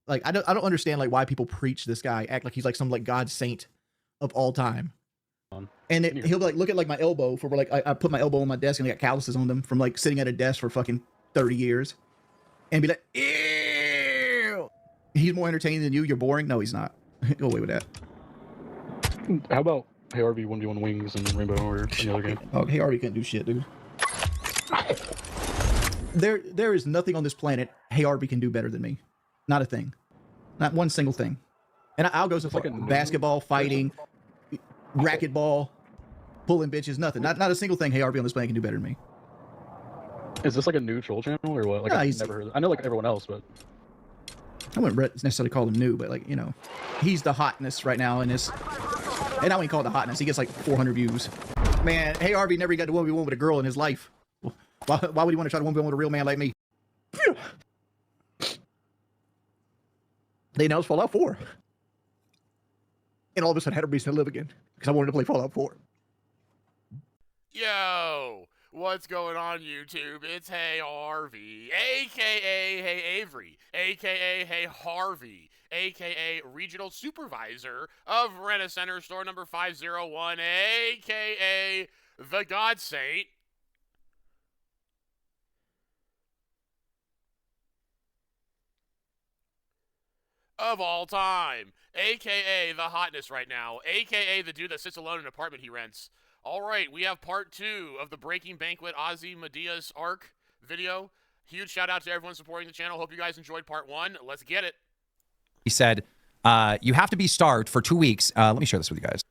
Like, I don't understand like why people preach this guy, act like he's like some like God saint of all time. And he'll be like, look at like my elbow for like I put my elbow on my desk and I got calluses on them from like sitting at a desk for fucking 30 years, and be like, ew. He's more entertaining than you. You're boring. No, he's not. Go away with that. How about Hey RV 1v1 Wings and Rainbow or any other game? Oh, Hey RV can't do shit, dude. There is nothing on this planet Hey RV can do better than me. Not a thing. Not one single thing. And I'll go so far. Like basketball, fighting, racquetball, pulling bitches, nothing. Not a single thing Hey RV on this planet can do better than me. Is this like a new troll channel or what? Like, No, I've never heard of it. I know like everyone else, but I wouldn't necessarily call him new, but like, you know, he's the hotness right now in this. And I wouldn't call it the hotness. He gets like 400 views. Man, Hey RV never got to 1v1 with a girl in his life. Why would he want to try to 1v1 with a real man like me? They announced Fallout 4. And all of a sudden I had a reason to live again because I wanted to play Fallout 4. Yo, what's going on YouTube? It's Hey RV, aka Hey Avery, aka Hey Harvey, aka Regional Supervisor of Rena Center Store number 501, aka The God Saint. Of all time, aka the hotness right now, aka the dude that sits alone in an apartment he rents. All right, we have part 2 of the Breaking Banquet Ozymandias arc video. Huge shout out to everyone supporting the channel. Hope you guys enjoyed part 1. Let's get it. He said, you have to be starved for 2 weeks. Let me share this with you guys.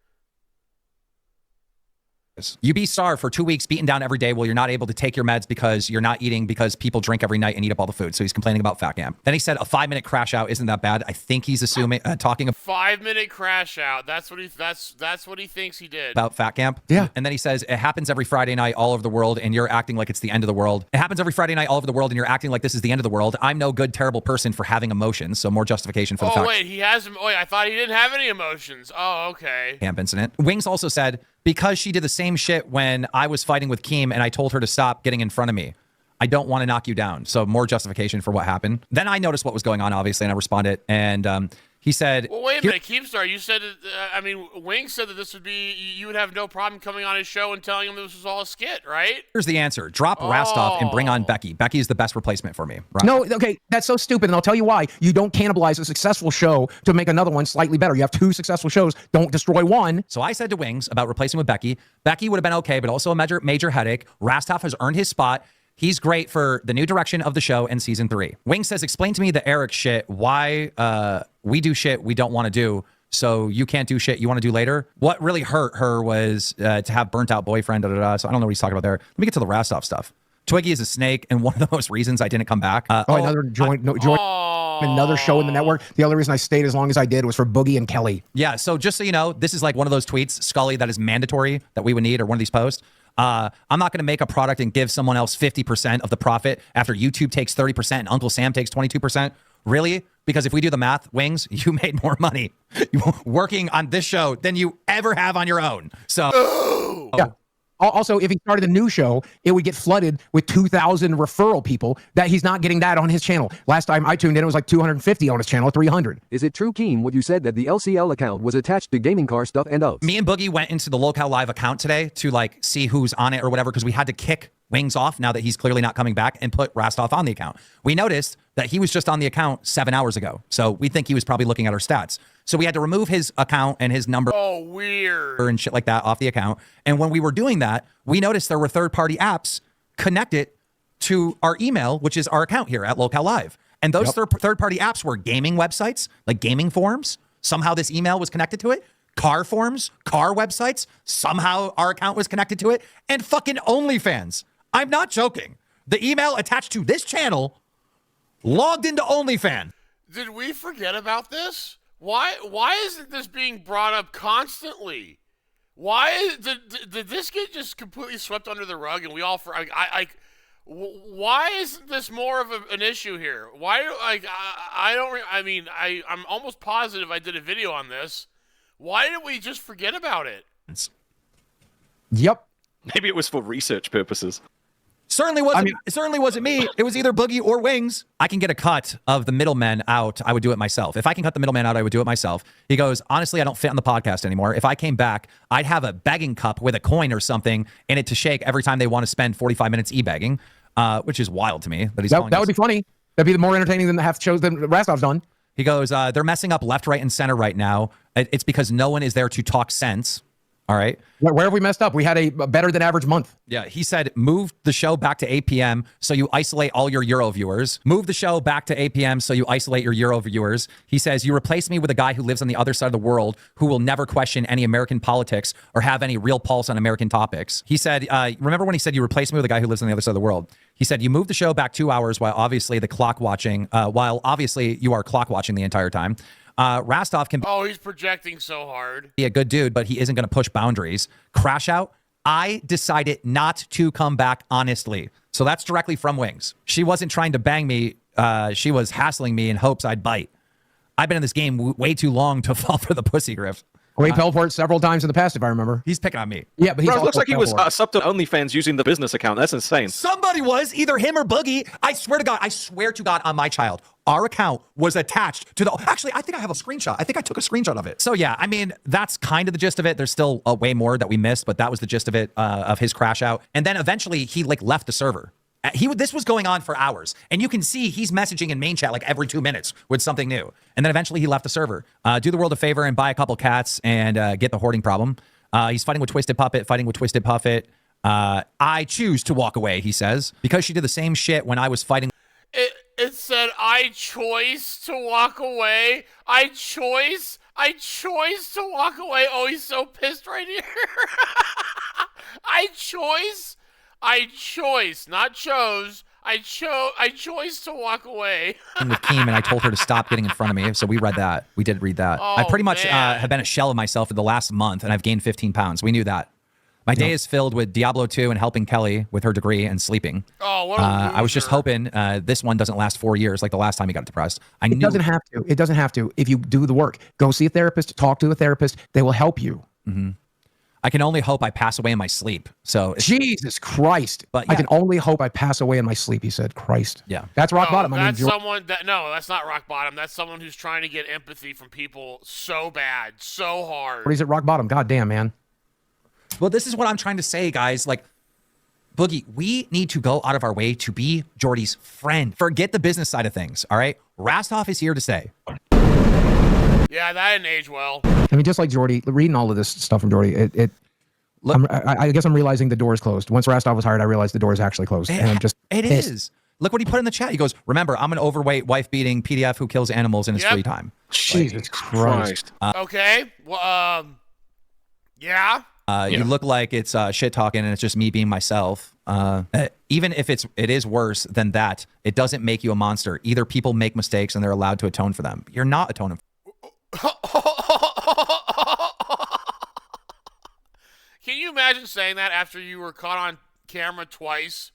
You be starved for 2 weeks, beaten down every day while you're not able to take your meds because you're not eating because people drink every night and eat up all the food. So he's complaining about Fat Camp. Then he said a 5-minute crash out isn't that bad. I think he's assuming talking about 5-minute crash out. That's what he thinks he did. About Fat Camp. Yeah. And then he says it happens every Friday night all over the world and you're acting like it's the end of the world. It happens every Friday night all over the world and you're acting like this is the end of the world. I'm no good, terrible person for having emotions. So more justification for the Fat wait, he has them. Wait, I thought he didn't have any emotions. Oh, okay. Camp incident. Wings also said, because she did the same shit when I was fighting with Keem and I told her to stop getting in front of me. I don't want to knock you down. So more justification for what happened. Then I noticed what was going on, obviously, and I responded. And he said... Well, wait a minute, Keemstar, you said... I mean, Wings said that this would be... You would have no problem coming on his show and telling him this was all a skit, right? Here's the answer. Drop Rastov and bring on Becky. Becky is the best replacement for me. Right? No, okay, that's so stupid, and I'll tell you why. You don't cannibalize a successful show to make another one slightly better. You have 2 successful shows. Don't destroy one. So I said to Wings about replacing with Becky. Becky would have been okay, but also a major headache. Rastov has earned his spot. He's great for the new direction of the show in season 3. Wing says, explain to me the Eric shit, why we do shit we don't want to do, so you can't do shit you want to do later. What really hurt her was to have burnt out boyfriend, so I don't know what he's talking about there. Let me get to the Rastov stuff. Twiggy is a snake, and one of the most reasons I didn't come back. Another another show in the network. The other reason I stayed as long as I did was for Boogie and Kelly. Yeah, so just so you know, this is like one of those tweets, Scully, that is mandatory that we would need, or one of these posts. I'm not going to make a product and give someone else 50% of the profit after YouTube takes 30% and Uncle Sam takes 22%. Really? Because if we do the math, Wings, you made more money working on this show than you ever have on your own. So, yeah. Also, if he started a new show, it would get flooded with 2,000 referral people that he's not getting that on his channel. Last time I tuned in, it was like 250 on his channel, 300. Is it true, Keem, what you said that the LCL account was attached to gaming car stuff and ups? Me and Boogie went into the Locale Live account today to like see who's on it or whatever, because we had to kick Wings off now that he's clearly not coming back and put Rastov on the account. We noticed that he was just on the account 7 hours ago. So we think he was probably looking at our stats. So we had to remove his account and his number weird and shit like that off the account. And when we were doing that, we noticed there were third-party apps connected to our email, which is our account here at Locale Live. And those third-party apps were gaming websites, like gaming forums. Somehow this email was connected to it. Car forums, car websites. Somehow our account was connected to it. And fucking OnlyFans. I'm not joking. The email attached to this channel logged into OnlyFans. Did we forget about this? Why isn't this being brought up constantly? Why did this get just completely swept under the rug and we all why isn't this more of an issue here? Why I'm almost positive I did a video on this. Why did we just forget about it? Yep. Maybe it was for research purposes. Certainly wasn't me. It was either Boogie or Wings. I can get a cut of the middlemen out. I would do it myself. If I can cut the middleman out, I would do it myself. He goes, honestly, I don't fit on the podcast anymore. If I came back, I'd have a begging cup with a coin or something in it to shake every time they want to spend 45 minutes e-begging, which is wild to me. That he's that would be funny. That'd be more entertaining than the half shows that Rastov's done. He goes, they're messing up left, right, and center right now. It's because no one is there to talk sense. All right. Where have we messed up? We had a better than average month. Yeah. He said, move the show back to 8 p.m. so you isolate all your Euro viewers. Move the show back to 8 p.m. so you isolate your Euro viewers. He says, you replace me with a guy who lives on the other side of the world who will never question any American politics or have any real pulse on American topics. He said, remember when he said you replace me with a guy who lives on the other side of the world? He said, you move the show back 2 hours while obviously you are clock watching the entire time. Rastov can he's projecting so hard. be a good dude, but he isn't going to push boundaries. Crash out. I decided not to come back honestly. So that's directly from Wings. She wasn't trying to bang me. She was hassling me in hopes I'd bite. I've been in this game way too long to fall for the pussy grift. We teleport several times in the past, if I remember. He's picking on me. Yeah, but Bro, it looks like he was subbed to OnlyFans using the business account. That's insane. Somebody was, either him or Boogie. I swear to God on my child, our account was attached to the, actually, I think I have a screenshot. I think I took a screenshot of it. So yeah, I mean, that's kind of the gist of it. There's still way more that we missed, but that was the gist of it, of his crash out. And then eventually he left the server. This was going on for hours, and you can see he's messaging in main chat like every 2 minutes with something new. And then eventually he left the server. Do the world a favor and buy a couple cats and get the hoarding problem. He's fighting with Twisted Puppet, I choose to walk away, he says, because she did the same shit when I was fighting. It said, I choice to walk away. I choice to walk away. Oh, he's so pissed right here. I choice, not chose. I chose to walk away. With Keem, and I told her to stop getting in front of me. So we read that. We did read that. Oh, I pretty much have been a shell of myself for the last month, and I've gained 15 pounds. We knew that. My day is filled with Diablo 2 and helping Kelly with her degree and sleeping. Oh, what a I was just hoping this one doesn't last 4 years like the last time he got depressed. It doesn't have to. It doesn't have to. If you do the work, go see a therapist, talk to a therapist. They will help you. Mm-hmm. I can only hope I pass away in my sleep. So Jesus Christ! But yeah. I can only hope I pass away in my sleep. He said, "Christ." Yeah, that's rock bottom. That's that's not rock bottom. That's someone who's trying to get empathy from people so bad, so hard. What is it? Rock bottom? God damn, man. Well, this is what I'm trying to say, guys. Like, Boogie, we need to go out of our way to be Jordy's friend. Forget the business side of things. All right, Rastov is here to stay. Yeah, that didn't age well. I mean, just like Jordy, reading all of this stuff from Jordy, I guess I'm realizing the door is closed. Once Rastov was hired, I realized the door is actually closed. And I'm just pissed. Is. Look what he put in the chat. He goes, remember, I'm an overweight, wife-beating PDF who kills animals in his free time. Jesus Christ. Okay. Well, yeah. You look like it's shit talking and it's just me being myself. Even if it is worse than that, it doesn't make you a monster. Either people make mistakes and they're allowed to atone for them. You're not atoning. Can you imagine saying that after you were caught on camera twice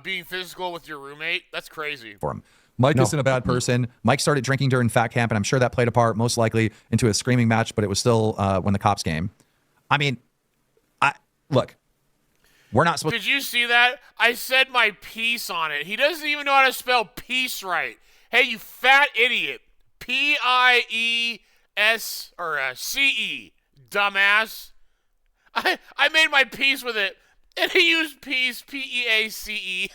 being physical with your roommate? That's crazy. For him. Mike isn't a bad person. Mike started drinking during Fat Camp, and I'm sure that played a part, most likely, into a screaming match, but it was still when the cops came. I mean, look, we're not supposed. Did you see that? I said my piece on it. He doesn't even know how to spell peace right. Hey, you fat idiot. P-I-E-S or C-E, dumbass. I made my peace with it, and he used peace, P-E-A-C-E.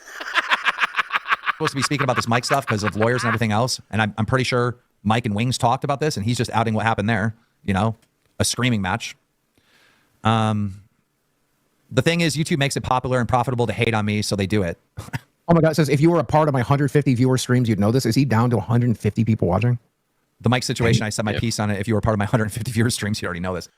Supposed to be speaking about this Mike stuff because of lawyers and everything else, and I'm pretty sure Mike and Wings talked about this, and he's just outing what happened there. You know, a screaming match. The thing is, YouTube makes it popular and profitable to hate on me, so they do it. Oh my God! It says if you were a part of my 150 viewer streams, you'd know this. Is he down to 150 people watching? The Mike situation, I said my piece on it. If you were part of my 150 viewer streams, you already know this.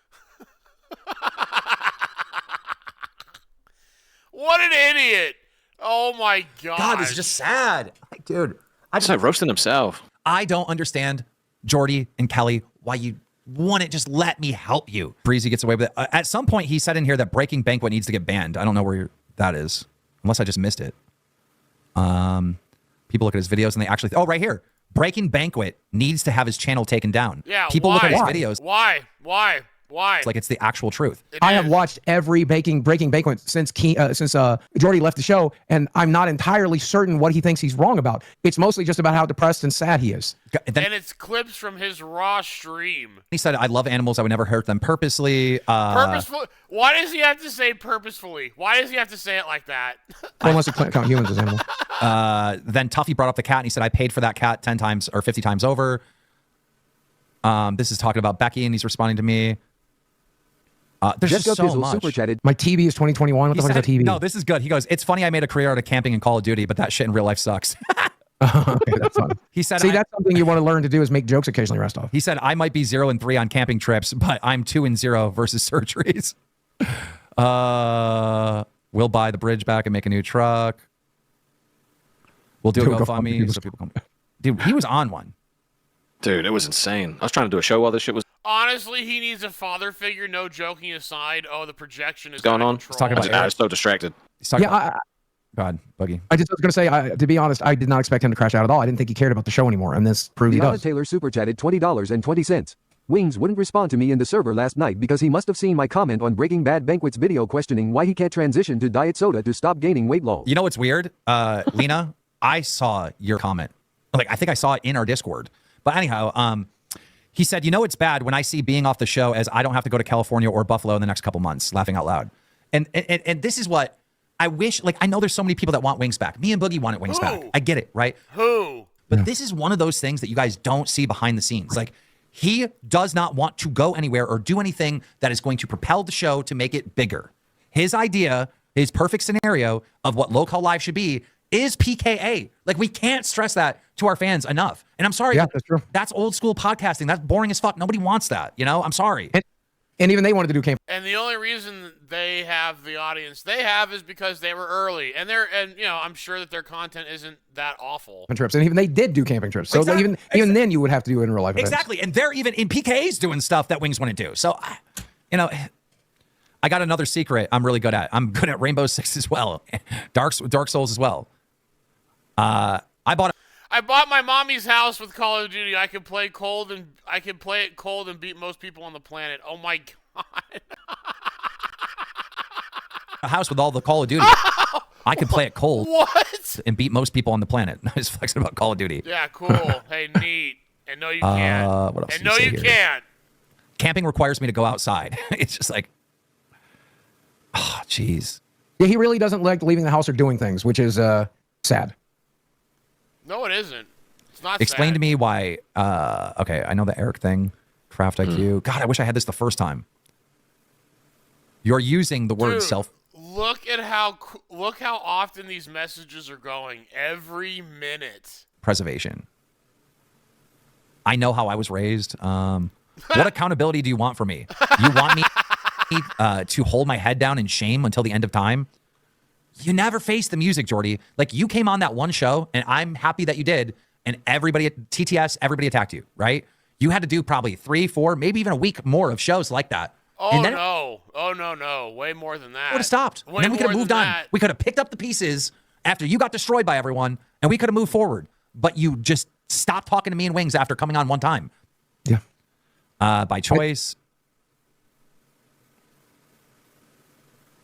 What an idiot! Oh my God! God, this is just sad, dude. I just roasting himself. I don't understand, Jordy and Kelly, why you wouldn't just let me help you. Breezy gets away with it. At some point, he said in here that Breaking Banquet needs to get banned. I don't know where that is, unless I just missed it. People look at his videos and they actually. Oh, right here. Breaking Banquet needs to have his channel taken down. Yeah. People why? look at his videos. Why? Why? It's like it's the actual truth. I have watched every Breaking Banquet since Jordy left the show, and I'm not entirely certain what he thinks he's wrong about. It's mostly just about how depressed and sad he is. And it's clips from his Raw stream. He said, I love animals. I would never hurt them purposely. Purposefully? Why does he have to say purposefully? Why does he have to say it like that? Well, unless you count humans as animals. Then Tuffy brought up the cat, and he said, I paid for that cat 10 times or 50 times over. This is talking about Becky, and he's responding to me. There's Jeff just so Guptizzle much. super chatted. My TV is 2021. What the fuck is a TV? No, this is good. He goes, it's funny I made a career out of camping and Call of Duty, but that shit in real life sucks. Okay, that's fine. He said, See, that's something you want to learn to do is make jokes occasionally, rest off. He said, I might be 0 and 3 on camping trips, but I'm 2 and 0 versus surgeries. We'll buy the bridge back and make a new truck. We'll do a GoFundMe so people come. Dude, he was on one. Dude, it was insane. I was trying to do a show while this shit was Honestly, he needs a father figure, no joking aside. Oh, the projection is going on. Let's talk about I was so distracted. He's talking Yeah, about, God, Boogie. I was going to say, to be honest, I did not expect him to crash out at all. I didn't think he cared about the show anymore, and this proved he Deanna does. Taylor super chatted $20.20. Wings wouldn't respond to me in the server last night because he must have seen my comment on Breaking Bad Banquet's video questioning why he can't transition to diet soda to stop gaining weight loss. You know what's weird? Lena, I saw your comment. Like, I think I saw it in our Discord. But anyhow, he said, you know, it's bad when I see being off the show as I don't have to go to California or Buffalo in the next couple months, laughing out loud. And this is what I wish, like, I know there's so many people that want Wings back. Me and Boogie wanted Wings back. I get it, right? Who? But this is one of those things that you guys don't see behind the scenes. Like, he does not want to go anywhere or do anything that is going to propel the show to make it bigger. His idea, his perfect scenario of what Local Live should be is PKA. Like, we can't stress that to our fans enough. And I'm sorry. Yeah, that's true. That's old school podcasting. That's boring as fuck. Nobody wants that. You know, I'm sorry. And even they wanted to do camp. And the only reason they have the audience they have is because they were early. And you know, I'm sure that their content isn't that awful. Trips, and even they did do camping trips. So Exactly. even then, you would have to do it in real life. Exactly. And they're even in PKAs doing stuff that Wings want to do. So, you know, I got another secret I'm really good at. I'm good at Rainbow Six as well. Dark Souls as well. I bought my mommy's house with Call of Duty. I can play it cold and beat most people on the planet. Oh my god. a house with all the Call of Duty. I could play it cold. What? And beat most people on the planet. I was flexing about Call of Duty. Yeah, cool. Hey, neat. And no, you can't. What else and did no, he say you here? can't. Camping requires me to go outside. It's just like, oh, jeez. Yeah, he really doesn't like leaving the house or doing things, which is sad. No, it isn't. It's not Explain sad. to me why. Okay, I know the Eric thing. Craft IQ. God, I wish I had this the first time. You're using the word Dude, self. Look how often these messages are going every minute. Preservation. I know how I was raised. What accountability do you want from me? You want me to hold my head down in shame until the end of time? You never faced the music, Jordy. Like, you came on that one show, and I'm happy that you did, and everybody at TTS, everybody attacked you, right? You had to do probably 3, 4, maybe even a week more of shows like that. Oh, and then no. Oh, no. Way more than that. would have stopped. Way And then we could have more moved than on. that. We could have picked up the pieces after you got destroyed by everyone, and we could have moved forward. But you just stopped talking to me and Wings after coming on one time. Yeah. By choice.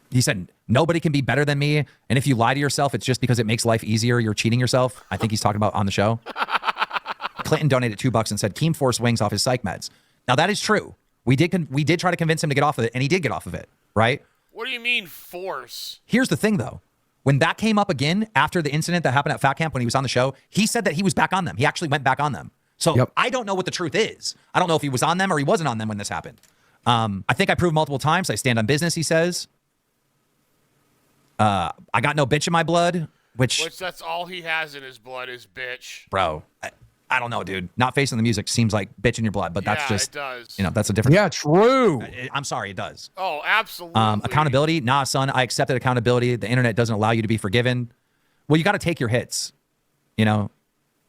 He said, nobody can be better than me. And if you lie to yourself, it's just because it makes life easier. You're cheating yourself. I think he's talking about on the show. Clinton donated $2 and said, Keem forced Wings off his psych meds. Now, that is true. We did try to convince him to get off of it, and he did get off of it, right? What do you mean force? Here's the thing, though. When that came up again after the incident that happened at Fat Camp when he was on the show, he said that he was back on them. He actually went back on them. So I don't know what the truth is. I don't know if he was on them or he wasn't on them when this happened. I think I proved multiple times. I stand on business, he says. I got no bitch in my blood, which That's all he has in his blood is bitch. bro, I don't know, dude. Not facing the music seems like bitch in your blood, but that's Yeah, just, it does. you know, that's a different. Yeah, true. I'm sorry, it does. Oh, absolutely. Accountability? Nah, son, I accepted accountability. The internet doesn't allow you to be forgiven. Well, you got to take your hits. You know,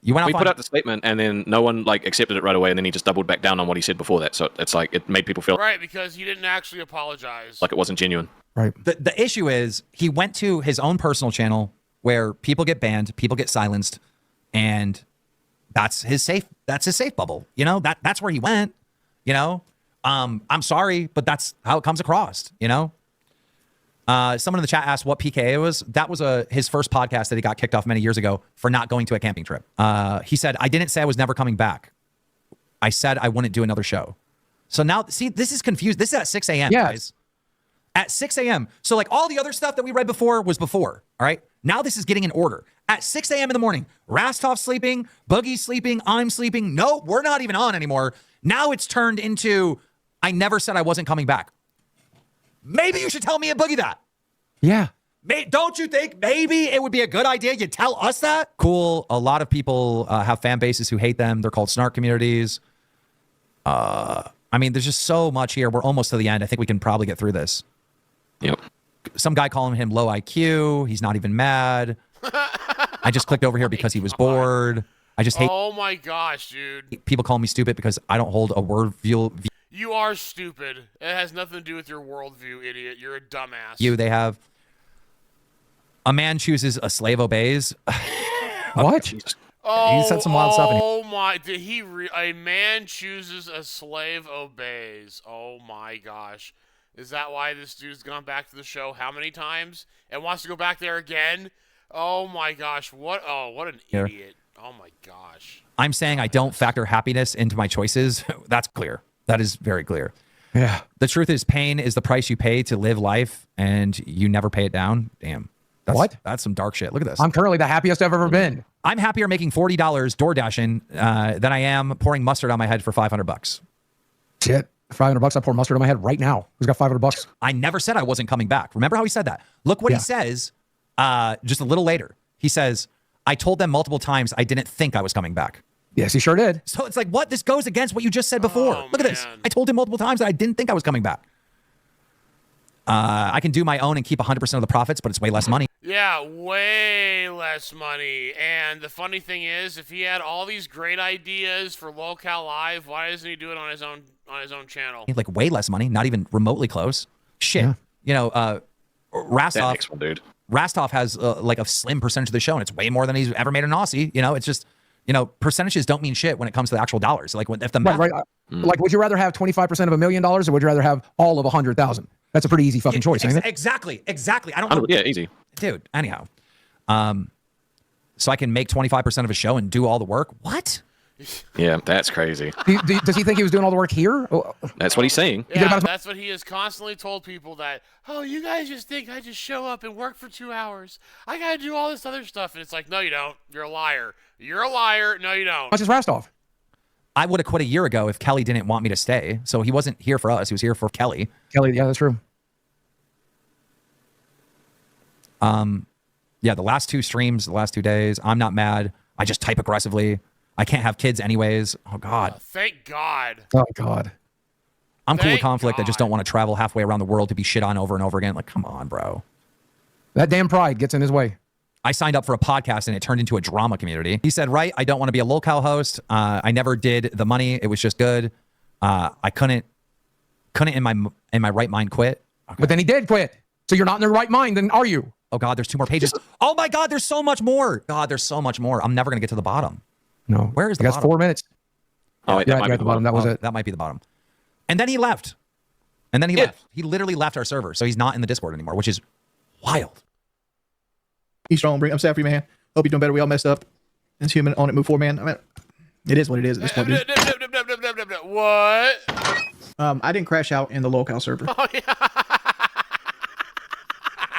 you went We off put on, out the statement, and then no one like accepted it right away, and then he just doubled back down on what he said before that. So it's like it made people feel Right, because he didn't actually apologize. like it wasn't genuine. Right. the issue is he went to his own personal channel where people get banned, people get silenced, and that's his safe bubble. You know, that's where he went. You know, I'm sorry, but that's how it comes across, you know? Someone in the chat asked what PKA was. That was his first podcast that he got kicked off many years ago for not going to a camping trip. He said, I didn't say I was never coming back. I said I wouldn't do another show. So now, see, this is confused. This is at 6 a.m., guys. At 6 a.m. So like all the other stuff that we read before was before, all right? Now this is getting in order. At 6 a.m. in the morning, Rastov's sleeping, Boogie's sleeping, I'm sleeping. No, we're not even on anymore. Now it's turned into, I never said I wasn't coming back. Maybe you should tell me and Boogie that. Yeah. Don't you think maybe it would be a good idea you tell us that? Cool. A lot of people have fan bases who hate them. They're called snark communities. I mean, there's just so much here. We're almost to the end. I think we can probably get through this. Yep. Some guy calling him low IQ. He's not even mad. I just clicked over here because he was bored. I just hate. Oh my gosh, dude. People call me stupid because I don't hold a word view. You are stupid. It has nothing to do with your worldview, idiot. You're a dumbass. They have. A man chooses, a slave obeys. What? Oh, he said some wild stuff. Oh my! Did he? A man chooses, a slave obeys. Oh my gosh! Is that why this dude's gone back to the show how many times and wants to go back there again? Oh my gosh! What? Oh, what an idiot! Oh my gosh! I'm saying I don't factor happiness into my choices. That's clear. That is very clear. Yeah. The truth is, pain is the price you pay to live life, and you never pay it down. Damn. What? That's some dark shit. Look at this. I'm currently the happiest I've ever been. I'm happier making $40 door dashing than I am pouring mustard on my head for $500. Shit. $500. I pour mustard on my head right now. Who's got $500? I never said I wasn't coming back. Remember how he said that? Look what he says just a little later. He says, I told them multiple times I didn't think I was coming back. Yes, he sure did. So it's like, what? This goes against what you just said before. Look at this. I told him multiple times that I didn't think I was coming back. I can do my own and keep 100% of the profits, but it's way less money. Yeah, way less money. And the funny thing is, if he had all these great ideas for Locale Live, why doesn't he do it on his own channel? Like way less money, not even remotely close. Shit. Yeah. You know, That next one, dude. Rastov has like a slim percentage of the show, and it's way more than he's ever made in Aussie. You know, it's just, you know, percentages don't mean shit when it comes to the actual dollars. Like if the math, like, would you rather have 25% of $1 million, or would you rather have all of 100,000? That's a pretty easy fucking choice, ain't it? Exactly. I don't know. Yeah, easy. Dude, anyhow. So I can make 25% of a show and do all the work? What? Yeah, that's crazy. Does he think he was doing all the work here? That's what he's saying. Yeah, that's what he has constantly told people, that, oh, you guys just think I just show up and work for 2 hours. I got to do all this other stuff. And it's like, no, you don't. You're a liar. You're a liar. No, you don't. Much as Rastov. I would have quit a year ago if Kelly didn't want me to stay. So he wasn't here for us. He was here for Kelly. Yeah, that's true. Yeah, the last 2 streams, the last 2 days, I'm not mad. I just type aggressively. I can't have kids anyways. Oh, God. Thank God. Oh, God. I'm cool with conflict. I just don't want to travel halfway around the world to be shit on over and over again. Like, come on, bro. That damn pride gets in his way. I signed up for a podcast and it turned into a drama community. He said, right, I don't want to be a locale host. I never did the money. It was just good. I couldn't in my right mind quit. Okay. But then he did quit. So you're not in the right mind, then are you? Oh, God, there's 2 more pages. Oh, my God, there's so much more. God, there's so much more. I'm never going to get to the bottom. No. Where is the bottom? 4 minutes. Oh, wait, that might be the bottom. That was it. That might be the bottom. And then he left. And then he left. He literally left our server. So he's not in the Discord anymore, which is wild. Be strong. I'm sad for you, man. Hope you're doing better. We all messed up. It's human. On it. Move forward, man. I mean, it is what it is at this point, dude. What? I didn't crash out in the locale server. Oh, yeah.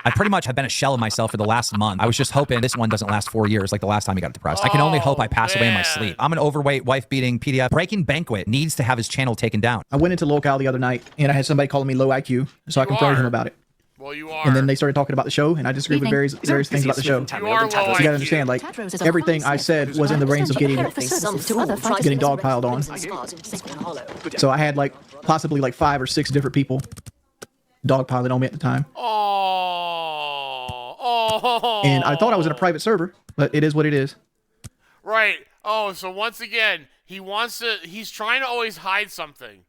I pretty much have been a shell of myself for the last month. I was just hoping this one doesn't last 4 years like the last time he got depressed. I can only hope I pass away in my sleep. I'm an overweight, wife-beating PDF. Breaking Banquet needs to have his channel taken down. I went into locale the other night, and I had somebody calling me low IQ, so I confronted him about it. Well, you are. And then they started talking about the show, and I disagreed with various things about the show. You are low So you gotta understand, like, everything I said was in the range of getting dogpiled on. So I had, like, possibly, like, 5 or 6 different people dogpiling on me at the time. And I thought I was in a private server, but it is what it is. Right. Oh, so once again, he's trying to always hide something.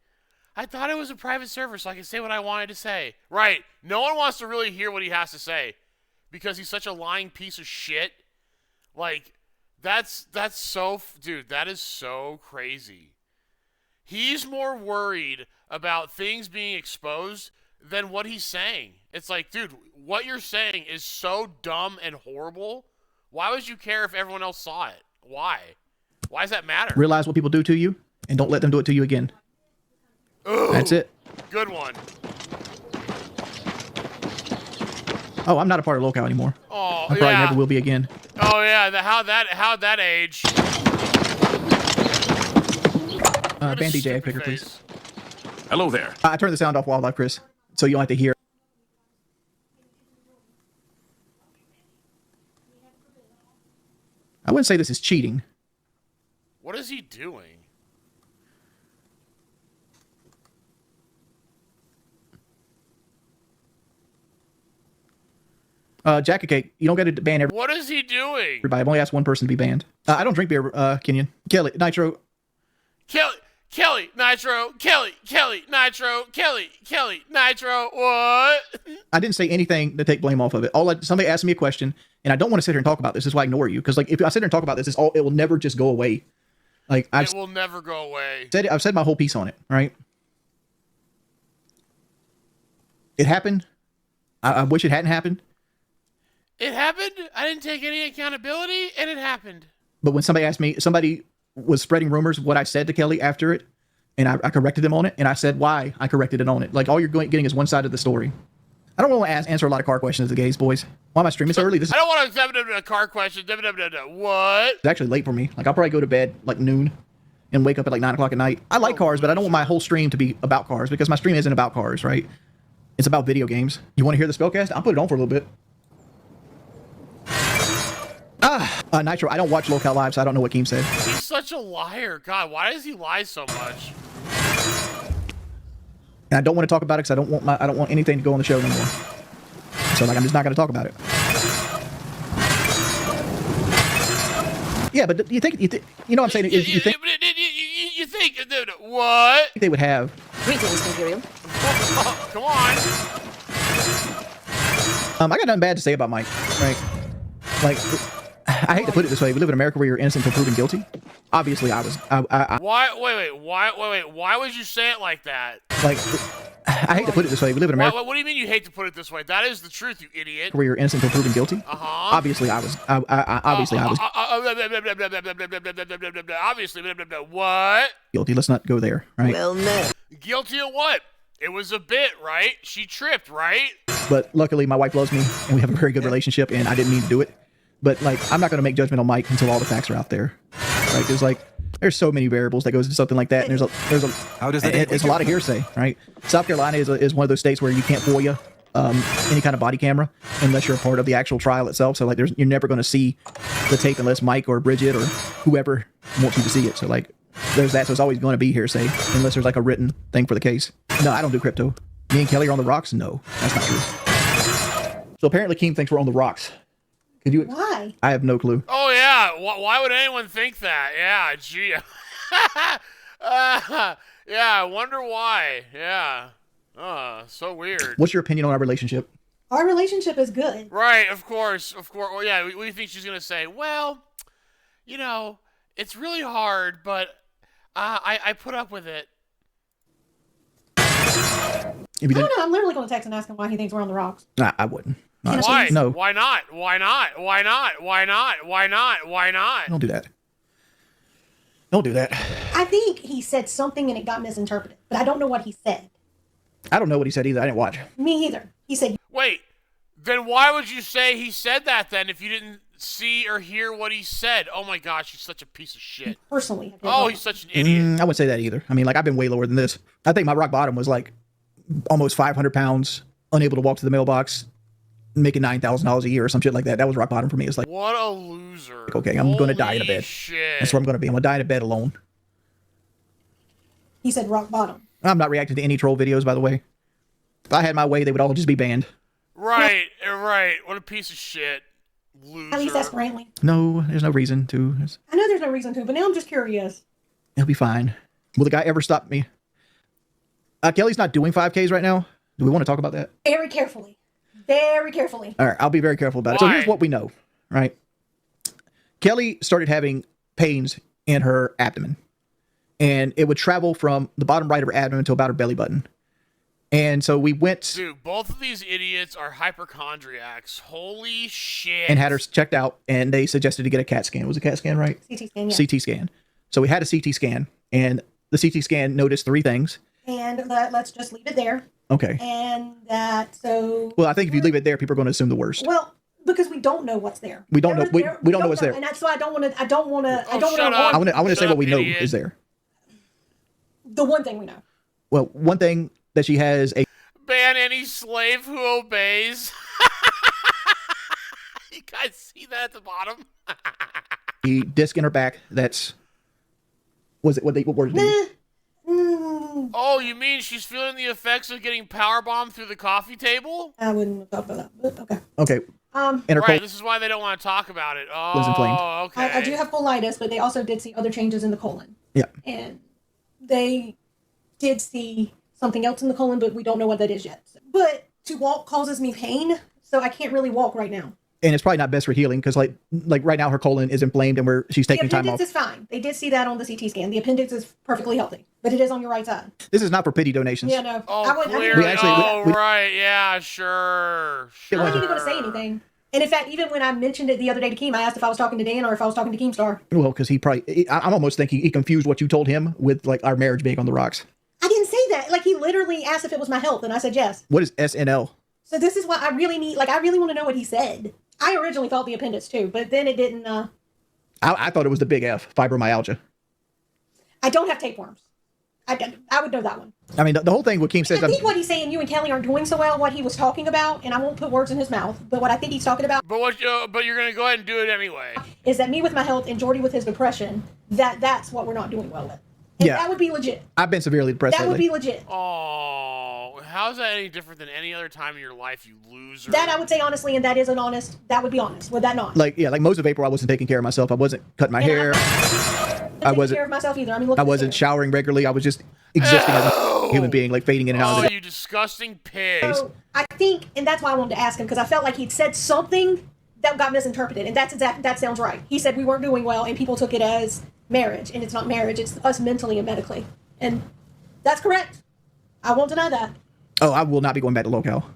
I thought it was a private server so I could say what I wanted to say. Right. No one wants to really hear what he has to say because he's such a lying piece of shit. Like, that's so, dude, that is so crazy. He's more worried about things being exposed than what he's saying. It's like, dude, what you're saying is so dumb and horrible. Why would you care if everyone else saw it? Why? Why does that matter? Realize what people do to you, and don't let them do it to you again. Ooh, That's it. Good one. Oh, I'm not a part of Locale anymore. Oh, I probably never will be again. Oh yeah, how'd that age? Band DJ picker, please. Hello there. I turned the sound off Wildlife, Chris, so you don't have to hear. I wouldn't say this is cheating. What is he doing? Jacket Cake, you don't get to ban What is he doing? everybody. I've only asked one person to be banned. I don't drink beer, Kenyon. Kelly, Nitro. Kelly, Nitro, Kelly, Nitro, Kelly, Nitro, what? I didn't say anything to take blame off of it. Somebody asked me a question, and I don't want to sit here and talk about this. That's why I ignore you. Because like, if I sit here and talk about this, it will never just go away. Like It will never go away. I've said my whole piece on it. Right? It happened. I wish it hadn't happened. It happened. I didn't take any accountability, and it happened. But when somebody asked me, somebody was spreading rumors of what I said to Kelly after it, and I corrected them on it, and I said why I corrected it on it. Like, all you're getting is one side of the story. I don't want to answer a lot of car questions to the gays, boys. Why am I streaming so early? This I don't want to examine a car question. What? is actually late for me. Like, I'll probably go to bed like noon and wake up at like 9 o'clock at night. I like cars, but I don't want my whole stream to be about cars, because my stream isn't about cars, right? It's about video games. You want to hear the spellcast? I'll put it on for a little bit. Nitro, I don't watch Locale Live, so I don't know what Keem said. He's such a liar. God, why does he lie so much? And I don't want to talk about it because I don't want anything to go on the show anymore. So like, I'm just not going to talk about it. Yeah, but you think you know what I'm saying? You think dude, what? they would have? Greetings, Imperial. Come on. I got nothing bad to say about Mike, right? Like, I hate to put it this way. We live in America where you're innocent until proven guilty. Obviously, I was. Why? Wait. Why would you say it like that? Like, I hate to put it this way. We live in America What do you mean you hate to put it this way? That is the truth, you idiot. where you're innocent until proven guilty. Obviously, I was. Obviously, I was obviously. What? guilty. Let's not go there, right? Well, no. Guilty of what? It was a bit, right? She tripped, right? But luckily, my wife loves me, and we have a very good relationship, and I didn't mean to do it. But like, I'm not going to make judgment on Mike until all the facts are out there. Right? There's so many variables that goes into something like that, and it's a lot of hearsay, right? South Carolina is one of those states where you can't FOIA any kind of body camera unless you're a part of the actual trial itself. So like, you're never going to see the tape unless Mike or Bridget or whoever wants you to see it. So like, there's that. So it's always going to be hearsay unless there's like a written thing for the case. No, I don't do crypto. Me and Kelly are on the rocks. No, that's not true. So apparently, Keem thinks we're on the rocks. Could you? Why? I have no clue. Oh yeah. Why would anyone think that? Yeah. Gee. Yeah. I wonder why. Yeah. So weird. What's your opinion on our relationship? Our relationship is good. Right. Of course. Well, yeah. We think she's gonna say, well, you know, it's really hard, but I put up with it. If you I don't know. I'm literally going to text and ask him why he thinks we're on the rocks. Nah, I wouldn't. Why? No. Why not? Why not? Why not? Why not? Why not? Why not? Don't do that. Don't do that. I think he said something and it got misinterpreted, but I don't know what he said. I don't know what he said either. I didn't watch. Me either. He said, Wait, then why would you say he said that then if you didn't see or hear what he said? Oh my gosh, he's such a piece of shit. personally. Oh, he's such an idiot. I wouldn't say that either. I mean, like, I've been way lower than this. I think my rock bottom was like almost 500 pounds, unable to walk to the mailbox, making $9,000 a year or some shit like that. That was rock bottom for me. It's like, What a loser. okay, I'm going to die in a Holy bed. Shit. That's where I'm going to be. I'm going to die in a bed alone. He said rock bottom. I'm not reacting to any troll videos, by the way. If I had my way, they would all just be banned. Right. What a piece of shit. Loser. At least that's Brantley. No, there's no reason to. I know there's no reason to, but now I'm just curious. It'll be fine. Will the guy ever stop me? Kelly's not doing 5Ks right now. Do we want to talk about that? Very carefully. Very carefully. All right, I'll be very careful about it. So here's what we know, right? Kelly started having pains in her abdomen. and it would travel from the bottom right of her abdomen to about her belly button. And so we went. Dude, both of these idiots are hypochondriacs. Holy shit. And had her checked out, and they suggested to get a CAT scan. Was it a CAT scan, right? CT scan, yeah. CT scan. So we had a CT scan, and the CT scan noticed 3 things. And let's just leave it there. Okay. And that, so. Well, I think if you leave it there, people are going to assume the worst. Well, because we don't know what's there. We don't know. We don't know what's there. And that's why I don't want to. I don't want to. shut up. I want to say what we know idiot. is there. The one thing we know. Well, one thing that she has a. Ban any slave who obeys. You guys see that at the bottom? A disc in her back that's. Was it what word did they use? Oh, you mean she's feeling the effects of getting powerbombed through the coffee table? I wouldn't talk about that, but okay. Okay. In her Right, this is why they don't want to talk about it. Was inflamed. Oh, okay. I do have colitis, but they also did see other changes in the colon. Yeah. And they did see something else in the colon, but we don't know what that is yet. But to walk causes me pain, so I can't really walk right now. And it's probably not best for healing because like right now her colon is inflamed and she's taking time off. The appendix is fine. They did see that on the CT scan. The appendix is perfectly healthy, but it is on your right side. This is not for pity donations. Yeah, no. Oh, clearly. Right. Yeah, sure. I wasn't even going to say anything. And in fact, even when I mentioned it the other day to Keem, I asked if I was talking to Dan or if I was talking to Keemstar. Well, because he probably, I'm almost thinking he confused what you told him with like our marriage being on the rocks. I didn't say that. Like he literally asked if it was my health, and I said yes. What is SNL? So this is what I really need. Like I really want to know what he said. I originally thought the appendix too, but then it didn't. I thought it was the big F, fibromyalgia. I don't have tapeworms. I would know that one. I mean, the whole thing what Keem says. I think what he's saying, you and Kelly aren't doing so well. What he was talking about, and I won't put words in his mouth, but what I think he's talking about. But you're gonna go ahead and do it anyway. Is that me with my health and Jordy with his depression? That's what we're not doing well with. And yeah, that would be legit. I've been severely depressed. That lately. would be legit. Oh, how's that any different than any other time in your life, you loser? That I would say honestly, and that isn't honest. That would be honest. Would that not? Like most of April, I wasn't taking care of myself. I wasn't cutting my hair. I wasn't taking care of myself either. I mean, look. I wasn't showering regularly. I was just existing as a human being, like fading in and out of the you disgusting pig. So I think, and that's why I wanted to ask him, because I felt like he'd said something that got misinterpreted, and that sounds right. He said we weren't doing well, and people took it as marriage, and it's not marriage. It's us mentally and medically, and that's correct. I won't deny that. Oh, I will not be going back to locale.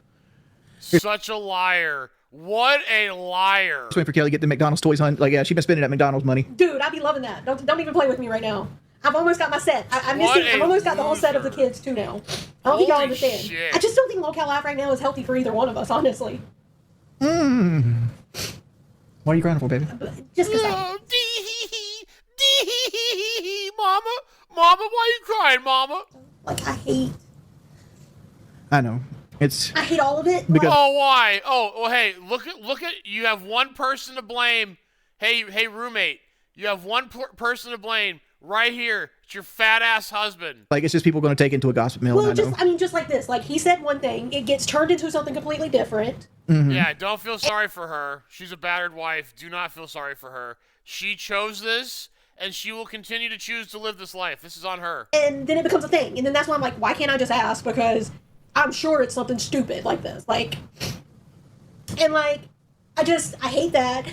Such a liar. What a liar. Just waiting for Kelly to get the McDonald's toys, hun. Like, yeah, she's been spending that McDonald's money. Dude, I'd be loving that. Don't even play with me right now. I've almost got my set. I've almost got the whole set of the kids too now. I don't think y'all understand. Shit. I just don't think locale life right now is healthy for either one of us, honestly. What are you crying for, baby? Just because Mama, why are you crying, Mama? like I know. I hate all of it. Because- Oh, why? Oh, well, hey, look at, you have one person to blame. Hey, roommate, you have one person to blame right here. It's your fat ass husband. Like, it's just people going to take it into a gossip mill. Well, just like this. Like, he said one thing, it gets turned into something completely different. Mm-hmm. Yeah, don't feel sorry for her. She's a battered wife. Do not feel sorry for her. She chose this, and she will continue to choose to live this life. This is on her. And then it becomes a thing. And then that's why I'm like, why can't I just ask? Because I'm sure it's something stupid like this. Like, and like, I hate that.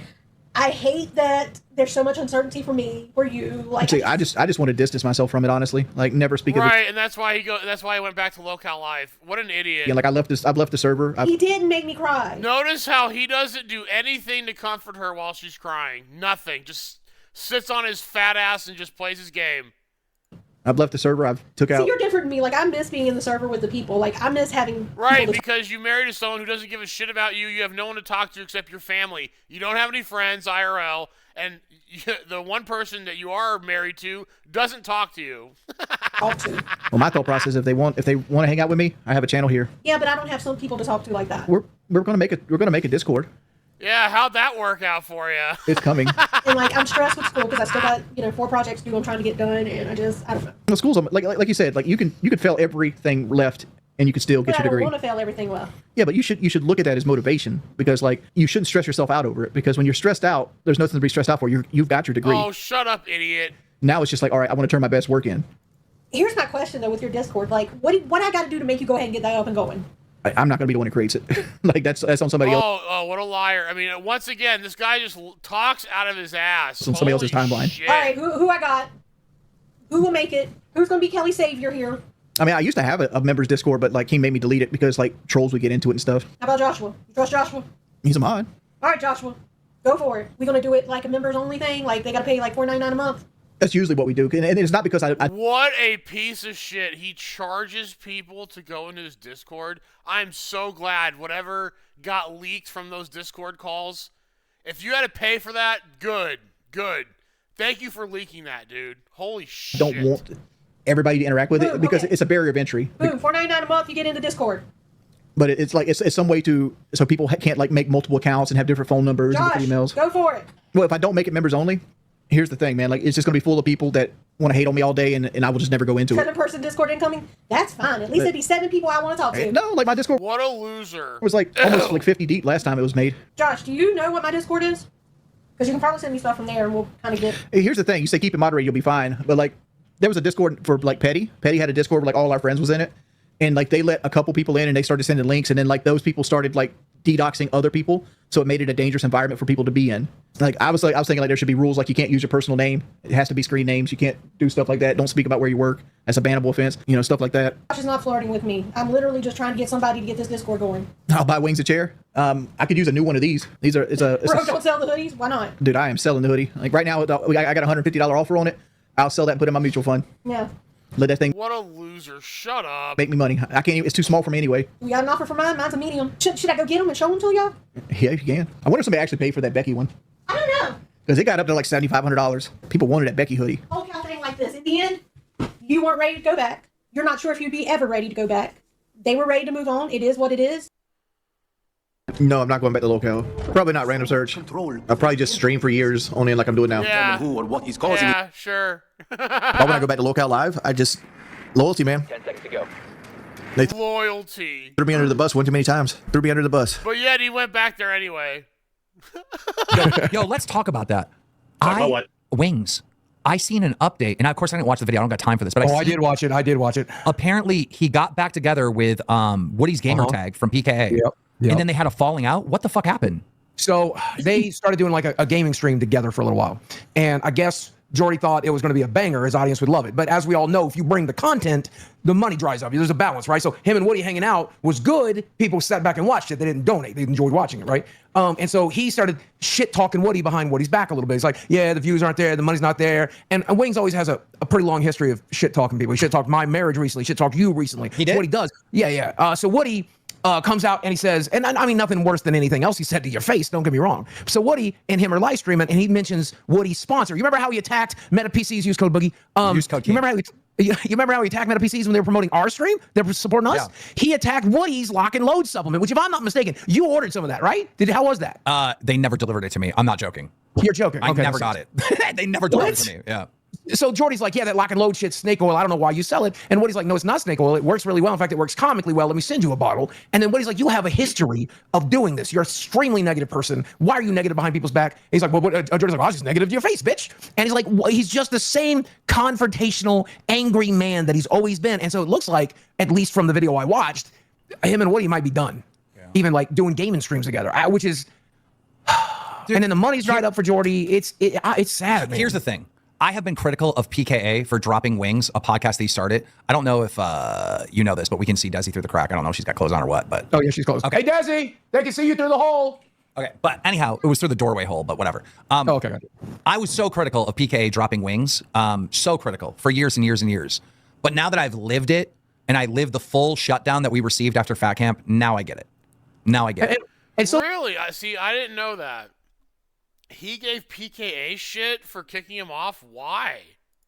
I hate that there's so much uncertainty for me, for you. Like, see, I just want to distance myself from it, honestly. Like, never speak of it. Right, and that's why he went back to Locale Live. What an idiot. Yeah, like I've left the server. He didn't make me cry. Notice how he doesn't do anything to comfort her while she's crying. Nothing. Just sits on his fat ass and just plays his game. I've left the server. I've took out. See, you're different than me. Like, I miss being in the server with the people. Like, I miss having. Right, because you married someone who doesn't give a shit about you. You have no one to talk to except your family. You don't have any friends, IRL, and the one person that you are married to doesn't talk to you. Talk to. Well, my thought process, if they want to hang out with me, I have a channel here. Yeah, but I don't have some people to talk to like that. We're gonna make a Discord. Yeah, how'd that work out for you? It's coming. And like, I'm stressed with school because I still got 4 projects due. I'm trying to get done, and I don't know. The school's like you said, like you could fail everything left and you could still get your degree. I don't want to fail everything well. Yeah, but you should look at that as motivation, because like you shouldn't stress yourself out over it, because when you're stressed out, there's nothing to be stressed out for. You've got your degree. Oh, shut up, idiot. Now it's just like, all right, I want to turn my best work in. Here's my question though with your Discord. Like, what I got to do to make you go ahead and get that up and going? I'm not going to be the one who creates it. Like that's on somebody else. Oh, what a liar. I mean, once again, this guy just talks out of his ass. It's on somebody else's timeline. Shit. All right, who I got? Who will make it? Who's going to be Kelly's savior here? I mean, I used to have a members Discord, but like he made me delete it because like trolls would get into it and stuff. How about Joshua? You trust Joshua? He's a mod. All right, Joshua, go for it. We're going to do it like a members only thing. Like they got to pay like $4.99 a month. That's usually what we do, and it's not because I What a piece of shit. He charges people to go into his Discord. I'm so glad whatever got leaked from those Discord calls. If you had to pay for that, good. Thank you for leaking that, dude. Holy shit. don't want everybody to interact with it because okay. it's a barrier of entry. Boom, $4.99 a month, you get into Discord. But it's like it's some way to so people can't like make multiple accounts and have different phone numbers and Josh, different emails. go for it. Well, if I don't make it members only, here's the thing, man. Like it's just gonna be full of people that want to hate on me all day, and I will just never go into it. 7-person Discord incoming. That's fine. At least it'd be 7 people I want to talk to. No, like my Discord What a loser. was like almost like 50 deep last time it was made. Josh, do you know what my Discord is? Because you can probably send me stuff from there, and we'll kind of get. Hey, here's the thing: you say keep it moderated, you'll be fine. But like, there was a Discord for like Petty. Petty had a Discord where like all our friends was in it, and like they let a couple people in, and they started sending links, and then like those people started like de-doxing other people, so it made it a dangerous environment for people to be in. Like I was thinking like there should be rules like you can't use your personal name. It has to be screen names. You can't do stuff like that. Don't speak about where you work. That's a bannable offense. You know, stuff like that. Josh is not flirting with me. I'm literally just trying to get somebody to get this Discord going. I'll buy Wings a chair. I could use a new one of these. These are Bro, don't sell the hoodies. Why not? Dude, I am selling the hoodie. Like right now, I got a $150 offer on it. I'll sell that and put it in my mutual fund. Yeah. Let that thing What a loser. Shut up. make me money. I can't even, it's too small for me anyway. We got an offer for mine. Mine's a medium. Should I go get them and show them to y'all? Yeah, if you can. I wonder if somebody actually paid for that Becky one. I don't know. Because it got up to like $7,500. People wanted that Becky hoodie. Whole cow thing like this. In the end, you weren't ready to go back. You're not sure if you'd be ever ready to go back. They were ready to move on. It is what it is. No, I'm not going back to local. Probably not random search. I'll probably just stream for years on in like I'm doing now. Yeah. Who or what is causing Yeah, sure. Why would I go back to local live? I just loyalty, man. 10 seconds to go. They Loyalty. threw me under the bus one too many times. Threw me under the bus. But yet he went back there anyway. Yo, let's talk about that. about what? Wings. I seen an update, and of course I didn't watch the video. I don't got time for this, but I did watch it. I did watch it. Apparently, he got back together with Woody's Gamertag from PKA, Yep. and then they had a falling out. What the fuck happened? So they started doing like a gaming stream together for a little while. And I guess Jordy thought it was going to be a banger. His audience would love it. But as we all know, if you bring the content, the money dries up. There's a balance, right? So him and Woody hanging out was good. People sat back and watched it. They didn't donate. They enjoyed watching it, right? And so he started shit talking Woody behind Woody's back a little bit. He's like, yeah, the views aren't there. The money's not there. And Wings always has a pretty long history of shit talking people. He shit talked my marriage recently. Shit talked you recently. He did? That's what he does. Yeah. So Woody comes out and he says, and I mean nothing worse than anything else he said to your face, don't get me wrong. So Woody and him are live streaming and he mentions Woody's sponsor. You remember how he attacked Meta PC's use code Boogie? Use code you remember how he attacked Meta PCs when they were promoting our stream? They were supporting us? Yeah. He attacked Woody's lock and load supplement, which if I'm not mistaken, you ordered some of that, right? How was that? They never delivered it to me. I'm not joking. You're joking. I Okay, never got it. They never delivered it What? to me. Yeah. So Jordy's like, yeah, that lock and load shit's snake oil. I don't know why you sell it. And Woody's like, no, it's not snake oil. It works really well. In fact, it works comically well. Let me send you a bottle. And then Woody's like, you have a history of doing this. You're an extremely negative person. Why are you negative behind people's back? And he's like, well, Jordy's like, I was just negative to your face, bitch. And he's like, well, he's just the same confrontational, angry man that he's always been. And so it looks like, at least from the video I watched, him and Woody might be done. Yeah. Even like doing gaming streams together, which is, dude, and then the money's dried up for Jordy. It's sad, man. Here's the thing. I have been critical of PKA for dropping Wings, a podcast that he started. I don't know if you know this, but we can see Desi through the crack. I don't know if she's got clothes on or what, but. Oh, yeah, she's close. Okay. Hey, Desi, they can see you through the hole. Okay, but anyhow, it was through the doorway hole, but whatever. Okay. I was so critical of PKA dropping Wings, so critical for years and years and years. But now that I've lived it, and I lived the full shutdown that we received after Fat Camp, now I get it. Now I get it. And so, Really? I didn't know that. He gave PKA shit for kicking him off? Why?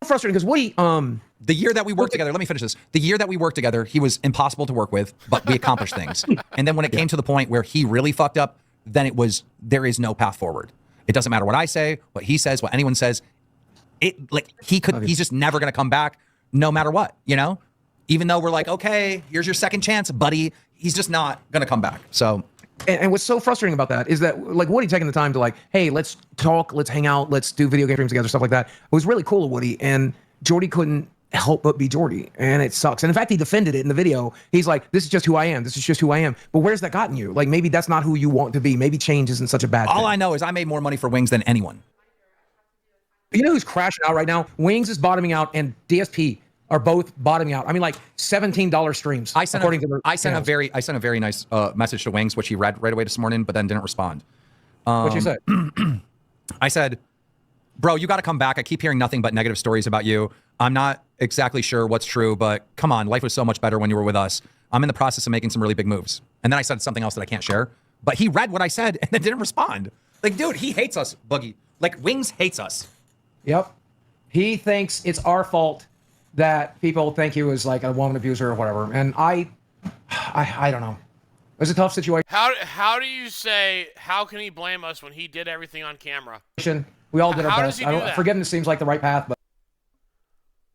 frustrating because Woody, the year that we worked together, let me finish this. The year that we worked together, he was impossible to work with, but we accomplished things. And then when it came to the point where he really fucked up, then it was, there is no path forward. It doesn't matter what I say, what he says, what anyone says. He's just never going to come back no matter what, you know? Even though we're like, okay, here's your second chance, buddy. He's just not going to come back. So. And what's so frustrating about that is that, like, Woody taking the time to, like, hey, let's talk, let's hang out, let's do video game streams together, stuff like that. It was really cool of Woody, and Jordy couldn't help but be Jordy, and it sucks. And in fact, he defended it in the video. He's like, this is just who I am. This is just who I am. But where's that gotten you? Like, maybe that's not who you want to be. Maybe change isn't such a bad thing. All I know is I made more money for Wings than anyone. You know who's crashing out right now? Wings is bottoming out, and DSP are both bottoming out. I mean, like $17 streams. I sent a very nice message to Wings, which he read right away this morning, but then didn't respond. What you said? I said, bro, you got to come back. I keep hearing nothing but negative stories about you. I'm not exactly sure what's true, but come on, life was so much better when you were with us. I'm in the process of making some really big moves. And then I said something else that I can't share, but he read what I said and then didn't respond. Like, dude, he hates us, Boogie. Like, Wings hates us. Yep. He thinks it's our fault that people think he was like a woman abuser or whatever. And I don't know. It was a tough situation. How do you say, how can he blame us when he did everything on camera? We all did our How best. does he do that? Forgiveness seems like the right path, but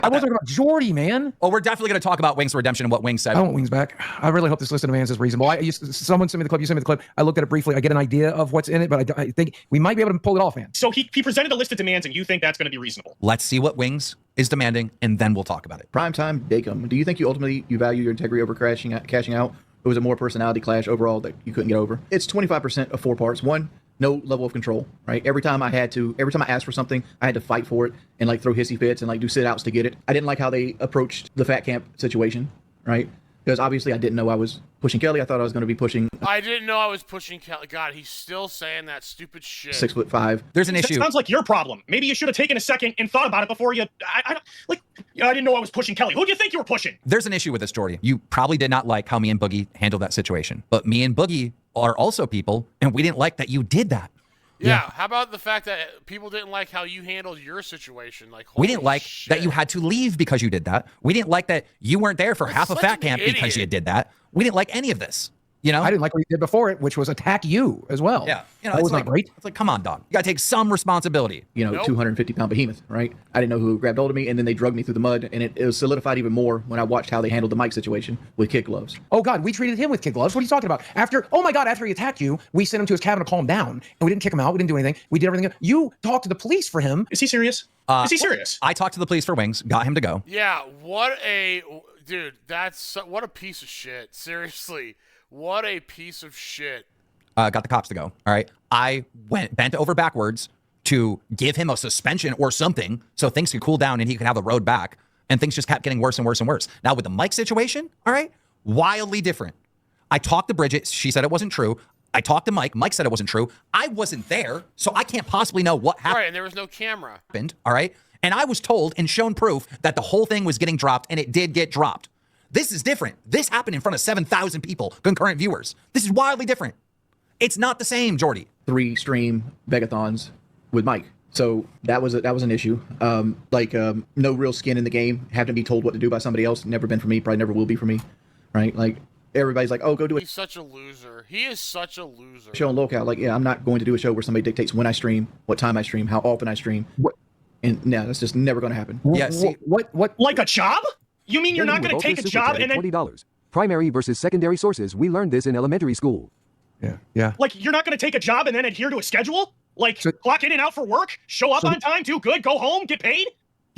I was talking about Jordy, man. Oh, we're definitely going to talk about Wings of Redemption and what Wings said. I want Wings back. I really hope this list of demands is reasonable. Someone sent me the clip. You sent me the clip. I looked at it briefly. I get an idea of what's in it, but I think we might be able to pull it off, man. So he presented a list of demands, and you think that's going to be reasonable? Let's see what Wings is demanding, and then we'll talk about it. Primetime Dacum. Do you think you ultimately value your integrity over cashing out? Or was it more personality clash overall that you couldn't get over? It's 25% of 4 parts. 1, no level of control, right? Every time I asked for something, I had to fight for it and like throw hissy fits and like do sit outs to get it. I didn't like how they approached the Fat Camp situation, right? Because obviously I didn't know I was pushing Kelly. I thought I was going to be pushing. I didn't know I was pushing Kelly. God, he's still saying that stupid shit. 6'5". There's an issue. That sounds like your problem. Maybe you should have taken a second and thought about it before you. I didn't know I was pushing Kelly. Who do you think you were pushing? There's an issue with this, Jordy. You probably did not like how me and Boogie handled that situation, but me and Boogie are also people, and we didn't like that you did that. Yeah. How about the fact that people didn't like how you handled your situation? Like, we didn't like shit. that you had to leave because you did that. We didn't like that you weren't there for half of Fat Camp because you did that. We didn't like any of this. You know, I didn't like what you did before it, which was attack you as well. Yeah, you know, that was like, not great. It's like, come on, dog. You gotta take some responsibility. You know, 250-pound behemoth, right? I didn't know who grabbed hold of me, and then they drugged me through the mud, and it was solidified even more when I watched how they handled the Mike situation with kid gloves. Oh God, we treated him with kid gloves. What are you talking about? After he attacked you, we sent him to his cabin to calm down, and we didn't kick him out. We didn't do anything. We did everything. You talked to the police for him. Is he serious? Is he serious? I talked to the police for Wings, got him to go. Yeah, what a piece of shit. Seriously. What a piece of shit. Got the cops to go. All right. I bent over backwards to give him a suspension or something so things could cool down and he could have the road back. And things just kept getting worse and worse and worse. Now with the Mike situation, all right, wildly different. I talked to Bridget. She said it wasn't true. I talked to Mike. Mike said it wasn't true. I wasn't there, so I can't possibly know what happened. Right, and there was no camera. All right. And I was told and shown proof that the whole thing was getting dropped, and it did get dropped. This is different. This happened in front of 7,000 people, concurrent viewers. This is wildly different. It's not the same, Jordy. 3 stream begathons with Mike. So that was an issue. No real skin in the game. Having to be told what to do by somebody else. Never been for me. Probably never will be for me. Right? Like everybody's like, oh, go do it. He's such a loser. He is such a loser. Show and locale. Like, yeah, I'm not going to do a show where somebody dictates when I stream, what time I stream, how often I stream. And no, that's just never going to happen. Yeah. See, what? Like a job? You mean you're not going to take a job and then $20. Primary versus secondary sources. We learned this in elementary school. Yeah. like you're not going to take a job and then adhere to a schedule? Like clock in and out for work, show up on time, do good, go home, get paid?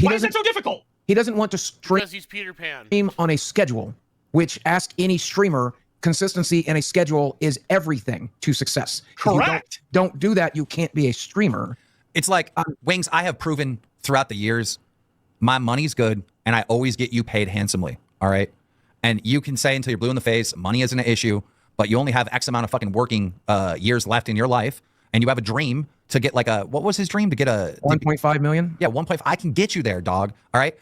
Why is that so difficult? He doesn't want to Because he's Peter Pan. stream on a schedule, which ask any streamer, consistency in a schedule is everything to success. Correct. If you don't do that, you can't be a streamer. it's like, Wings, I have proven throughout the years, my money's good, and I always get you paid handsomely, all right? And you can say until you're blue in the face, money isn't an issue, but you only have X amount of fucking working years left in your life, and you have a dream to get like a, what was his dream? To get a 1.5 million? Yeah, 1.5. I can get you there, dog. All right.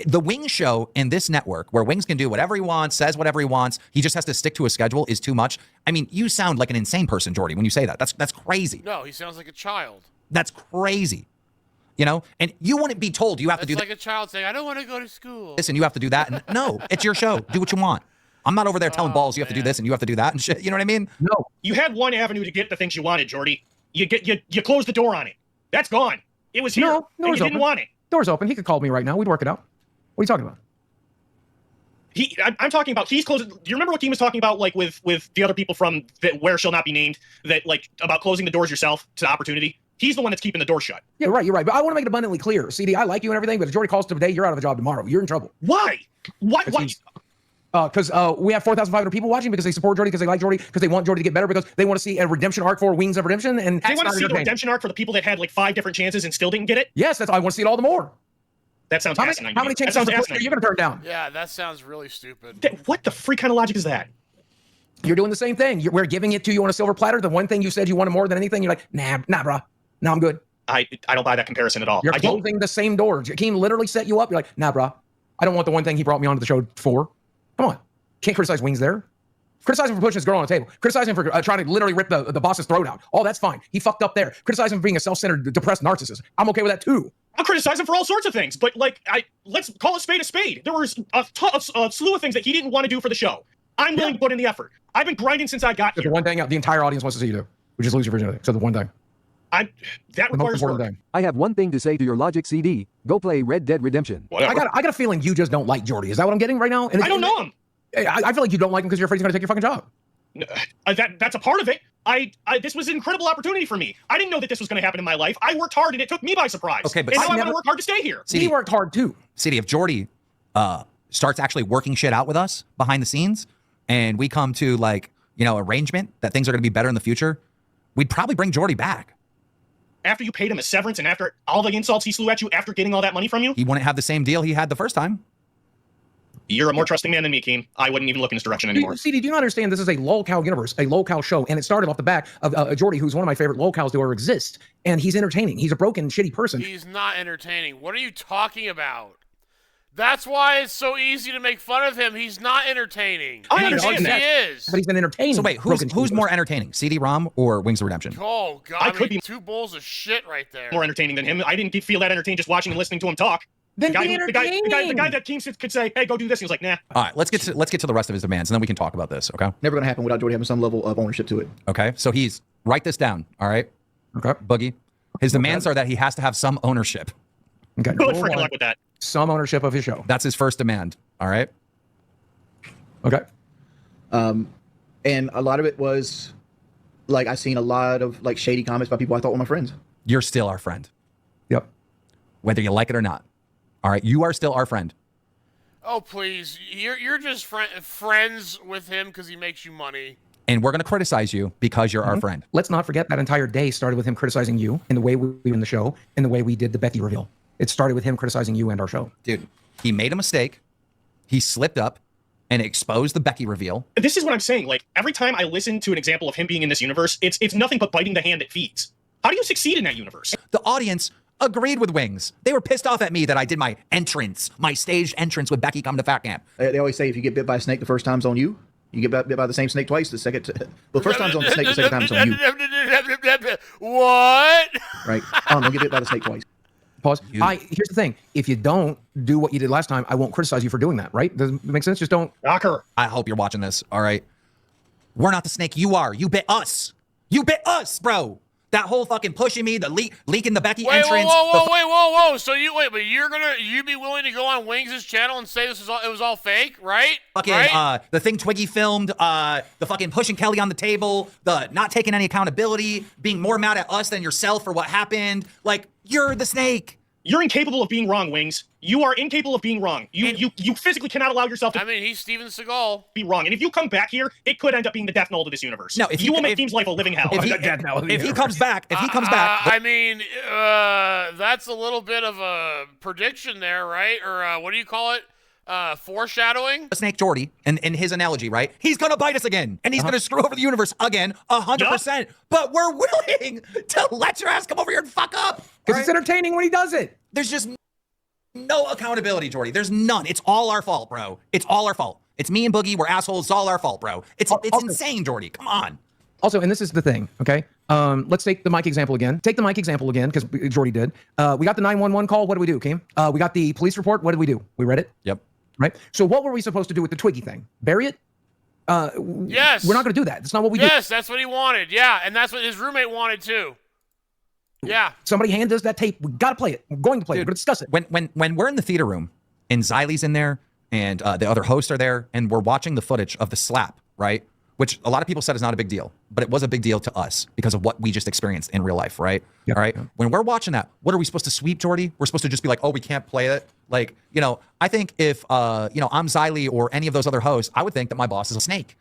The Wings show in this network where Wings can do whatever he wants, says whatever he wants, he just has to stick to a schedule is too much. I mean, you sound like an insane person, Jordy, when you say that. That's crazy. No, he sounds like a child. That's crazy. You know, and you wouldn't be told you have to do It's like a child saying, I don't want to go to school. this and you have to do that. And no, it's your show. Do what you want. I'm not over there telling balls you have to do this and you have to do that and shit. You know what I mean? No. You had one avenue to get the things you wanted, Jordy. You closed the door on it. That's gone. It was here, No, and you didn't want it. Door's open. He could call me right now. We'd work it out. What are you talking about? I'm talking about he's closing. Do you remember what Dean was talking about, like with the other people from Where Shall Not Be Named, that like about closing the doors yourself to opportunity? He's the one that's keeping the door shut. Yeah, right. You're right. But I want to make it abundantly clear. CD, I like you and everything, but if Jordy calls today, you're out of a job tomorrow. You're in trouble. Why? What? Because we have 4,500 people watching because they support Jordy, because they like Jordy, because they want Jordy to get better, because they want to see a redemption arc for Wings of Redemption. And they want to see the redemption arc for the people that had like 5 different chances and still didn't get it. Yes, I want to see it all the more. That sounds asinine. How many chances are you going to turn down? Yeah, that sounds really stupid. What the freak kind of logic is that? You're doing the same thing. We're giving it to you on a silver platter. The one thing you said you wanted more than anything, you're like, nah, bro. No, I'm good. I don't buy that comparison at all. You're closing the same door. Jakeem literally set you up. You're like, nah, bro. I don't want the one thing he brought me onto the show for. Come on. Can't criticize Wings there. Criticize him for pushing his girl on the table. Criticize him for trying to literally rip the boss's throat out. Oh, that's fine. He fucked up there. Criticize him for being a self-centered, depressed narcissist. I'm okay with that too. I'll criticize him for all sorts of things, but like, let's call a spade a spade. There was a slew of things that he didn't want to do for the show. I'm willing to put in the effort. I've been grinding since I got here. The one thing the entire audience wants to see you do, which is lose your virginity. So the one thing. That requires work. Thing. I have one thing to say to your Logic CD. Go play Red Dead Redemption. Whatever. I got a feeling you just don't like Jordy. Is that what I'm getting right now? And I don't know him. I feel like you don't like him because you're afraid he's going to take your fucking job. That's a part of it. This was an incredible opportunity for me. I didn't know that this was going to happen in my life. I worked hard and it took me by surprise. Okay, but and now I want to work hard to stay here. He worked hard too. CD, if Jordy starts actually working shit out with us behind the scenes, and we come to like, arrangement that things are going to be better in the future, we'd probably bring Jordy back. After you paid him a severance and after all the insults he slew at you after getting all that money from you? He wouldn't have the same deal he had the first time. You're a more trusting man than me, Keem. I wouldn't even look in this direction anymore. CD, do you not understand this is a lolcow universe, a lolcow show, and it started off the back of Jordy, who's one of my favorite lolcows to ever exist, and he's entertaining. He's a broken, shitty person. He's not entertaining. What are you talking about? That's why it's so easy to make fun of him. He's not entertaining. I understand that. He is. But he's been entertaining. So wait, who's more entertaining, CD-ROM or Wings of Redemption? Oh, God. I could be 2 bowls of shit right there. More entertaining than him. I didn't feel that entertained just watching and listening to him talk. Then the guy that Keem could say, hey, go do this. He was like, nah. All right, let's get to the rest of his demands, and then we can talk about this, okay? Never going to happen without Jordy having some level of ownership to it. Okay, so write this down, all right? Okay. Boogie. His demands are that he has to have some ownership. Okay. Good freaking luck with that. Some ownership of his show. That's his first demand, all right? Okay. And a lot of it was, like, I seen a lot of, like, shady comments by people I thought were my friends. You're still our friend. Yep. Whether you like it or not. All right, you are still our friend. Oh, please. You're just friends with him because he makes you money. And we're going to criticize you because you're our friend. Let's not forget that entire day started with him criticizing you and the way we were in the show and the way we did the Becky reveal. It started with him criticizing you and our show. Dude, he made a mistake. He slipped up and exposed the Becky reveal. This is what I'm saying. Like, every time I listen to an example of him being in this universe, it's nothing but biting the hand it feeds. How do you succeed in that universe? The audience agreed with Wings. They were pissed off at me that I did my staged entrance with Becky coming to Fat Camp. They always say if you get bit by a snake the first time's on you. You get bit by the same snake twice. The first time's on the snake, the second time's on you. What? Right? Don't get bit by the snake twice. Pause. Here's the thing. If you don't do what you did last time, I won't criticize you for doing that, right? Does it make sense? Just don't. Rocker. I hope you're watching this, all right? We're not the snake. You are. You bit us. You bit us, bro. That whole fucking pushing me, the leaking the Becky entrance. Whoa. So but you'd be willing to go on Wings' channel and say it was all fake, right? Fucking, right? The thing Twiggy filmed, the fucking pushing Kelly on the table, the not taking any accountability, being more mad at us than yourself for what happened. Like, you're the snake. You're incapable of being wrong, Wings. You are incapable of being wrong. You physically cannot allow yourself to he's Steven Seagal. Be wrong. And if you come back here, it could end up being the death knell to this universe. No, you will make Team's life a living hell. If he comes back, that's a little bit of a prediction there, right? Or what do you call it? Foreshadowing? Snake Jordy, and in his analogy, right? He's gonna bite us again, and he's gonna screw over the universe again, 100%. But we're willing to let your ass come over here and fuck up. Because it's entertaining when he does it. There's just no accountability, Jordy. There's none. It's all our fault, bro. It's all our fault. It's me and Boogie. We're assholes. It's all our fault, bro. It's insane, Jordy. Come on. Also, and this is the thing, okay? Let's take the mic example again. Take the mic example again, because Jordy did. We got the 911 call. What do we do, Keem? We got the police report. What did we do? We read it? Yep. Right? So what were we supposed to do with the Twiggy thing? Bury it? Yes. We're not going to do that. That's not what we did. Yes, that's what he wanted. Yeah, and that's what his roommate wanted too. Yeah. Somebody hand us that tape. We got to play it. We're going to play it. We're going to discuss it. When we're in the theater room and Xylie's in there and the other hosts are there and we're watching the footage of the slap, right? which a lot of people said is not a big deal, but it was a big deal to us because of what we just experienced in real life, right? Yep. All right. When we're watching that, what are we supposed to sweep, Jordy? We're supposed to just be like, oh, we can't play it. Like, you know, I think if, you know, I'm Xylee or any of those other hosts, I would think that my boss is a snake.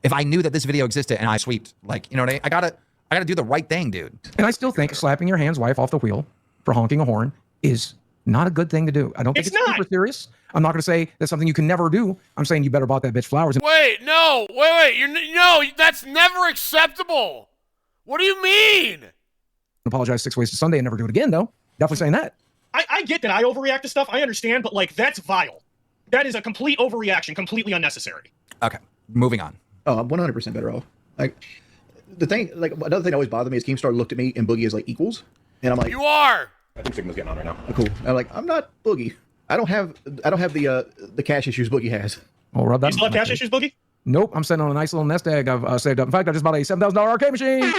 If I knew that this video existed and I sweeped, like, you know what I mean? I gotta do the right thing, dude. And I still think slapping your hand's wife off the wheel for honking a horn is not a good thing to do. I don't think it's super serious. I'm not going to say that's something you can never do. I'm saying you better bought that bitch flowers. Wait, no, wait, no, that's never acceptable. What do you mean? Apologize 6 ways to Sunday and never do it again, though. Definitely saying that. I get that I overreact to stuff. I understand, but like that's vile. That is a complete overreaction, completely unnecessary. Okay, moving on. Oh, I'm 100% better off. Like the thing, like another thing that always bothered me is Keemstar looked at me and Boogie as like equals, and I'm like, You are. I think Sigma's getting on right now. cool. And I'm like, I'm not Boogie. I don't have the cash issues Boogie has. I'll rub that. You still have cash issues, Boogie? Nope. I'm sitting on a nice little nest egg I've saved up. In fact, I just bought a $7,000 arcade machine.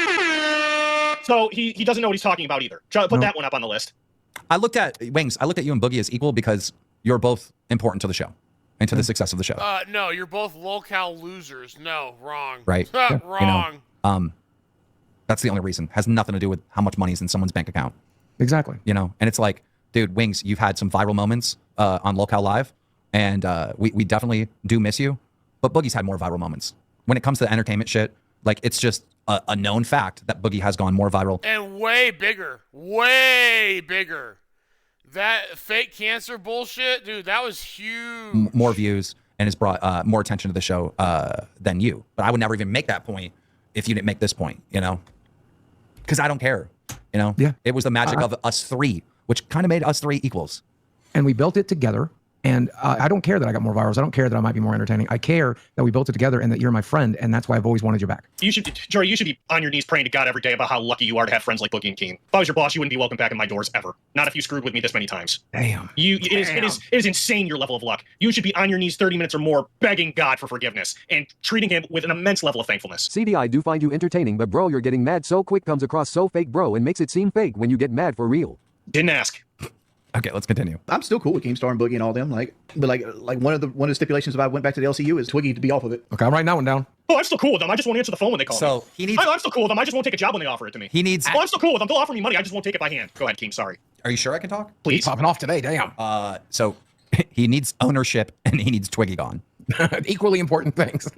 So he doesn't know what he's talking about either. Put that one up on the list. I looked at Wings. I looked at you and Boogie as equal because you're both important to the show and to the success of the show. No, you're both locale losers. No, wrong. Right. Wrong. You know, that's the only reason. Has nothing to do with how much money is in someone's bank account. Exactly. You know, and it's like, dude, Wings, you've had some viral moments on Locale Live, and we definitely do miss you. But Boogie's had more viral moments. When it comes to the entertainment shit, like it's just a known fact that Boogie has gone more viral. And way bigger. Way bigger. That fake cancer bullshit, dude, that was huge. More views and has brought more attention to the show than you. But I would never even make that point if you didn't make this point, you know? Because I don't care, you know? Yeah. It was the magic of us three, which kind of made us three equals. And we built it together. And I don't care that I got more virals. I don't care that I might be more entertaining. I care that we built it together and that you're my friend. And that's why I've always wanted you back. Jory, you should be on your knees praying to God every day about how lucky you are to have friends like Boogie and Keem. If I was your boss, you wouldn't be welcome back in my doors ever. Not if you screwed with me this many times. Damn. It is insane, your level of luck. You should be on your knees 30 minutes or more begging God for forgiveness and treating him with an immense level of thankfulness. CD, I do find you entertaining, but bro, you're getting mad so quick comes across so fake, bro, and makes it seem fake when you get mad for real. Didn't ask. Okay, let's continue. I'm still cool with Keemstar and Boogie and all them. Like one of the stipulations if I went back to the LCU is Twiggy to be off of it. Okay, I'm writing that one down. Oh, I'm still cool with them. I just won't answer the phone when they call me. So he needs. I'm still cool with them. I just won't take a job when they offer it to me. He needs. Oh, I'm still cool with them. They'll offer me money. I just won't take it by hand. Go ahead, Keem. Sorry. Are you sure I can talk? Please. Popping off today. Damn. So he needs ownership and he needs Twiggy gone. Equally important things.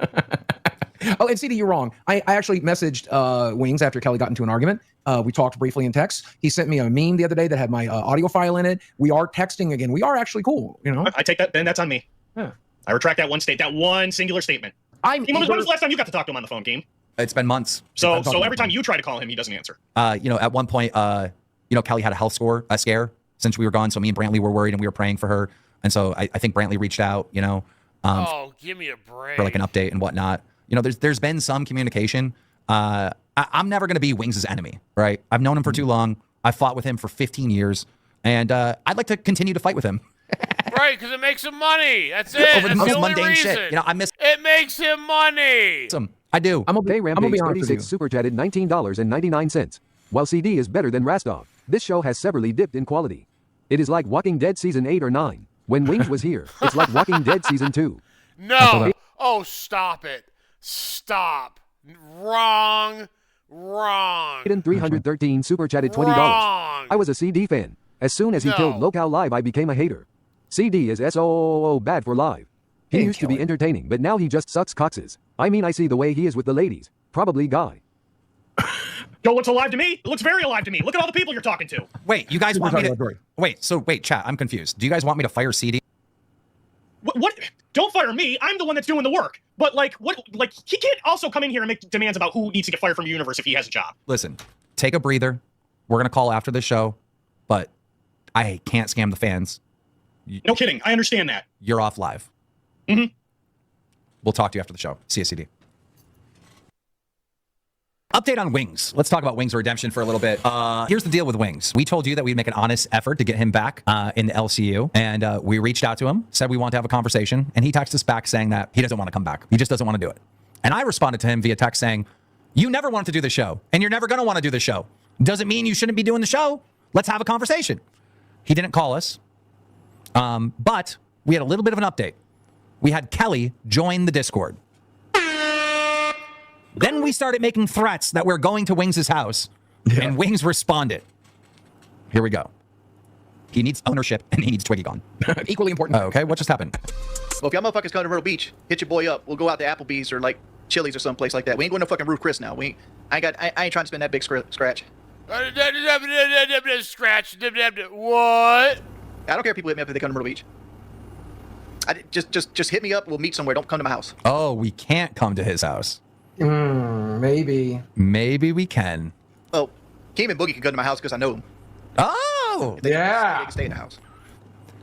Oh, and CD, you're wrong. I actually messaged Wings after Kelly got into an argument. We talked briefly in text. He sent me a meme the other day that had my audio file in it. We are texting again. We are actually cool, you know? I take that. Then that's on me. Yeah. I retract that one singular statement. Keem, when was the last time you got to talk to him on the phone, Keem? It's been months. So every time you try to call him, he doesn't answer. You know, at one point, you know, Kelly had a health scare since we were gone. So me and Brantley were worried and we were praying for her. And so I think Brantley reached out, you know, Oh, give me a break. for like an update and whatnot. You know, there's been some communication. I'm never going to be Wings' enemy, right? I've known him for too long. I fought with him for 15 years, and I'd like to continue to fight with him. Right, because it makes him money. That's it. Over the That's most the only mundane reason. shit. You know, I miss It makes him money. him. I do. I'm gonna be Rampage honest with you. 36 super chatted $19.99. While CD is better than Rastov, this show has severely dipped in quality. It is like Walking Dead season 8 or 9. When Wings was here, it's like Walking Dead season 2. No. Oh, stop it. Stop. Wrong. 313 super chatted $20. Wrong. I was a CD fan. As soon as he killed Locale Live, I became a hater. CD is so bad for live. He used to be entertaining, but now he just sucks coxes. I mean, I see the way he is with the ladies. Probably guy. Yo, looks alive to me? It looks very alive to me. Look at all the people you're talking to. Wait, you guys want me to... Wait, chat, I'm confused. Do you guys want me to fire CD? What? Don't fire me. I'm the one that's doing the work. But like, what? Like, he can't also come in here and make demands about who needs to get fired from your universe if he has a job. Listen, take a breather. We're going to call after the show, but I can't scam the fans. No kidding. I understand that. You're off live. Mm-hmm. We'll talk to you after the show. See you, CD. Update on Wings. Let's talk about Wings of Redemption for a little bit. Here's the deal with Wings. We told you that we'd make an honest effort to get him back in the LCU, and we reached out to him, said we want to have a conversation, and he texted us back saying that he doesn't want to come back. He just doesn't want to do it. And I responded to him via text saying, you never wanted to do the show, and you're never going to want to do the show. Doesn't mean you shouldn't be doing the show. Let's have a conversation. He didn't call us, but we had a little bit of an update. We had Kelly join the Discord. Then we started making threats that we're going to Wings' house, and Wings responded. Here we go. He needs ownership, and he needs Twiggy gone. Equally important. Okay, what just happened? Well, if y'all motherfuckers come to Myrtle Beach, hit your boy up. We'll go out to Applebee's or like Chili's or someplace like that. We ain't going to fucking Roof Chris now. I ain't trying to spend that big scratch. Scratch. What? I don't care if people hit me up if they come to Myrtle Beach. Just hit me up. We'll meet somewhere. Don't come to my house. Oh, we can't come to his house. Maybe. Maybe we can. Well, Kim and Boogie can come to my house because I know them. Oh, They can stay in the house.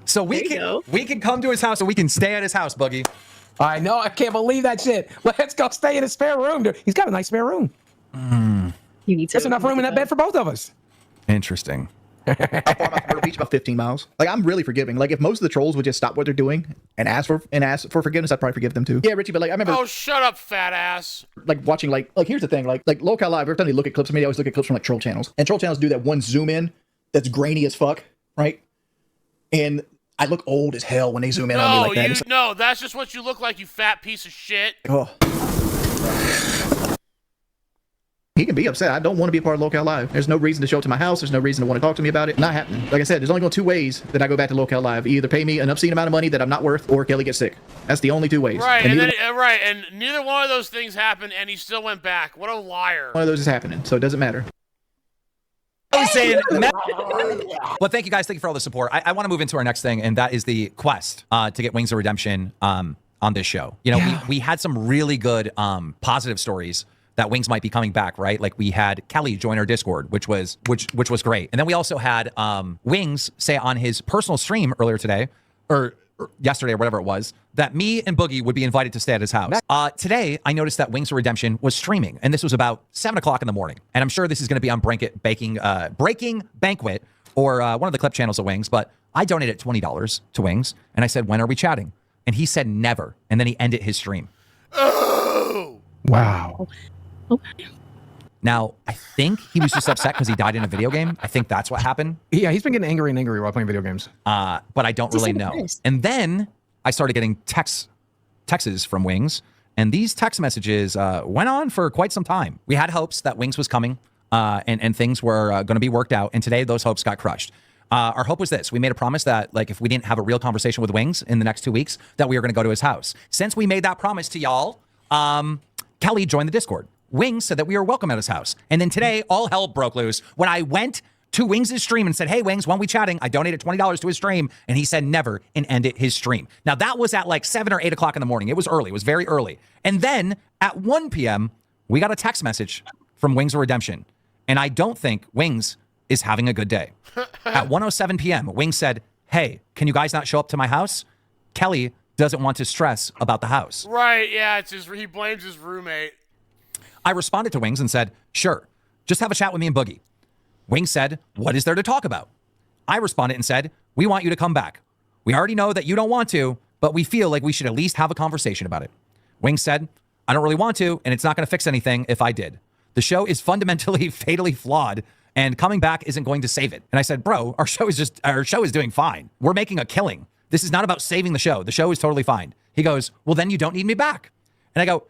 so we can come to his house and we can stay at his house, Boogie. I know. I can't believe that shit. Let's go stay in his spare room, dude. He's got a nice spare room. You need to. There's enough room in that bed for both of us. Interesting. How far am I from Myrtle Beach? About 15 miles. Like, I'm really forgiving. Like, if most of the trolls would just stop what they're doing and ask for forgiveness, I'd probably forgive them too. Yeah, Richie, but like, I remember. Oh, shut up, fat ass. Like watching like here's the thing, like Local Live, every time they look at clips of me, I always look at clips from like troll channels. And troll channels do that one zoom in that's grainy as fuck, right? And I look old as hell when they zoom in on me like that. No, that's just what you look like, you fat piece of shit. Oh. He can be upset. I don't want to be a part of Local Live. There's no reason to show up to my house. There's no reason to want to talk to me about it. Not happening. Like I said, there's only going two ways that I go back to Local Live. You either pay me an obscene amount of money that I'm not worth, or Kelly gets sick. That's the only two ways. Right, and neither one of those things happened, and he still went back. What a liar. One of those is happening, so it doesn't matter. Well, thank you guys. Thank you for all the support. I want to move into our next thing, and that is the quest to get Wings of Redemption on this show. You know, we had some really good positive stories that Wings might be coming back, right? Like we had Kelly join our Discord, which was great. And then we also had Wings say on his personal stream earlier today, or yesterday or whatever it was, that me and Boogie would be invited to stay at his house. Today, I noticed that Wings of Redemption was streaming, and this was about 7 o'clock in the morning. And I'm sure this is going to be on Breaking Banquet or one of the clip channels of Wings, but I donated $20 to Wings, and I said, when are we chatting? And he said never, and then he ended his stream. Oh! Wow. Okay. Now, I think he was just upset because he died in a video game. I think that's what happened. Yeah, he's been getting angry and angry while playing video games. But I don't really know. And then I started getting texts from Wings, and these text messages went on for quite some time. We had hopes that Wings was coming and things were going to be worked out, and today those hopes got crushed. Our hope was this. We made a promise that, like, if we didn't have a real conversation with Wings in the next 2 weeks, that we were going to go to his house. Since we made that promise to y'all, Kelly joined the Discord. Wings said that we were welcome at his house. And then today, all hell broke loose when I went to Wings' stream and said, hey, Wings, when we chatting, I donated $20 to his stream. And he said never and ended his stream. Now, that was at like 7 or 8 o'clock in the morning. It was early. It was very early. And then at 1 p.m., we got a text message from Wings of Redemption. And I don't think Wings is having a good day. At 1:07 p.m., Wings said, hey, can you guys not show up to my house? Kelly doesn't want to stress about the house. Right, yeah, he blames his roommate. I responded to Wings and said, sure, just have a chat with me and Boogie. Wings said, what is there to talk about? I responded and said, we want you to come back. We already know that you don't want to, but we feel like we should at least have a conversation about it. Wings said, I don't really want to, and it's not going to fix anything if I did. The show is fundamentally fatally flawed, and coming back isn't going to save it. And I said, bro, our show is doing fine. We're making a killing. This is not about saving the show. The show is totally fine. He goes, well, then you don't need me back. And I go,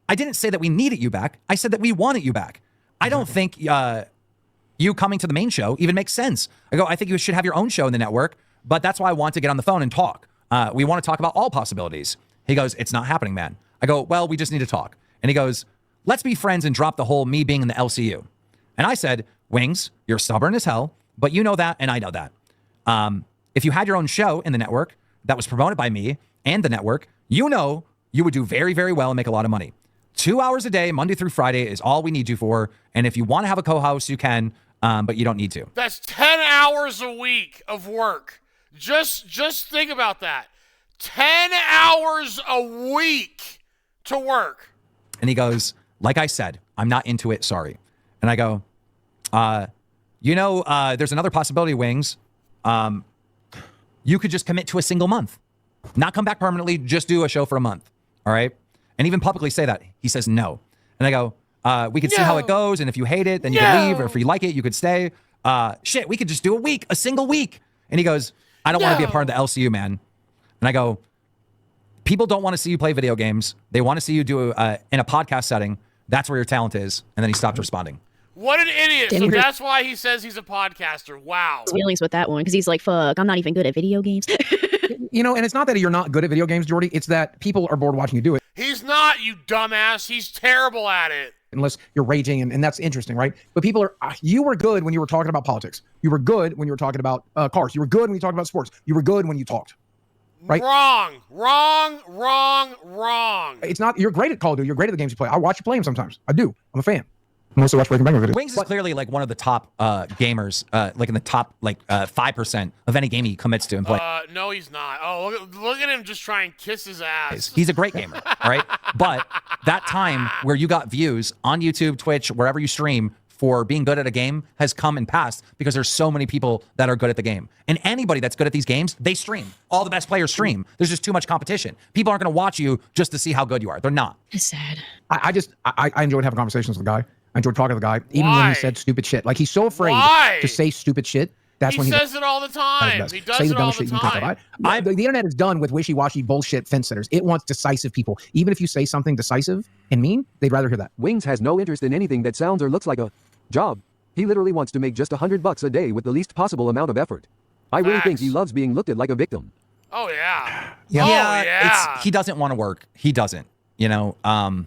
I didn't say that we needed you back. I said that we wanted you back. I don't think you coming to the main show even makes sense. I go, I think you should have your own show in the network, but that's why I want to get on the phone and talk. We want to talk about all possibilities. He goes, it's not happening, man. I go, well, we just need to talk. And he goes, let's be friends and drop the whole me being in the LCU. And I said, Wings, you're stubborn as hell, but you know that and I know that. If you had your own show in the network that was promoted by me and the network, you know you would do very, very well and make a lot of money. 2 hours a day, Monday through Friday, is all we need you for. And if you want to have a co-host, you can, but you don't need to. That's 10 hours a week of work. Just think about that. 10 hours a week to work. And he goes, like I said, I'm not into it, sorry. And I go, there's another possibility, Wings. You could just commit to a single month. Not come back permanently, just do a show for a month, all right? And even publicly say that. He says no. And I go, we could see how it goes, and if you hate it, then you can leave, or if you like it, you could stay. We could just do a single week. And he goes, I don't want to be a part of the LCU, man. And I go, people don't want to see you play video games. They want to see you do in a podcast setting That's where your talent is. And then he stopped responding. What an idiot. So that's why he says he's a podcaster. Wow. Feelings with that one because he's like, fuck, I'm not even good at video games. You know, and it's not that you're not good at video games, Jordy. It's that people are bored watching you do it. He's not, you dumbass. He's terrible at it. Unless you're raging, and that's interesting, right? But people are, you were good when you were talking about politics. You were good when you were talking about cars. You were good when you talked about sports. You were good when you talked. Right? Wrong. It's not, you're great at Call of Duty. You're great at the games you play. I watch you play them sometimes. I do. I'm a fan. Mostly watch Breaking Bang videos. Wings is clearly like one of the top gamers, like in the top 5% of any game he commits to and play. No, he's not. Oh, look at him just try and kiss his ass. He's a great gamer, right? But that time where you got views on YouTube, Twitch, wherever you stream for being good at a game has come and passed because there's so many people that are good at the game. And anybody that's good at these games, they stream. All the best players stream. There's just too much competition. People aren't going to watch you just to see how good you are. They're not. It's sad. I enjoyed having conversations with the guy. I enjoyed talking to the guy, even when he said stupid shit. Like, he's so afraid to say stupid shit. That's when he says it all the time. He does it all the time. The internet is done with wishy-washy bullshit fence sitters. It wants decisive people. Even if you say something decisive and mean, they'd rather hear that. Wings has no interest in anything that sounds or looks like a job. He literally wants to make just $100 a day with the least possible amount of effort. I really think he loves being looked at like a victim. Oh, yeah. Yeah. He doesn't want to work. He doesn't, you know. And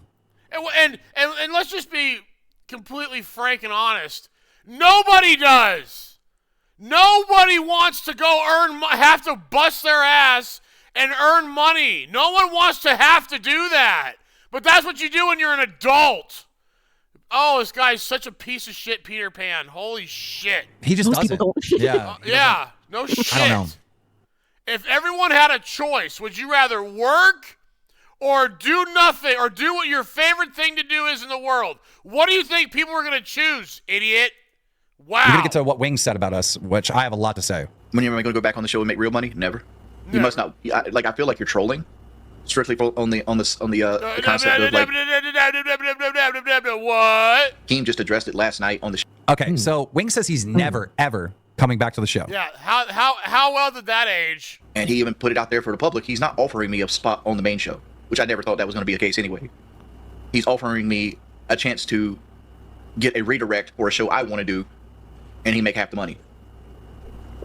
let's just be completely frank and honest. Nobody does. Nobody wants to go have to bust their ass and earn money. No one wants to have to do that. But that's what you do when you're an adult. Oh, this guy's such a piece of shit, Peter Pan. Holy shit. He just doesn't. Yeah. No shit. I don't know. If everyone had a choice, would you rather work or do nothing, or do what your favorite thing to do is in the world? What do you think people are going to choose, idiot? Wow. We're going to get to what Wings said about us, which I have a lot to say. When you're going to go back on the show and make real money? Never. You must not. Like, I feel like you're trolling. Strictly on the concept of like. What? Keem just addressed it last night on the show. Okay, so Wings says he's never, ever coming back to the show. Yeah, how well did that age? And he even put it out there for the public. He's not offering me a spot on the main show, which I never thought that was going to be the case anyway. He's offering me a chance to get a redirect for a show I want to do, and he make half the money.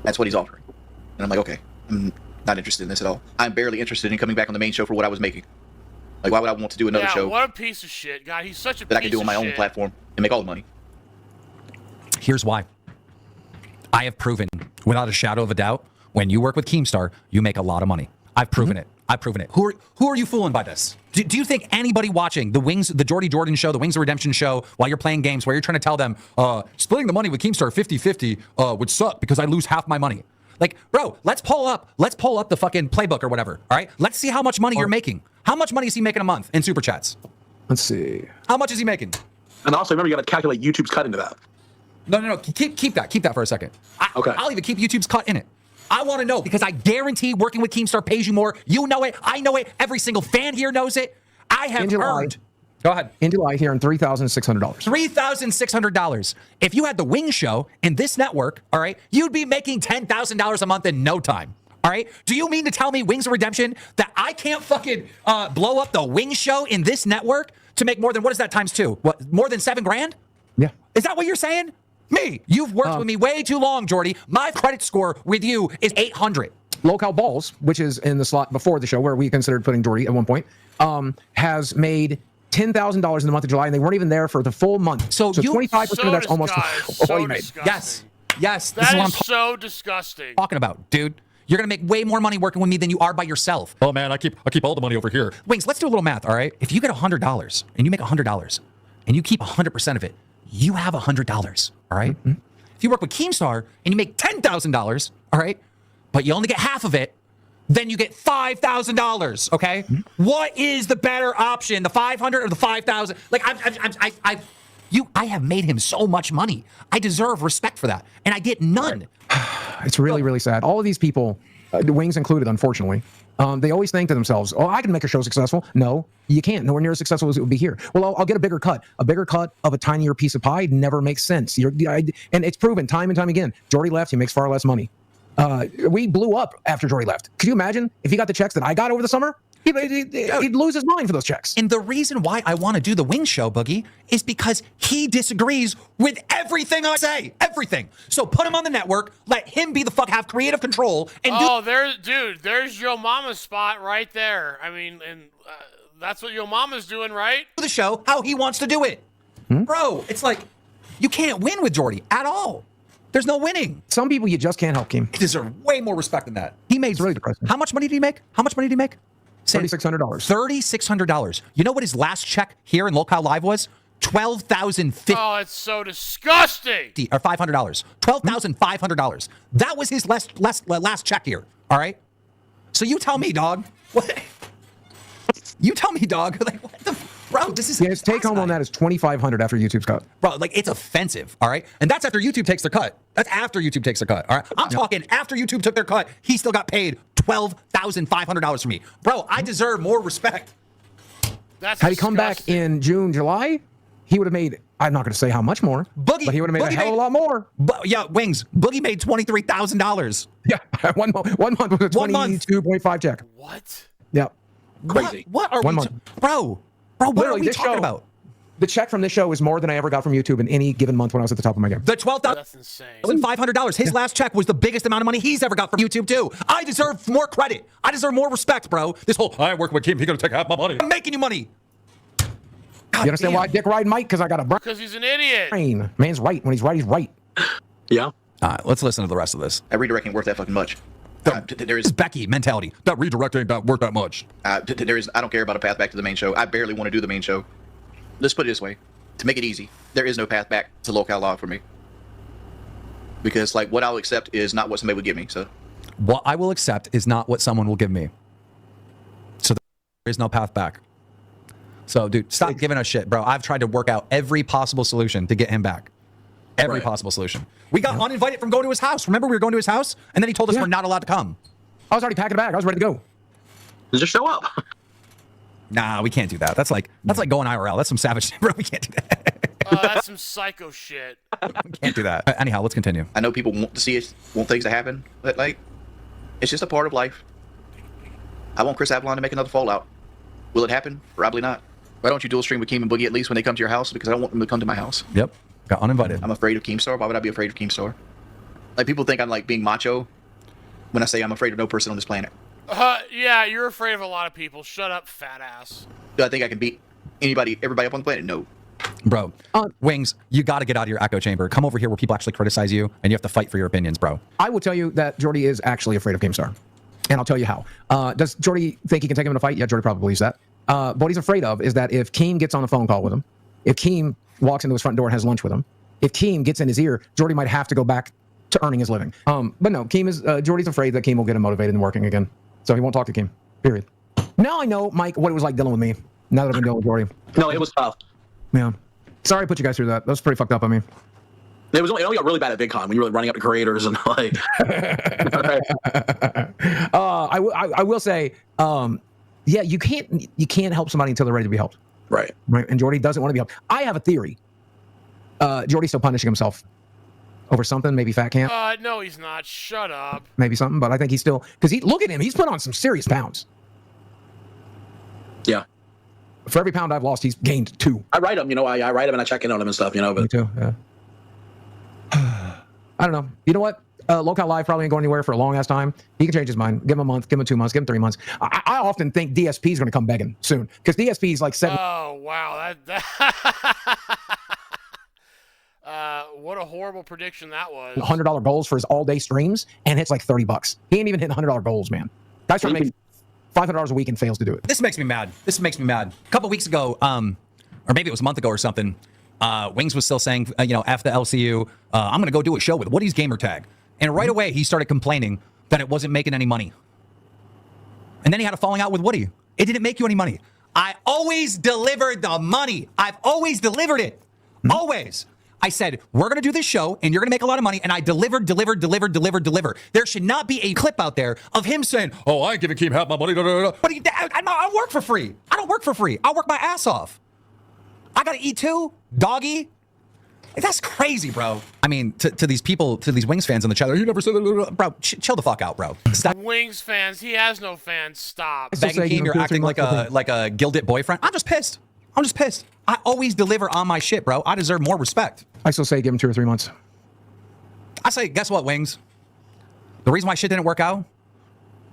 That's what he's offering. And I'm like, okay, I'm not interested in this at all. I'm barely interested in coming back on the main show for what I was making. Like, why would I want to do another show? What a piece of shit, God. He's such a piece of shit. That I can do on my own platform and make all the money. Here's why. I have proven, without a shadow of a doubt, when you work with Keemstar, you make a lot of money. I've proven it. I've proven it. Who are you fooling by this? Do you think anybody watching the Jordy Jordan show, the Wings of Redemption show, while you're playing games, where you're trying to tell them, splitting the money with Keemstar 50-50 would suck because I lose half my money? Like, bro, let's pull up the fucking playbook or whatever. All right, let's see how much money you're making. How much money is he making a month in super chats? Let's see. How much is he making? And also, remember, you got to calculate YouTube's cut into that. No. Keep that for a second. Okay. I'll even keep YouTube's cut in it. I want to know, because I guarantee working with Keemstar pays you more. You know it. I know it. Every single fan here knows it. I have earned. Go ahead. In July, here in $3,600. $3,600. If you had the Wing Show in this network, all right, you'd be making $10,000 a month in no time. All right. Do you mean to tell me, Wings of Redemption, that I can't fucking blow up the Wing Show in this network to make more than, what is that times two? What, more than $7 grand? Yeah. Is that what you're saying? Me. You've worked with me way too long, Jordy. My credit score with you is 800. Local Balls, which is in the slot before the show where we considered putting Jordy at one point, has made $10,000 in the month of July, and they weren't even there for the full month. So 25% of that's almost all he made. Yes. Yes. That is what I'm so disgusting. Talking about, dude. You're going to make way more money working with me than you are by yourself. Oh, man, I keep all the money over here. Wings, let's do a little math, all right? If you get $100 and you make $100 and you keep 100% of it, you have $100, all right? Mm-hmm. If you work with Keemstar and you make $10,000, all right, but you only get half of it, then you get $5,000, okay? Mm-hmm. What is the better option, the 500 or the 5,000? Like, I have made him so much money. I deserve respect for that, and I get none. It's really, really sad. All of these people, the Wings included, unfortunately, they always think to themselves, oh, I can make a show successful. No, you can't. Nowhere near as successful as it would be here. Well, I'll get a bigger cut. A bigger cut of a tinier piece of pie never makes sense. And it's proven time and time again. Jordy left, he makes far less money. We blew up after Jordy left. Could you imagine if he got the checks that I got over the summer? He'd lose his mind for those checks. And the reason why I want to do the Wings show, Boogie, is because he disagrees with everything I say. Everything. So put him on the network, let him be the fuck, have creative control, and there's Yo Mama's spot right there. I mean, and that's what Yo Mama's doing, right? do the show how he wants to do it. Bro, it's like, you can't win with Jordy at all. There's no winning. Some people you just can't help, Keem. He deserves way more respect than that. He made, It's really depressing. How much money did he make? How much money did he make? $3,600. $3,600. You know what his last check here in Locale Live was? $12,050 Oh, it's so disgusting. or $500. $12,500. That was his last check here. All right. So you tell me, dog. What? You tell me, dog. Like, what the, bro? This is His take home on that is $2,500 after YouTube's cut. bro. Like, it's offensive. All right, and that's after YouTube takes their cut. That's after YouTube takes their cut. All right, I'm talking after YouTube took their cut. He still got paid $12,500 from me, bro. I deserve more respect. That's Had he come back disgusting. in June, July, he would have made, I'm not going to say how much more, Boogie, but he would have made a hell of a lot more. Yeah, Wings. Boogie made $23,000. Yeah, one month was a 22.5 check. What? Yep. Crazy. What are One we, month. bro? What Literally, are we this talking show- about? The check from this show is more than I ever got from YouTube in any given month when I was at the top of my game. The That's insane. $12,500. His last check was the biggest amount of money he's ever got from YouTube too. I deserve more credit. I deserve more respect, bro. This whole I work with Kim, he gonna take half my money. I'm making you money. You understand why I dick ride Mike? Because I got a Because he's an idiot. brain. Man's right. When he's right, he's right. Yeah. All right, let's listen to the rest of this. That redirect ain't worth that fucking much. There It's is, Becky mentality. That redirect ain't worth that much. there is. I don't care about a path back to the main show. I barely want to do the main show. Let's put it this way: to make it easy, there is no path back to Locale Law for me. Because like what I'll accept is not what somebody would give me. So What I will accept is not what someone will give me. So there is no path back. So, dude, stop giving us shit, bro. I've tried to work out every possible solution to get him back. Every possible solution. We got uninvited from going to his house. Remember, we were going to his house, and then he told us we're not allowed to come. I was already packing a bag. I was ready to go. Just show up. Nah, we can't do that. That's like going IRL. That's some savage shit, bro. We can't do that. That's some psycho shit. We can't do that. Anyhow, let's continue. I know people want to see it, want things to happen, but like, it's just a part of life. I want Chris Avalon to make another Fallout. Will it happen? Probably not. Why don't you dual stream with Keem and Boogie at least when they come to your house? Because I don't want them to come to my house. Yep. Got uninvited. I'm afraid of Keemstar. Why would I be afraid of Keemstar? Like, people think I'm like being macho when I say I'm afraid of no person on this planet. Yeah, you're afraid of a lot of people. Shut up, fat ass. Do I think I can beat everybody up on the planet? No. Bro, Wings, you got to get out of your echo chamber. Come over here where people actually criticize you, and you have to fight for your opinions, bro. I will tell you that Jordy is actually afraid of Keemstar. And I'll tell you how. Does Jordy think he can take him in a fight? Yeah, Jordy probably believes that. What he's afraid of is that if Keem gets on a phone call with him, if Keem walks into his front door and has lunch with him, if Keem gets in his ear, Jordy might have to go back to earning his living. But no, Jordy's afraid that Keem will get him motivated and working again. So he won't talk to Keem, period. Now I know, Mike, what it was like dealing with me, now that I've been dealing with Jordy. No, it was tough. Yeah. Sorry I put you guys through that. That was pretty fucked up on me. It only got really bad at VidCon when you were running up to creators and like. I will say, yeah, you can't help somebody until they're ready to be helped. Right. Right. And Jordy doesn't want to be helped. I have a theory. Jordy's still punishing himself over something, maybe Fat Camp, No, he's not. Shut up. maybe something, but I think he's still, because look at him, he's put on some serious pounds. Yeah. For every pound I've lost, he's gained 2. I write him, I write him and I check in on him and stuff, Me but too. Yeah. I don't know. You know what? Locale Live probably ain't going anywhere for a long ass time. He can change his mind. Give him a month, give him 2 months, give him 3 months. I often think DSP is going to come begging soon because DSP is like 7. Oh, wow. What a horrible prediction that was. $100 goals for his all day streams and hits like $30. He ain't even hitting $100 goals, man. Guy's trying to make $500 a week and fails to do it. This makes me mad. A couple weeks ago, or maybe it was a month ago or something, Wings was still saying, F the LCU. I'm going to go do a show with Woody's Gamertag. And right away, he started complaining that it wasn't making any money. And then he had a falling out with Woody. It didn't make you any money. I always delivered the money. I've always delivered it. Always. I said, we're going to do this show and you're going to make a lot of money. And I delivered. There should not be a clip out there of him saying, oh, I ain't giving Keem half my money. But I work for free. I don't work for free. I work my ass off. I got to eat too. Doggy. That's crazy, bro. I mean, to these people, to these Wings fans in the chat, you never said that, bro. Chill the fuck out, bro. Stop. Wings fans, he has no fans. Stop. Begging Keem, you're acting like a gilded boyfriend. I'm just pissed. I'm just pissed. I always deliver on my shit, bro. I deserve more respect. I still say give him 2 or 3 months. I say, guess what, Wings? The reason why shit didn't work out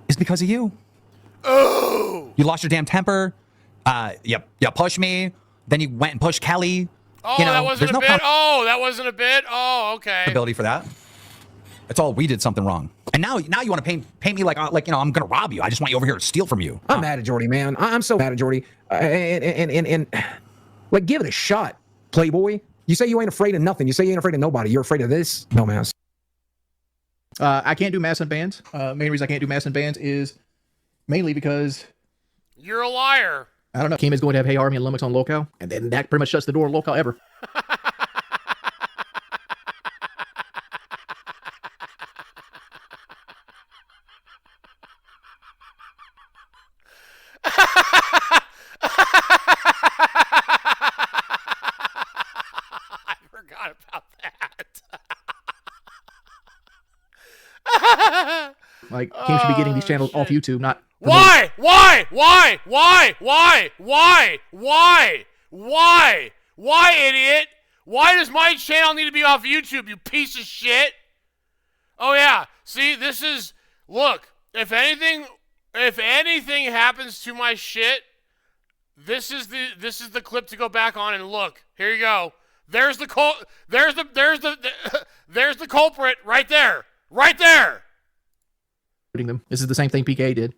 is because of you. Oh! You lost your damn temper. You pushed me. Then you went and pushed Kelly. Oh, you know, that wasn't a bit? Oh, that wasn't a bit? Oh, okay. Ability for that. It's all we did something wrong. And now you want to paint me like you know, I'm gonna rob you. I just want you over here to steal from you. I'm mad at Jordy, man. I'm so mad at Jordy. And like, give it a shot, Playboy. You say you ain't afraid of nothing. You say you ain't afraid of nobody. You're afraid of this? No, man. I can't do mass and bands. Main reason I can't do mass and bands is mainly because you're a liar. I don't know. Keem is going to have Hey Army and Lummox on Locale, and then that pretty much shuts the door on Locale ever. I forgot about that. Like, Keem should be getting these channels off YouTube, not... Why? Why? Why? Why? Why? Why? Why? Why? Why, idiot? Why does my channel need to be off YouTube, you piece of shit? Oh yeah. See, this is, look, if anything happens to my shit, this is the clip to go back on and look. Here you go. There's the culprit right there. Right there. Them. This is the same thing PK did.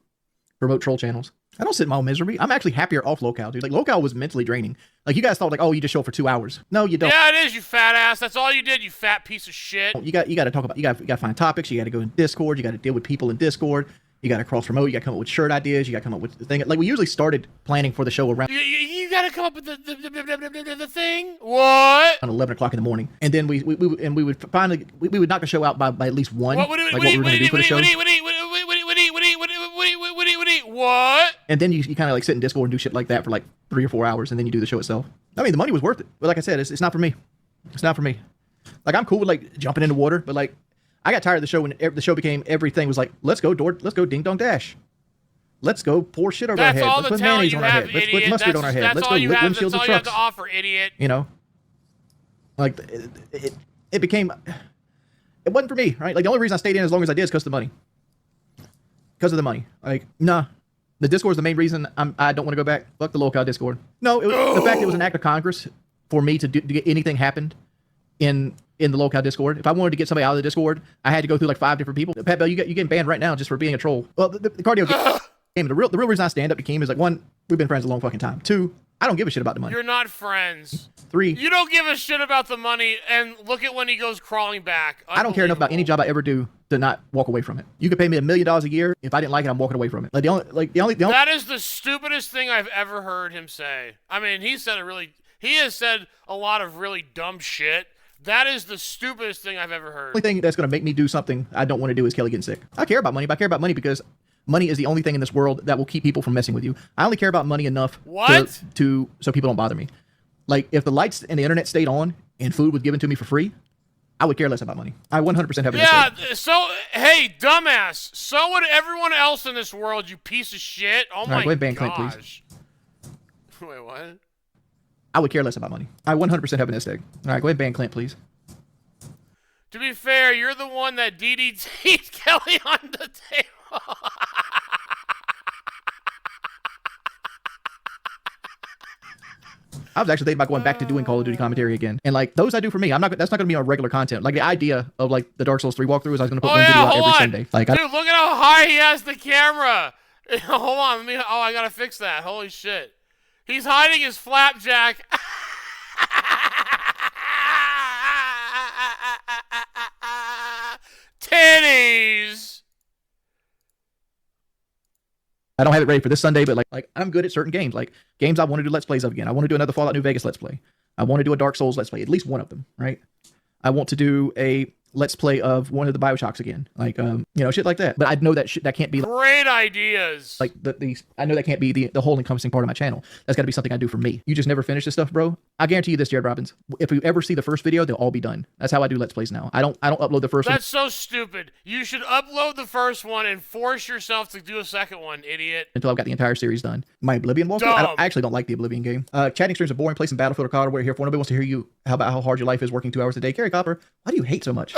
Promote troll channels. I don't sit in my own misery. I'm actually happier off Locale, dude. Like, Locale was mentally draining. Like, you guys thought, like, oh, you just show up for 2 hours. No, you don't. Yeah, it is, you fat ass. That's all you did, you fat piece of shit. You got to talk about, you got to find topics. You got to go in Discord. You got to deal with people in Discord. You got to cross promote. You got to come up with shirt ideas. You got to come up with the thing. Like, we usually started planning for the show around. You got to come up with the thing. What? Around 11 o'clock in the morning, and then we would finally we would knock the show out by at least 1. Like what we were going to do for the show. What? And then you kind of like sit in Discord and do shit like that for like 3 or 4 hours, and then you do the show itself. I mean, the money was worth it, but like I said, it's not for me. It's not for me. Like, I'm cool with like jumping in the water, but like I got tired of the show when the show became everything was like, let's go ding dong dash. Let's go pour shit over our head. Let's put mayonnaise on our head. Let's put mustard on our head. Let's go lit windshields of trucks. That's all you have to offer, idiot. You know, like it became, it wasn't for me, right? Like, the only reason I stayed in as long as I did is because of the money. Because of the money. Like, nah. The Discord is the main reason I don't want to go back. Fuck the Locale Discord. No, it was, the fact it was an act of Congress for me to get anything happened in the Locale Discord. If I wanted to get somebody out of the Discord, I had to go through like 5 different people. Pat Bell, you're getting banned right now just for being a troll. Well, the cardio game, the real reason I stand up to Keem is like, 1, we've been friends a long fucking time. 2, I don't give a shit about the money. You're not friends. 3, you don't give a shit about the money, and look at when he goes crawling back. I don't care enough about any job I ever do to not walk away from it. You could pay me $1 million a year. If I didn't like it, I'm walking away from it. Like, the only that is the stupidest thing I've ever heard him say. I mean, he has said a lot of really dumb shit. That is the stupidest thing I've ever heard. The only thing that's going to make me do something I don't want to do is Kelly getting sick. I care about money, but I care about money because money is the only thing in this world that will keep people from messing with you. I only care about money enough to so people don't bother me. Like, if the lights and the internet stayed on and food was given to me for free, I would care less about money. I 100% have it. Yeah, so, hey, dumbass, so would everyone else in this world, you piece of shit. Oh, my gosh. Go ahead, ban Clint, please. Wait, what? I would care less about money. I 100% have an nest egg. All right, go ahead, ban Clint, please. To be fair, you're the one that DDT'd Kelly on the table. I was actually thinking about going back to doing Call of Duty commentary again. And like, those I do for me. That's not going to be on regular content. Like, the idea of like the Dark Souls 3 walkthrough is I was going to put one video out every Sunday. Like, dude, look at how high he has the camera. Hold on, I got to fix that. Holy shit. He's hiding his flapjack. Titties. I don't have it ready for this Sunday, but like I'm good at certain games. Like, games I want to do Let's Plays of again. I want to do another Fallout New Vegas Let's Play. I want to do a Dark Souls Let's Play, at least one of them, right? I want to do a let's play of one of the Bioshocks again, like shit like that. But I know that that can't be Great ideas. like I know that can't be the whole encompassing part of my channel. That's got to be something I do for me. You just never finish this stuff, bro. I guarantee you this, Jared Robbins. If you ever see the first video, they'll all be done. That's how I do Let's Plays now. I don't upload the first one. That's so stupid. You should upload the first one and force yourself to do a second one, idiot. Until I've got the entire series done. My Oblivion walkthrough? I actually don't like the Oblivion game. Chatting streams are boring. Play some Battlefield or COD. We're here for. Nobody wants to hear you about how hard your life is working 2 hours a day. Carrie Copper, why do you hate so much?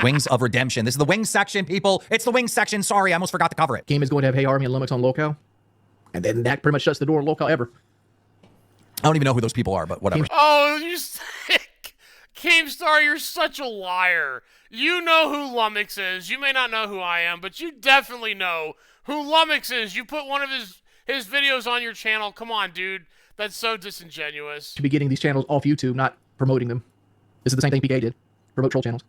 Wings of Redemption. This is the Wings section, people. It's the Wings section. Sorry, I almost forgot to cover it. Game is going to have Hey Army and Lummox on locale. And then that pretty much shuts the door to locale ever. I don't even know who those people are, but whatever. Oh, you sick. Keemstar, you're such a liar. You know who Lummox is. You may not know who I am, but you definitely know who Lummox is. You put one of his videos on your channel. Come on, dude. That's so disingenuous. To be getting these channels off YouTube, not promoting them. This is the same thing PK did. Promote troll channels.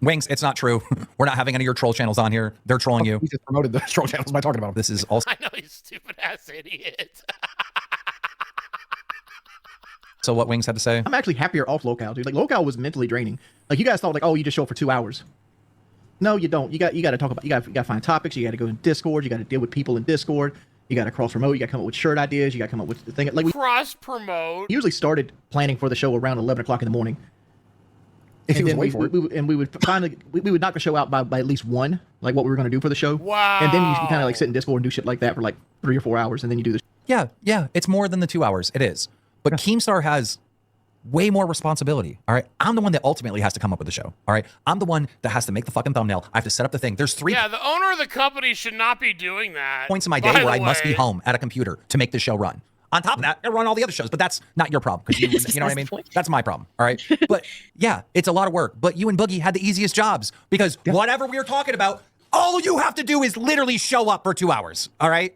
Wings, it's not true. We're not having any of your troll channels on here. They're trolling you. He just promoted the troll channels by talking about them. This is also... I know, you stupid-ass idiot. So what Wings had to say? I'm actually happier off locale, dude. Like, locale was mentally draining. Like, you guys thought, like, oh, you just show up for 2 hours. No, you don't. You got to talk about, you got to find topics. You got to go in Discord. You got to deal with people in Discord. You got to cross promote. You got to come up with shirt ideas. You got to come up with the thing. Like, we cross promote. Usually started planning for the show around 11 o'clock in the morning. If and he was wait for it. we would finally we would knock the show out by at least 1, like what we were going to do for the show. Wow. And then you kind of like sit in Discord and do shit like that for like 3 or 4 hours, and then you do this. Yeah, it's more than the 2 hours. It is. But Keemstar has way more responsibility. All right. I'm the one that ultimately has to come up with the show. All right. I'm the one that has to make the fucking thumbnail. I have to set up the thing. There's 3 Yeah, the owner of the company should not be doing that. points in my day where I must be home at a computer to make the show run. On top of that, I run all the other shows, but that's not your problem. Because you know what I mean? That's my problem. All right. But yeah, it's a lot of work. But you and Boogie had the easiest jobs because whatever we were talking about, all you have to do is literally show up for 2 hours. All right.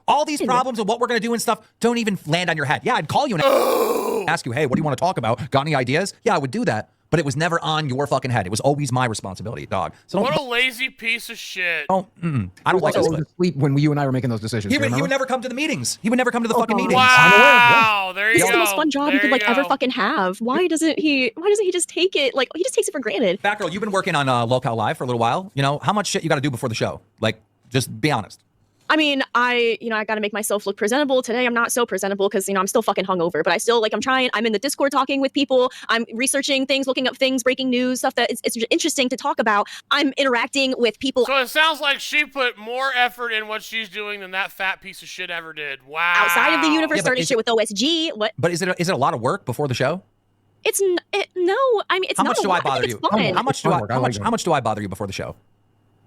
All these problems and what we're going to do and stuff don't even land on your head. Yeah, I'd call you and ask you, hey, what do you want to talk about? Got any ideas? Yeah, I would do that. But it was never on your fucking head. It was always my responsibility, dog. So what a lazy piece of shit. I don't like this. Sleep when you and I were making those decisions. He would never come to the meetings. He would never come to the fucking meetings. Wow, there you go. It's the most fun job you could like ever fucking have. Why doesn't he just take it? Like, he just takes it for granted. Batgirl, you've been working on Locale Live for a little while. You know, how much shit you got to do before the show? Like, just be honest. I mean, I got to make myself look presentable. Today, I'm not so presentable because, I'm still fucking hungover, but I still, I'm trying. I'm in the Discord talking with people. I'm researching things, looking up things, breaking news, stuff that it's interesting to talk about. I'm interacting with people. So it sounds like she put more effort in what she's doing than that fat piece of shit ever did. Wow. Outside of the universe, started shit with OSG. What? But is it a lot of work before the show? No. I mean, it's how not much do I bother you? How much do I bother you before the show?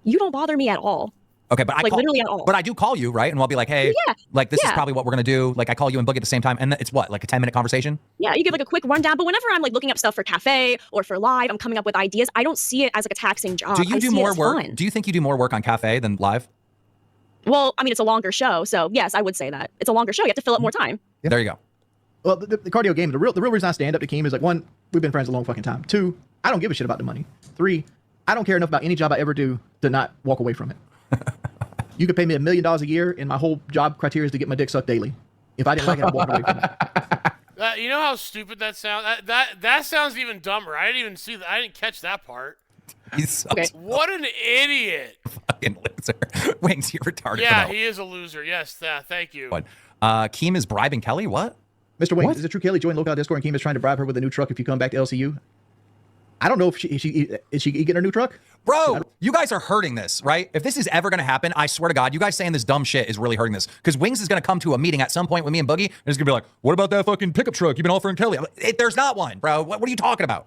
You don't bother me at all. Okay, but literally at all. But I do call you, right? And I'll be like, hey, this is probably what we're gonna do. Like, I call you and Boogie at the same time, and it's what, like a 10-minute conversation? Yeah, you give like a quick rundown. But whenever I'm like looking up stuff for cafe or for live, I'm coming up with ideas. I don't see it as like a taxing job. Do you do more work? Fun. Do you think you do more work on cafe than live? Well, I mean, it's a longer show, so yes, I would say that it's a longer show. You have to fill up more time. Yeah. There you go. Well, the cardio game, the real reason I stand up to Keem is like, 1, we've been friends a long fucking time. 2, I don't give a shit about the money. 3, I don't care enough about any job I ever do to not walk away from it. You could pay me $1 million a year, and my whole job criteria is to get my dick sucked daily. If I didn't like it, I'd walk away from it. You know how stupid that sounds? That sounds even dumber. I didn't even see that. I didn't catch that part. What an idiot! Fucking loser. Wings, you're retarded. Yeah, he is a loser. Yes, thank you. What? Keem is bribing Kelly? What? Mr. Wings, is it true Kelly joined local Discord and Keem is trying to bribe her with a new truck if you come back to LCU? I don't know if is she getting her new truck? Bro, you guys are hurting this, right? If this is ever going to happen, I swear to God, you guys saying this dumb shit is really hurting this. Because Wings is going to come to a meeting at some point with me and Boogie, and he's going to be like, what about that fucking pickup truck you've been offering Kelly? There's not one, bro. What are you talking about?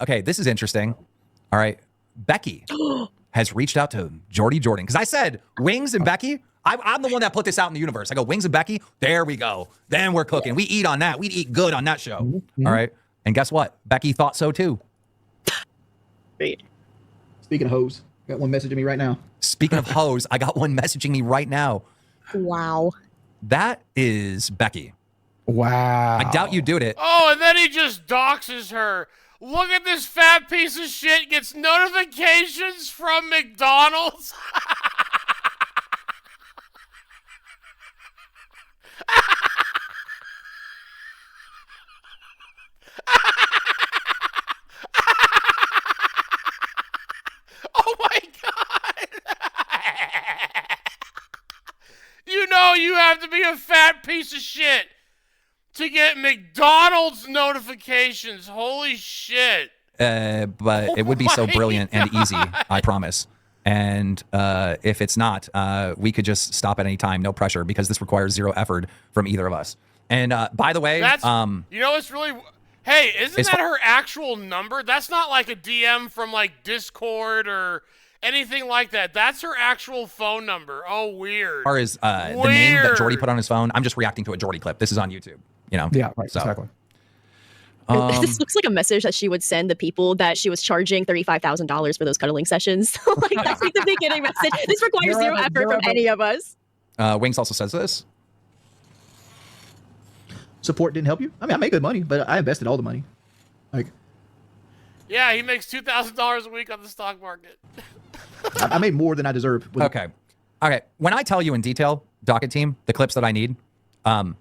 Okay, this is interesting. All right. Becky has reached out to Jordy Jordan. Because I said, Wings and Becky, I'm the one that put this out in the universe. I go, Wings and Becky, there we go. Then we're cooking. We eat on that. We eat good on that show. Mm-hmm. All right. And guess what? Becky thought so too. Great. Speaking of hoes, got one messaging me right now. Speaking of hoes, I got one messaging me right now. Wow. That is Becky. Wow. I doubt you did it. Oh, and then he just doxes her. Look at this fat piece of shit. Gets notifications from McDonald's. you have to be a fat piece of shit to get McDonald's notifications. Holy shit. But it would be so brilliant and easy, I promise. And if it's not, we could just stop at any time, no pressure, because this requires zero effort from either of us. And by the way, that's, you know, it's really, hey, isn't that her actual number? That's not like a DM from like Discord or anything like that. That's her actual phone number. Oh, weird. As far as the name that Jordy put on his phone, I'm just reacting to a Jordy clip. This is on YouTube, you know? Yeah, right, so. Exactly. This looks like a message that she would send the people that she was charging $35,000 for those cuddling sessions. Like, that's like the beginning message. This requires zero effort from any of us. Wings also says this. Support didn't help you? I mean, I make good money, but I invested all the money. Like, yeah, he makes $2,000 a week on the stock market. I made more than I deserve. Okay. When I tell you in detail, Docket team, the clips that I need, I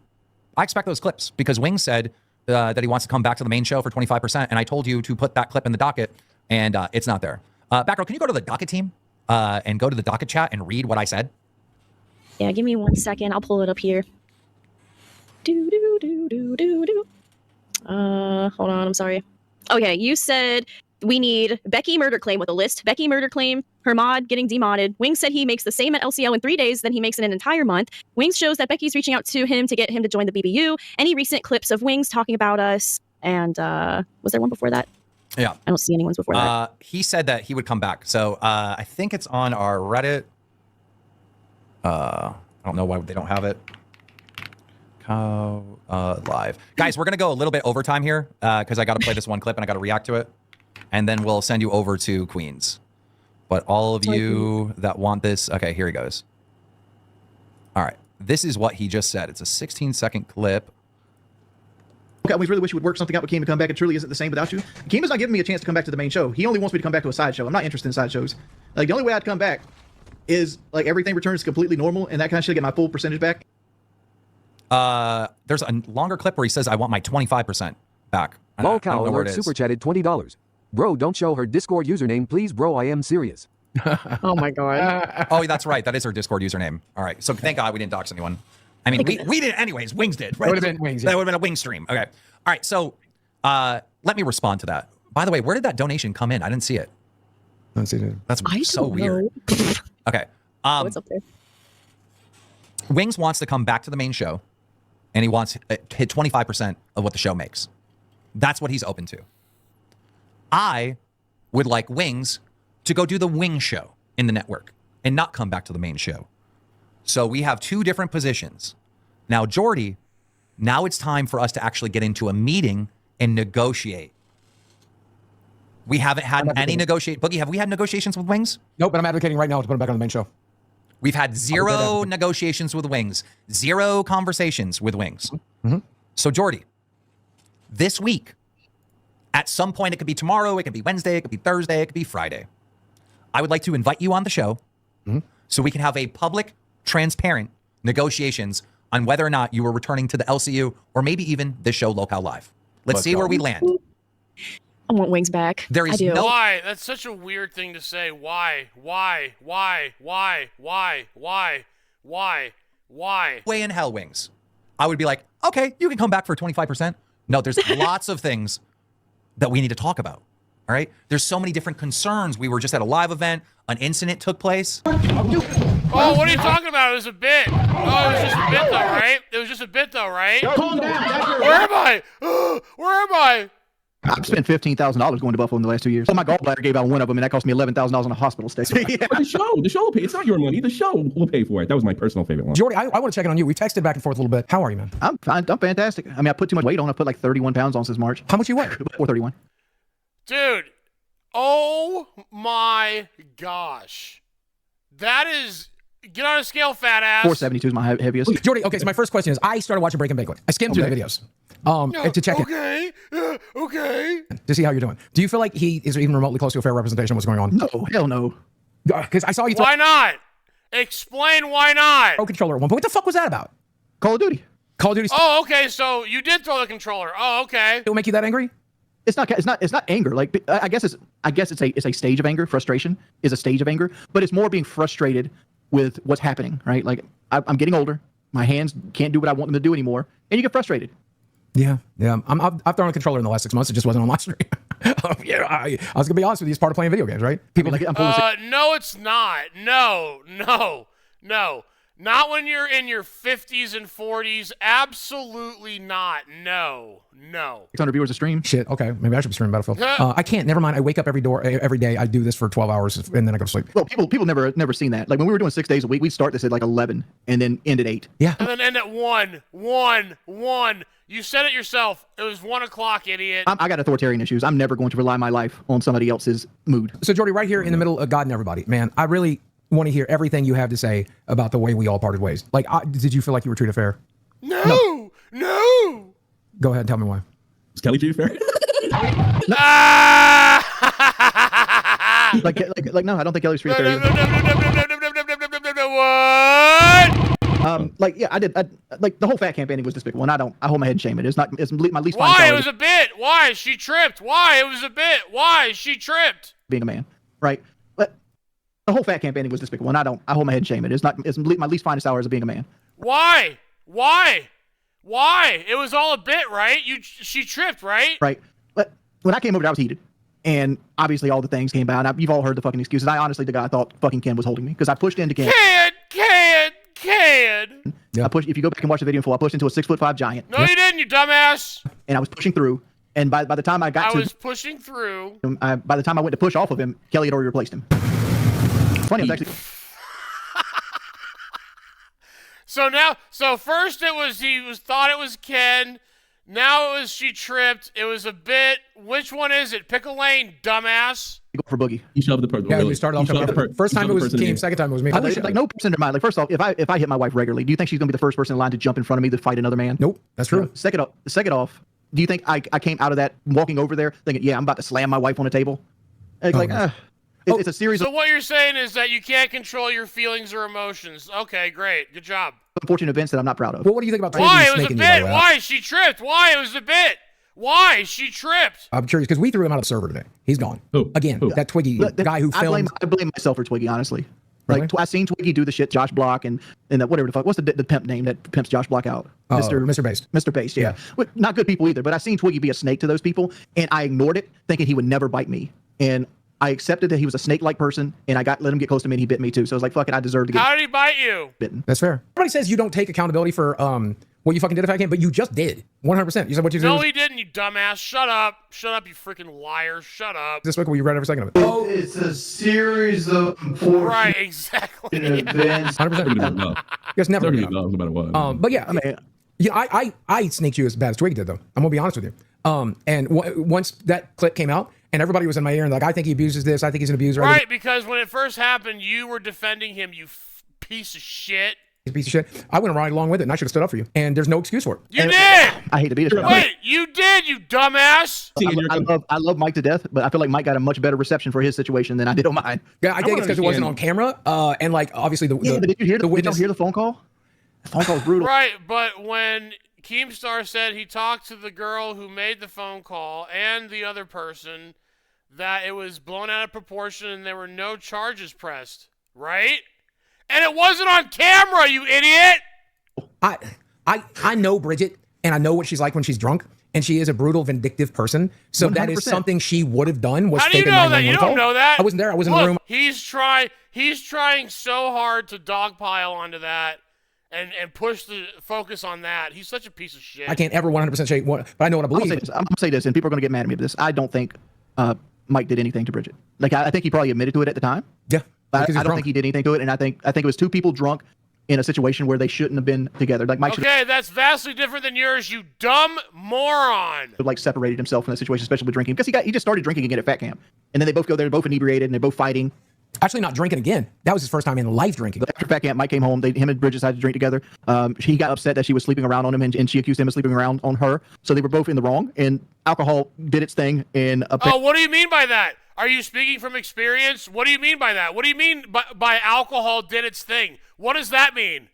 expect those clips because Wings said that he wants to come back to the main show for 25%, and I told you to put that clip in the docket, and it's not there. Backrow, can you go to the Docket team and go to the Docket chat and read what I said? Yeah, give me 1 second. I'll pull it up here. Hold on, I'm sorry. Okay, you said we need Becky murder claim with a list. Becky murder claim, her mod getting demodded. Wings said he makes the same at LCL in 3 days than he makes in an entire month. Wings shows that Becky's reaching out to him to get him to join the BBU. Any recent clips of Wings talking about us? And was there one before that? Yeah. I don't see any ones before that. He said that he would come back. So I think it's on our Reddit. I don't know why they don't have it. Live. Guys, we're going to go a little bit overtime here because I got to play this one clip and I got to react to it. And then we'll send you over to Queens. But all of you that want this, okay, here he goes. All right. This is what he just said. It's a 16-second clip. Okay, I really wish you would work something out with Keem to come back. It truly isn't the same without you. Keem is not giving me a chance to come back to the main show. He only wants me to come back to a sideshow. I'm not interested in sideshows. Like, the only way I'd come back is, like, everything returns completely normal and that kind of shit, get my full percentage back. There's a longer clip where he says, I want my 25% back. Lolcow alert super chatted $20. Bro, don't show her Discord username, please, bro. I am serious. Oh my god. Oh, that's right. That is her Discord username. All right. So thank God we didn't dox anyone. I mean, we didn't anyways. Wings did. Right? That would have been Wings. That would have been a Wing stream. Okay. All right. So let me respond to that. By the way, where did that donation come in? I didn't see it. I don't see it. That's so weird. Okay. What's up there? Wings wants to come back to the main show, and he wants to hit 25% of what the show makes. That's what he's open to. I would like Wings to go do the Wing show in the network and not come back to the main show. So we have two different positions. Now, Jordy, now it's time for us to actually get into a meeting and negotiate. We haven't had any negotiate. Boogie, have we had negotiations with Wings? Nope, but I'm advocating right now to put him back on the main show. We've had zero negotiations with Wings, zero conversations with Wings. Mm-hmm. So, Jordy, this week, at some point, it could be tomorrow, it could be Wednesday, it could be Thursday, it could be Friday. I would like to invite you on the show so we can have a public, transparent negotiations on whether or not you are returning to the LCU or maybe even this show, Locale Live. Let's see where we land. I want Wings back. There is I do. no. Why? That's such a weird thing to say. Why? Why way in hell, Wings. I would be like, okay, you can come back for 25%. No, there's lots of things that we need to talk about. All right. There's so many different concerns. We were just at a live event. An incident took place. Oh, what are you talking about? It was a bit. Oh, it was just a bit though, right? It was just a bit though, right? Calm down. Where am I? Where am I? I've spent $15,000 going to Buffalo in the last 2 years. So my gallbladder gave out one of them, and that cost me $11,000 on a hospital stay. Yeah. The show will pay. It's not your money. The show will pay for it. That was my personal favorite one. Jordy, I want to check in on you. We've texted back and forth a little bit. How are you, man? I'm fine. I'm fantastic. I mean, I put too much weight on. I put like 31 pounds on since March. How much you weigh? 431. Dude, oh my gosh. That is... Get on a scale, fat ass. 472 is my heaviest. Okay, Jordy, okay, so my first question is, I started watching Breaking Banquet. I skimmed through the videos to check okay, to see how you're doing. Do you feel like he is even remotely close to a fair representation of what's going on? No, hell no. Because I saw you throw Why not? Explain why not. Pro controller at one point. What the fuck was that about? Call of Duty. Call of Duty. Oh, okay, so you did throw the controller. Oh, okay. It'll make you that angry? It's not anger. Like, I guess it's a stage of anger. Frustration is a stage of anger, but it's more being frustrated with what's happening, right? Like, I'm getting older. My hands can't do what I want them to do anymore, and you get frustrated. Yeah. I've thrown a controller in the last 6 months. It just wasn't on my stream. I was gonna be honest with you. It's part of playing video games, right? People like no, it's not. No. Not when you're in your 50s and 40s. Absolutely not. No. 600 viewers a stream. Shit. Okay, maybe I should be streaming Battlefield. I can't. Never mind. I wake up every day. I do this for 12 hours and then I go to sleep. Well, people never seen that. Like when we were doing 6 days a week, we'd start this at like 11 and then end at 8. Yeah. And then end at 1. You said it yourself. It was 1 o'clock, idiot. I got authoritarian issues. I'm never going to rely my life on somebody else's mood. So Jordy, right here in the middle of God and everybody, man, I really want to hear everything you have to say about the way we all parted ways. Like, did you feel like you were treated fair? No. Go ahead and tell me why. Was Kelly treated fair? like no, I don't think Kelly's treated fair. What? I did. Like the whole Fat Camp ending was despicable, and I hold my head in shame. It's my least. Why? It was a bit. Why? She tripped. Why? It was a bit. Why? She tripped. Being a man, right? But the whole Fat Camp ending was despicable, and I hold my head in shame. It's my least finest hours of being a man. Why? It was all a bit, right? She tripped, right? Right. But when I came over, I was heated, and obviously all the things came out. You've all heard the fucking excuses. I honestly, the guy thought fucking Ken was holding me because I pushed into Ken. Kid. Yeah. I pushed. If you go back and watch the video in full, I pushed into a 6'5" giant. No, you didn't, you dumbass. And I was pushing through. And by the time I was pushing through. By the time I went to push off of him, Kelly had already replaced him. Funny, I was actually. So first he thought it was Ken. Now it was she tripped. It was a bit. Which one is it? Pick a lane, dumbass. You go for Boogie. You shoved the person. Yeah, you started off. First time it was Team. Second time it was me. Like no person in their mind. Like first off, if I hit my wife regularly, do you think she's gonna be the first person in line to jump in front of me to fight another man? Nope, that's true. Second off, do you think I came out of that walking over there thinking, yeah, I'm about to slam my wife on a table? It's a series So of what you're saying is that you can't control your feelings or emotions. Okay, great, good job. unfortunate events that I'm not proud of. Well, what do you think about Why? It was a bit. Why? She tripped. Why? It was a bit. Why? She tripped. I'm curious because we threw him out of the server today. He's gone. Who? Again, Who? that Twiggy guy who filmed. I blame myself for Twiggy, honestly. Really? Like I seen Twiggy do the shit, Josh Block, and that whatever the fuck. What's the pimp name that pimps Josh Block out? Mr. Based. Mr. Based, yeah. Well, not good people either, but I seen Twiggy be a snake to those people, and I ignored it, thinking he would never bite me. And I accepted that he was a snake-like person, and I let him get close to me, and he bit me too. So I was like, fuck it, I deserve to get How did he bite you? bitten. That's fair. Everybody says you don't take accountability for what you fucking did if I can, but you just did. 100%. You said what you did. No, he didn't, you dumbass. Shut up. Shut up, you freaking liar. Shut up. This week, will you read every second of it? Oh, it's a series of unfortunate Right, exactly. events. 100%. Yes, never. No matter what. But yeah, I mean, I snaked you as bad as Twiggy did, though. I'm gonna be honest with you. And once that clip came out, and everybody was in my ear and like, I think he abuses this. I think he's an abuser. Right, because when it first happened, you were defending him. You piece of shit. He's a piece of shit. I went right along with it, and I should have stood up for you. And there's no excuse for it. You did. I hate to be this. Wait, you did, you dumbass. I love Mike to death, but I feel like Mike got a much better reception for his situation than I did on mine. Yeah, I think it's because it wasn't on camera. And like obviously but did you hear did you hear the phone call? The phone call was brutal. Right, but when Keemstar said he talked to the girl who made the phone call and the other person, that it was blown out of proportion and there were no charges pressed, right? And it wasn't on camera, you idiot! I know Bridget, and I know what she's like when she's drunk, and she is a brutal, vindictive person. So 100%. That is something she would have done. Was How do you know that? You don't know that. I wasn't there. I wasn't in the room. He's trying so hard to dogpile onto that and push the focus on that. He's such a piece of shit. I can't ever 100% say what, but I know what I believe. I'm gonna say this, and people are gonna get mad at me for this. I don't think Mike did anything to Bridget. Like I think he probably admitted to it at the time. Yeah. I don't think he did anything to it, and I think it was two people drunk in a situation where they shouldn't have been together. Like Mike okay, that's vastly different than yours, you dumb moron. Like separated himself from that situation, especially with drinking, because he just started drinking again at Fat Camp, and then they both go there, both inebriated, and they're both fighting. Actually, not drinking again. That was his first time in life drinking. After Fat Camp, Mike came home. Him and Bridget decided to drink together. He got upset that she was sleeping around on him, and she accused him of sleeping around on her. So they were both in the wrong, and alcohol did its thing. What do you mean by that? Are you speaking from experience? What do you mean by that? What do you mean by alcohol did its thing? What does that mean?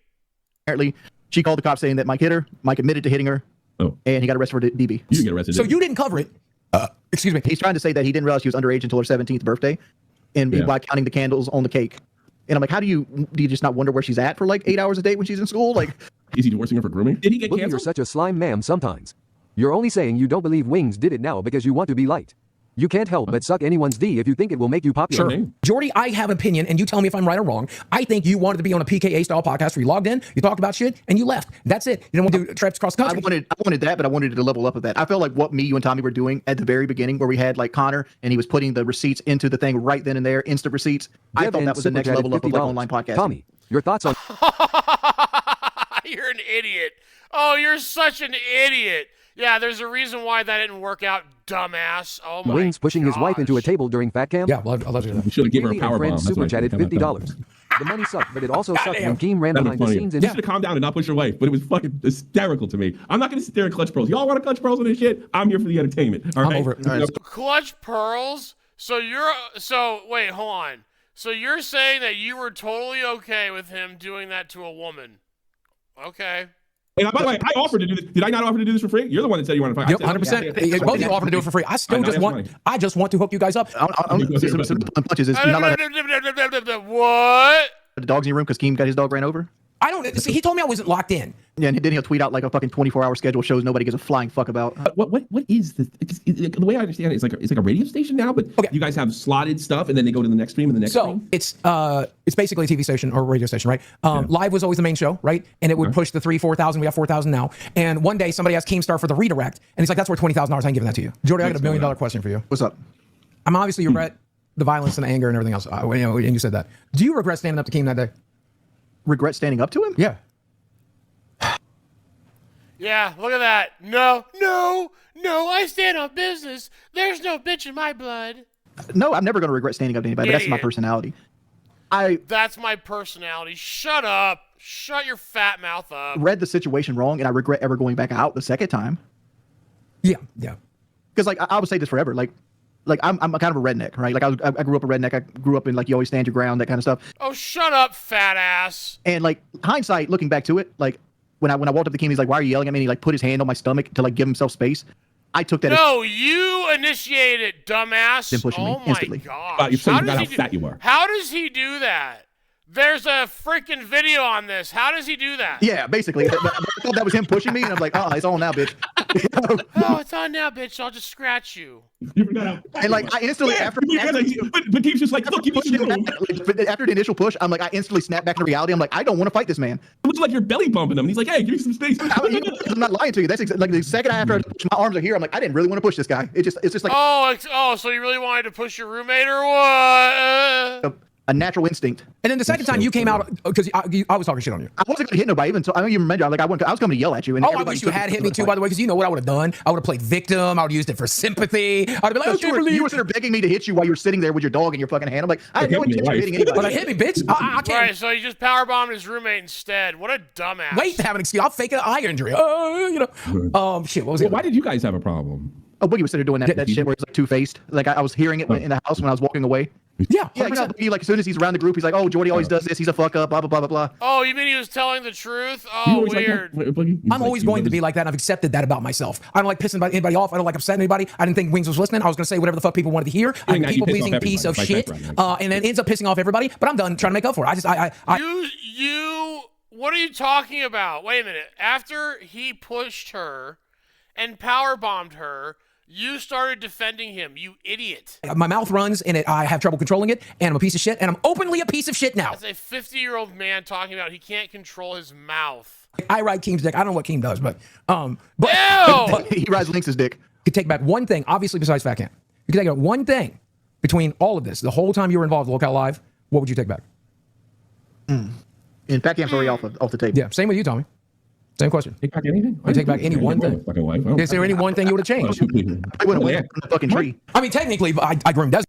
Apparently, she called the cops saying that Mike hit her. Mike admitted to hitting her, and he got arrested for DB. You didn't get arrested. So you didn't cover it. Excuse me. He's trying to say that he didn't realize she was underage until her 17th birthday, and by counting the candles on the cake. And I'm like, how do you just not wonder where she's at for like 8 hours a day when she's in school? Like, Is he divorcing her for grooming? Did he get Boogie, you're canceled? such a slime ma'am sometimes. You're only saying you don't believe Wings did it now because you want to be liked. You can't help but suck anyone's D if you think it will make you popular. Sure. Jordy, I have an opinion, and you tell me if I'm right or wrong. I think you wanted to be on a PKA-style podcast where you logged in, you talked about shit, and you left. That's it. You didn't want to do trips cross country. I wanted that, but I wanted to level up with that. I felt like what me, you, and Tommy were doing at the very beginning, where we had like Connor, and he was putting the receipts into the thing right then and there, instant receipts. I thought that was the next level up of like online podcasting. Tommy, your thoughts on... You're an idiot. Oh, you're such an idiot. Yeah, there's a reason why that didn't work out, dumbass. Oh my Wings pushing his wife gosh. into a table during Fat Camp? Yeah, well, I'll let you know. We should have given her a Really, power and bomb. friends super chatted $50. The money sucked, but it also sucked when Keem ran behind the scenes and... You should have calmed down and not push her wife, but it was fucking hysterical to me. I'm not going to sit there and clutch pearls. Y'all want to clutch pearls on this shit? I'm here for the entertainment. All right? I'm over it. Clutch pearls? Wait, hold on. So you're saying that you were totally okay with him doing that to a woman? Okay. And by the way, I offered to do this. Did I not offer to do this for free? You're the one that said you wanted to fight. Yep, 100%. Both of you offered to do it for free. I just want to hook you guys up. Punches is not allowed to- What? The dog's in your room because Keem got his dog ran over. I don't see. He told me I wasn't locked in. Yeah, and then he'll tweet out like a fucking 24-hour schedule shows nobody gives a flying fuck about. What is this? The way I understand it, it's like a radio station now, but you guys have slotted stuff, and then they go to the next stream and the next stream. It's basically a TV station or a radio station, right? Live was always the main show, right? And it would push the 4,000. We have 4,000 now. And one day somebody asked Keemstar for the redirect, and he's like, "That's worth $20,000. I ain't giving that to you." Jordy, I got $1 million question for you. What's up? I'm obviously you regret the violence and the anger and everything else. And you said that. Do you regret standing up to Keem that day? Regret standing up to him? Yeah. Yeah, look at that. No, I stand on business. There's no bitch in my blood. No, I'm never going to regret standing up to anybody. But that's my personality. That's my personality. Shut up. Shut your fat mouth up. Read the situation wrong, and I regret ever going back out the second time. Yeah. Because like I would say this forever. Like I'm kind of a redneck, right? Like I grew up a redneck. I grew up in like you always stand your ground, that kind of stuff. Oh, shut up, fat ass. And like hindsight, looking back to it, like when I walked up to Keem, he's like, "Why are you yelling at me?" And he like put his hand on my stomach to like give himself space. I took that. No, you initiated it, dumbass. Then pushing me instantly. My gosh. You forgot how fat you are. How does he do that? There's a freaking video on this. How does he do that? Yeah, basically. I thought that was him pushing me, and I was like, "Oh, it's on now, bitch." Oh, it's on now, bitch. I'll just scratch you. You forgot how. And like I instantly after but Keem's just like, look, but after the initial push, I'm like, I instantly snapped back into reality. I'm like, I don't want to fight this man. It looks like you're belly bumping him. And he's like, hey, give me some space. I'm not lying to you. That's like the second after I push, my arms are here. I'm like, I didn't really want to push this guy. It's just like so you really wanted to push your roommate or what? a natural instinct. And then the second time you came out, because I was talking shit on you. I wasn't going to hit nobody, even so I don't even remember. Like I was coming to yell at you. And I wish you had hit me too, by the way, because you know what I would have done? I would have played victim. I would have used it for sympathy. I would have been like, you were sitting there begging me to hit you while you were sitting there with your dog in your fucking hand. I'm like, I had no intention of hitting anybody. But I hit me, bitch. I can't. Right, so you just powerbombed his roommate instead. What a dumbass. Wait to have an excuse. I'll fake an eye injury. Shit, what was it? Why did you guys have a problem? Oh, Boogie was sitting there doing that shit where it's like two-faced. Like I was hearing it in the house when I was walking away. Yeah, you know, Boogie, like as soon as he's around the group, he's like, "Oh, Jordy always does this. He's a fuck up." Blah blah blah blah blah. Oh, you mean he was telling the truth? Oh, weird. I'm always going to be like that, and I've accepted that about myself. I don't like pissing anybody off. I don't like upsetting anybody. I didn't think Wings was listening. I was going to say whatever the fuck people wanted to hear. I'm a people-pleasing piece of shit, and then ends up pissing off everybody. But I'm done trying to make up for it. What are you talking about? Wait a minute. After he pushed her and powerbombed her, you started defending him, you idiot. My mouth runs, and I have trouble controlling it, and I'm a piece of shit, and I'm openly a piece of shit now. That's a 50-year-old man talking about he can't control his mouth. I ride Keem's dick. I don't know what Keem does, but he rides Lynx's dick. You could take back one thing, obviously besides Fat Camp. You could take back one thing between all of this, the whole time you were involved with Locale Live. What would you take back? And Fat Camp's already off the table. Yeah, same with you, Tommy. Same question. Take back anything? You take back any one thing. Is there any one thing you would have changed? I went away from the fucking tree. I mean, technically, I groomed Des.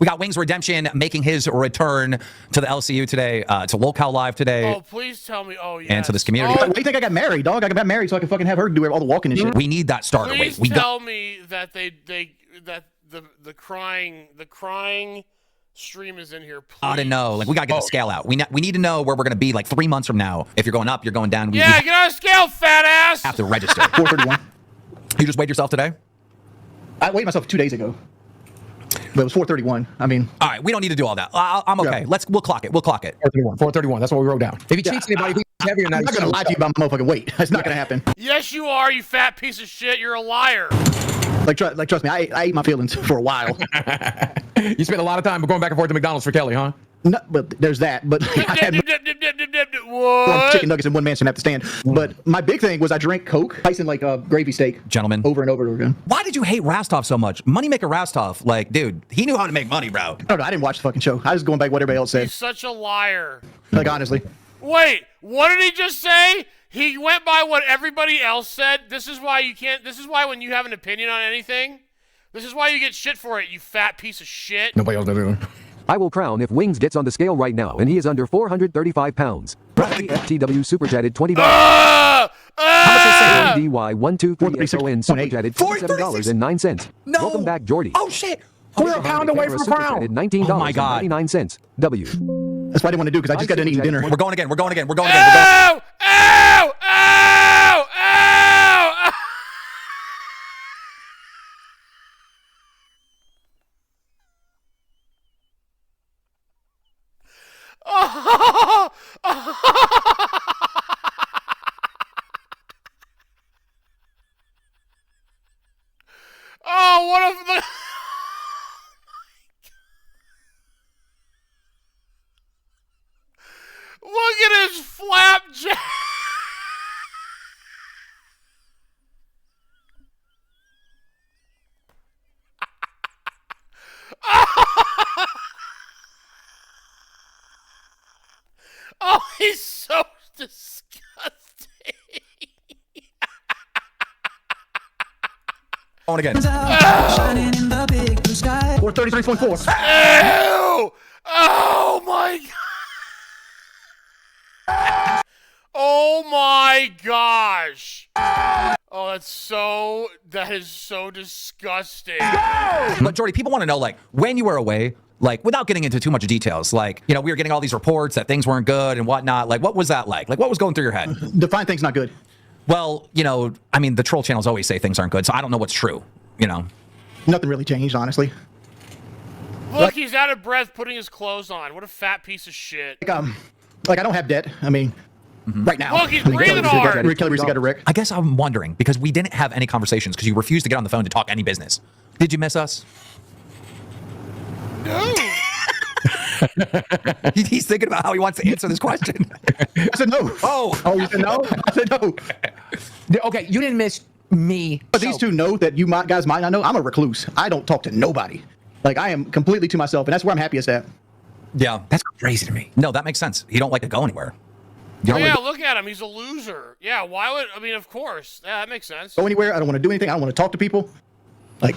We got Wings Redemption making his return to the LCU today, to Locale Live today. Oh, please tell me. Oh, yeah. And to this community. Why do you think I got married, dog? I got married so I could fucking have her do all the walking and shit. We need that starter. Please Wait, tell me that that the crying stream is in here, please. I don't know. Like, we got to get the scale out. We need to know where we're going to be like 3 months from now. If you're going up, you're going down. Get on a scale, fat ass! Have to register. 431. You just weighed yourself today? I weighed myself 2 days ago. But it was 431. I mean. All right, we don't need to do all that. I'm okay. Yeah. We'll clock it. 431. That's what we wrote down. If he cheats anybody, heavier than that. I'm not gonna lie to you about my motherfucking weight. It's not gonna happen. Yes, you are, you fat piece of shit. You're a liar. Like trust me, I ate my feelings for a while. You spent a lot of time going back and forth to McDonald's for Kelly, huh? No, but there's that. But I had What? chicken nuggets and one man shouldn't have to stand. But my big thing was I drank Coke, icing like a gravy steak, Gentlemen, over and over again. why did you hate Rastov so much? Moneymaker Rastov, like, dude, he knew how to make money, bro. I don't know. I didn't watch the fucking show. I was going by what everybody else said. He's such a liar. Like honestly. Wait, what did he just say? He went by what everybody else said. This is why you can't. This is why when you have an opinion on anything, this is why you get shit for it, you fat piece of shit. Nobody else does either. I will crown if Wings gets on the scale right now and he is under 435 pounds. FTW super chatted $20. DY123SON super chatted $47.09. No. Welcome back, Jordy. Oh shit. We're a pound away from a crown. $19.99. Oh my God. W. That's why I didn't want to do because I just got done eating dinner. We're going again. We're going again. We're going again. We're going. Ow! Ow! Ow! Ow! Oh! Oh, what if the... Look at his flapjack! Oh, he's so disgusting. Going again. 436.4. Ew! Oh my god! Oh my gosh! Oh, that is so disgusting. But Jordy, people want to know, like, when you were away, like, without getting into too much details, like, you know, we were getting all these reports that things weren't good and whatnot. Like, what was that like? Like, what was going through your head? Define things not good. Well, you know, I mean, the troll channels always say things aren't good, so I don't know what's true, you know? Nothing really changed, honestly. Look, he's out of breath putting his clothes on. What a fat piece of shit. Like I don't have debt. I mean, right now. Look, he's breathing hard. Kelly recently got a wreck. I guess I'm wondering, because we didn't have any conversations because you refused to get on the phone to talk any business. Did you miss us? No. He's thinking about how he wants to answer this question. I said no. Oh, you said no? I said no. Okay, you didn't miss me. But these two know that guys might not know. I'm a recluse. I don't talk to nobody. Like, I am completely to myself, and that's where I'm happiest at. Yeah. That's crazy to me. No, that makes sense. You don't like to go anywhere. Oh, yeah, look at him. He's a loser. Yeah, why would... I mean, of course. Yeah, that makes sense. Go anywhere. I don't want to do anything. I don't want to talk to people. Like...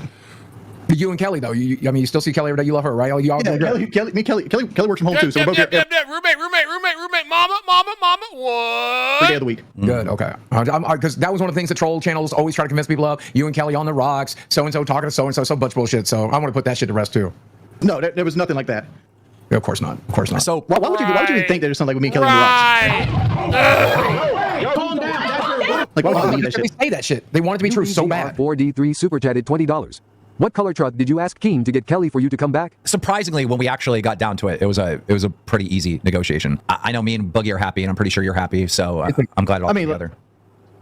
You and Kelly, though. I mean, you still see Kelly every day. You love her, right? You all yeah, Kelly works from home, too. So we're both here Roommate. Mama. What? every day of the week. Good, okay. Because that was one of the things the troll channels always try to convince people of. You and Kelly on the rocks, so-and-so talking to so-and-so, so much bullshit. So I want to put that shit to rest, too. No, there was nothing like that. Yeah, of course not. Of course not. So why would you think there was something like with me and Kelly on the rocks? Calm down. Like, why would you They say that shit. They want it to be true so bad. 4D3 super chatted $20. What color truck did you ask Keen to get Kelly for you to come back? Surprisingly, when we actually got down to it, it was a pretty easy negotiation. I know me and Boogie are happy, and I'm pretty sure you're happy. So I'm glad it all came together.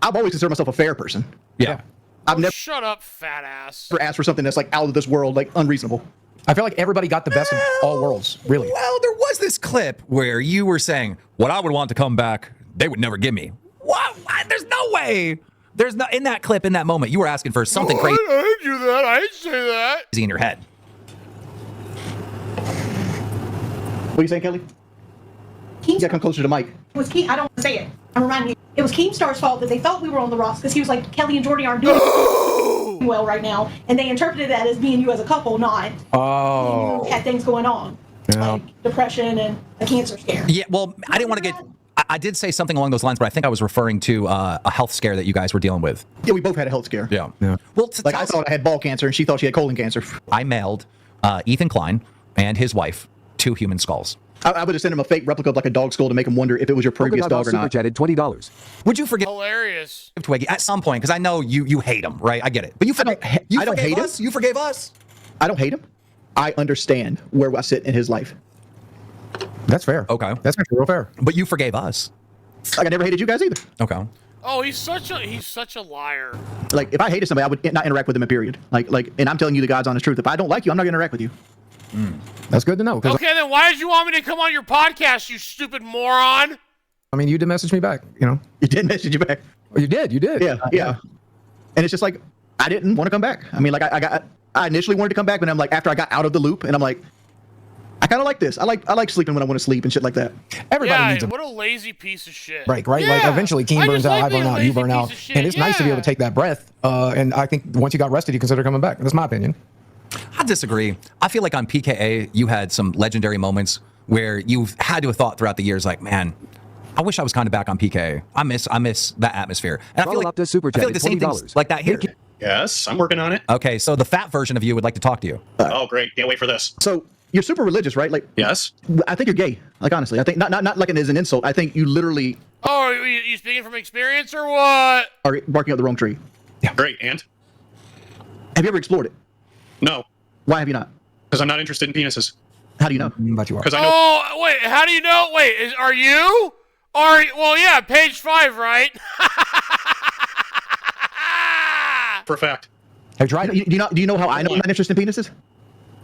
I've always considered myself a fair person. Yeah. I've never Shut up, fat ass. asked for something that's like out of this world, like unreasonable. I feel like everybody got the best of all worlds, really. Well, there was this clip where you were saying, what I would want to come back, they would never give me. What? There's no way. There's no, in that clip, in that moment, you were asking for something crazy. I didn't do that. I didn't say that. In your head. What are you saying, Kelly? You gotta come closer to the mic. It was I don't want to say it. I'm reminding you. It was Keemstar's fault that they thought we were on the rocks because he was like, Kelly and Jordy aren't doing well right now. And they interpreted that as being you as a couple, not you had things going on. Yeah. Like depression and a cancer scare. Yeah, well, I didn't want to get... I did say something along those lines, but I think I was referring to a health scare that you guys were dealing with. Yeah, we both had a health scare. Yeah. Well, like I thought I had ball cancer, and she thought she had colon cancer. I mailed Ethan Klein and his wife 2 human skulls. I would have sent him a fake replica of like a dog skull to make him wonder if it was your previous dog or not. Super chatted $20. Would you forget Hilarious. Twiggy at some point? Because I know you hate him, right? I get it. But I don't hate us. You forgave us. I don't hate him. I understand where I sit in his life. That's fair. Okay. That's actually real fair. But you forgave us. Like I never hated you guys either. Okay. Oh, he's such a liar. Like if I hated somebody, I would not interact with them. Period. And I'm telling you the God's honest truth. If I don't like you, I'm not gonna interact with you. That's good to know. Okay, then why did you want me to come on your podcast, you stupid moron? I mean, you did message me back. You know. You did message you back. Oh, you did. You did. Yeah. And it's just like I didn't want to come back. I mean, like I initially wanted to come back, but I'm like after I got out of the loop, and I'm like, I kind of like this. I like sleeping when I want to sleep and shit like that. Everybody needs a what a lazy piece of shit. break, right? Yeah. Like eventually, Keen burns out, I burn out, you burn out, and it's nice to be able to take that breath. And I think once you got rested, you consider coming back. That's my opinion. I disagree. I feel like on PKA, you had some legendary moments where you've had to have thought throughout the years, like, man, I wish I was kind of back on PKA. I miss that atmosphere. And I feel like, super I feel like the same things like that here. Yes, I'm working on it. Okay, so the fat version of you would like to talk to you. Oh, great. Can't wait for this. So you're super religious, right? Like, yes. I think you're gay. Like, honestly, I think not like it is an insult. I think you literally Oh, are you speaking from experience or what? are barking up the wrong tree. Yeah. Great. And? Have you ever explored it? No. Why have you not? Because I'm not interested in penises. How do you know? But you are. Because I know. Oh, wait. How do you know? Wait, are you? Well, yeah, page 5, right? For a fact. Have you tried it? Do you know how I know I'm not interested in penises?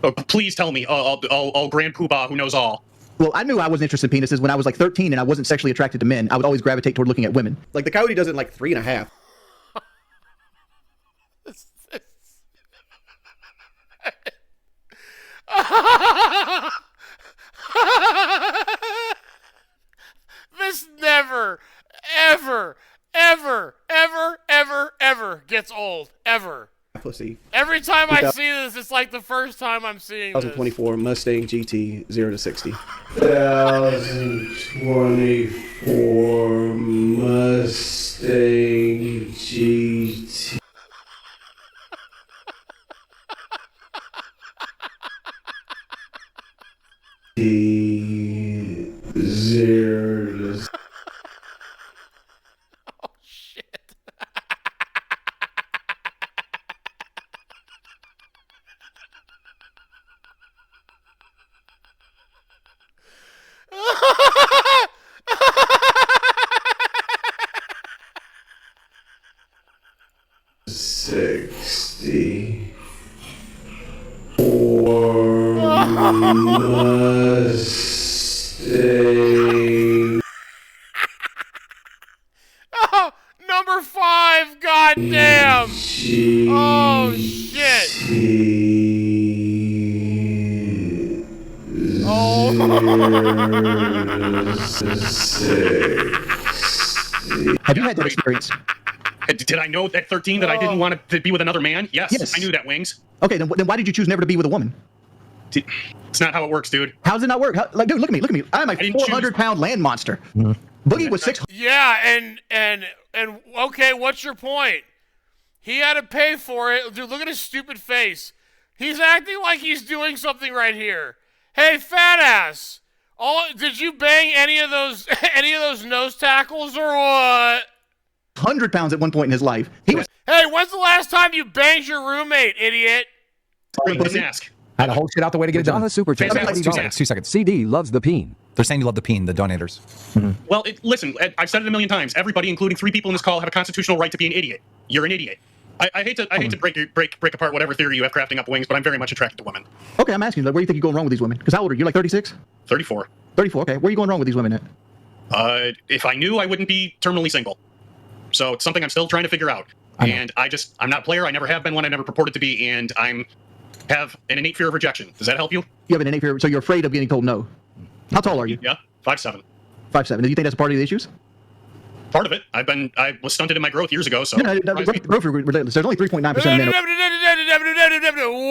Oh, please tell me. I'll Grand Poobah who knows all. Well, I knew I wasn't interested in penises when I was like 13 and I wasn't sexually attracted to men. I would always gravitate toward looking at women. Like the coyote does it in like 3.5. This never, ever gets old. Ever. Pussy. Every time I see this, it's like the first time I'm seeing this. 2024 Mustang GT 0 to 60. 2024 Mustang GT. Zero. Oh shit. Mustang. Oh, number 5, goddamn. Oh shit. Oh. Have you had that experience? Did I know at 13 that I didn't want to be with another man? Yes. I knew that, Wings. Okay, then why did you choose never to be with a woman? It's not how it works, dude. How does it not work? Dude, look at me. I'm a 400-pound land monster. Boogie was 600. Yeah, and okay, what's your point? He had to pay for it. Dude, look at his stupid face. He's acting like he's doing something right here. Hey, fat ass. Did you bang any of those nose tackles or what? 100 pounds at one point in his life. He was. Hey, when's the last time you banged your roommate, idiot? Didn't ask. I had to hold shit out the way to get it done. Jaha super chat. Fantastic. 2 seconds. CD loves the peen. They're saying you love the peen, the donators. Well, listen, I've said it a million times. Everybody, including 3 people in this call, have a constitutional right to be an idiot. You're an idiot. I hate to break apart whatever theory you have crafting up, Wings, but I'm very much attracted to women. Okay, I'm asking you, like, where do you think you're going wrong with these women? Because how old are you? Like 36? 34. 34, okay. Where are you going wrong with these women at? If I knew, I wouldn't be terminally single. So it's something I'm still trying to figure out. And I'm not a player. I never have been one. I never purported to be. And have an innate fear of rejection. Does that help you? You have an innate fear, so you're afraid of getting told no. How tall are you? Yeah, 5'7". 5'7". Do you think that's a part of the issues? Part of it. I was stunted in my growth years ago, so... No, growth relentless. There's only 3.9% of men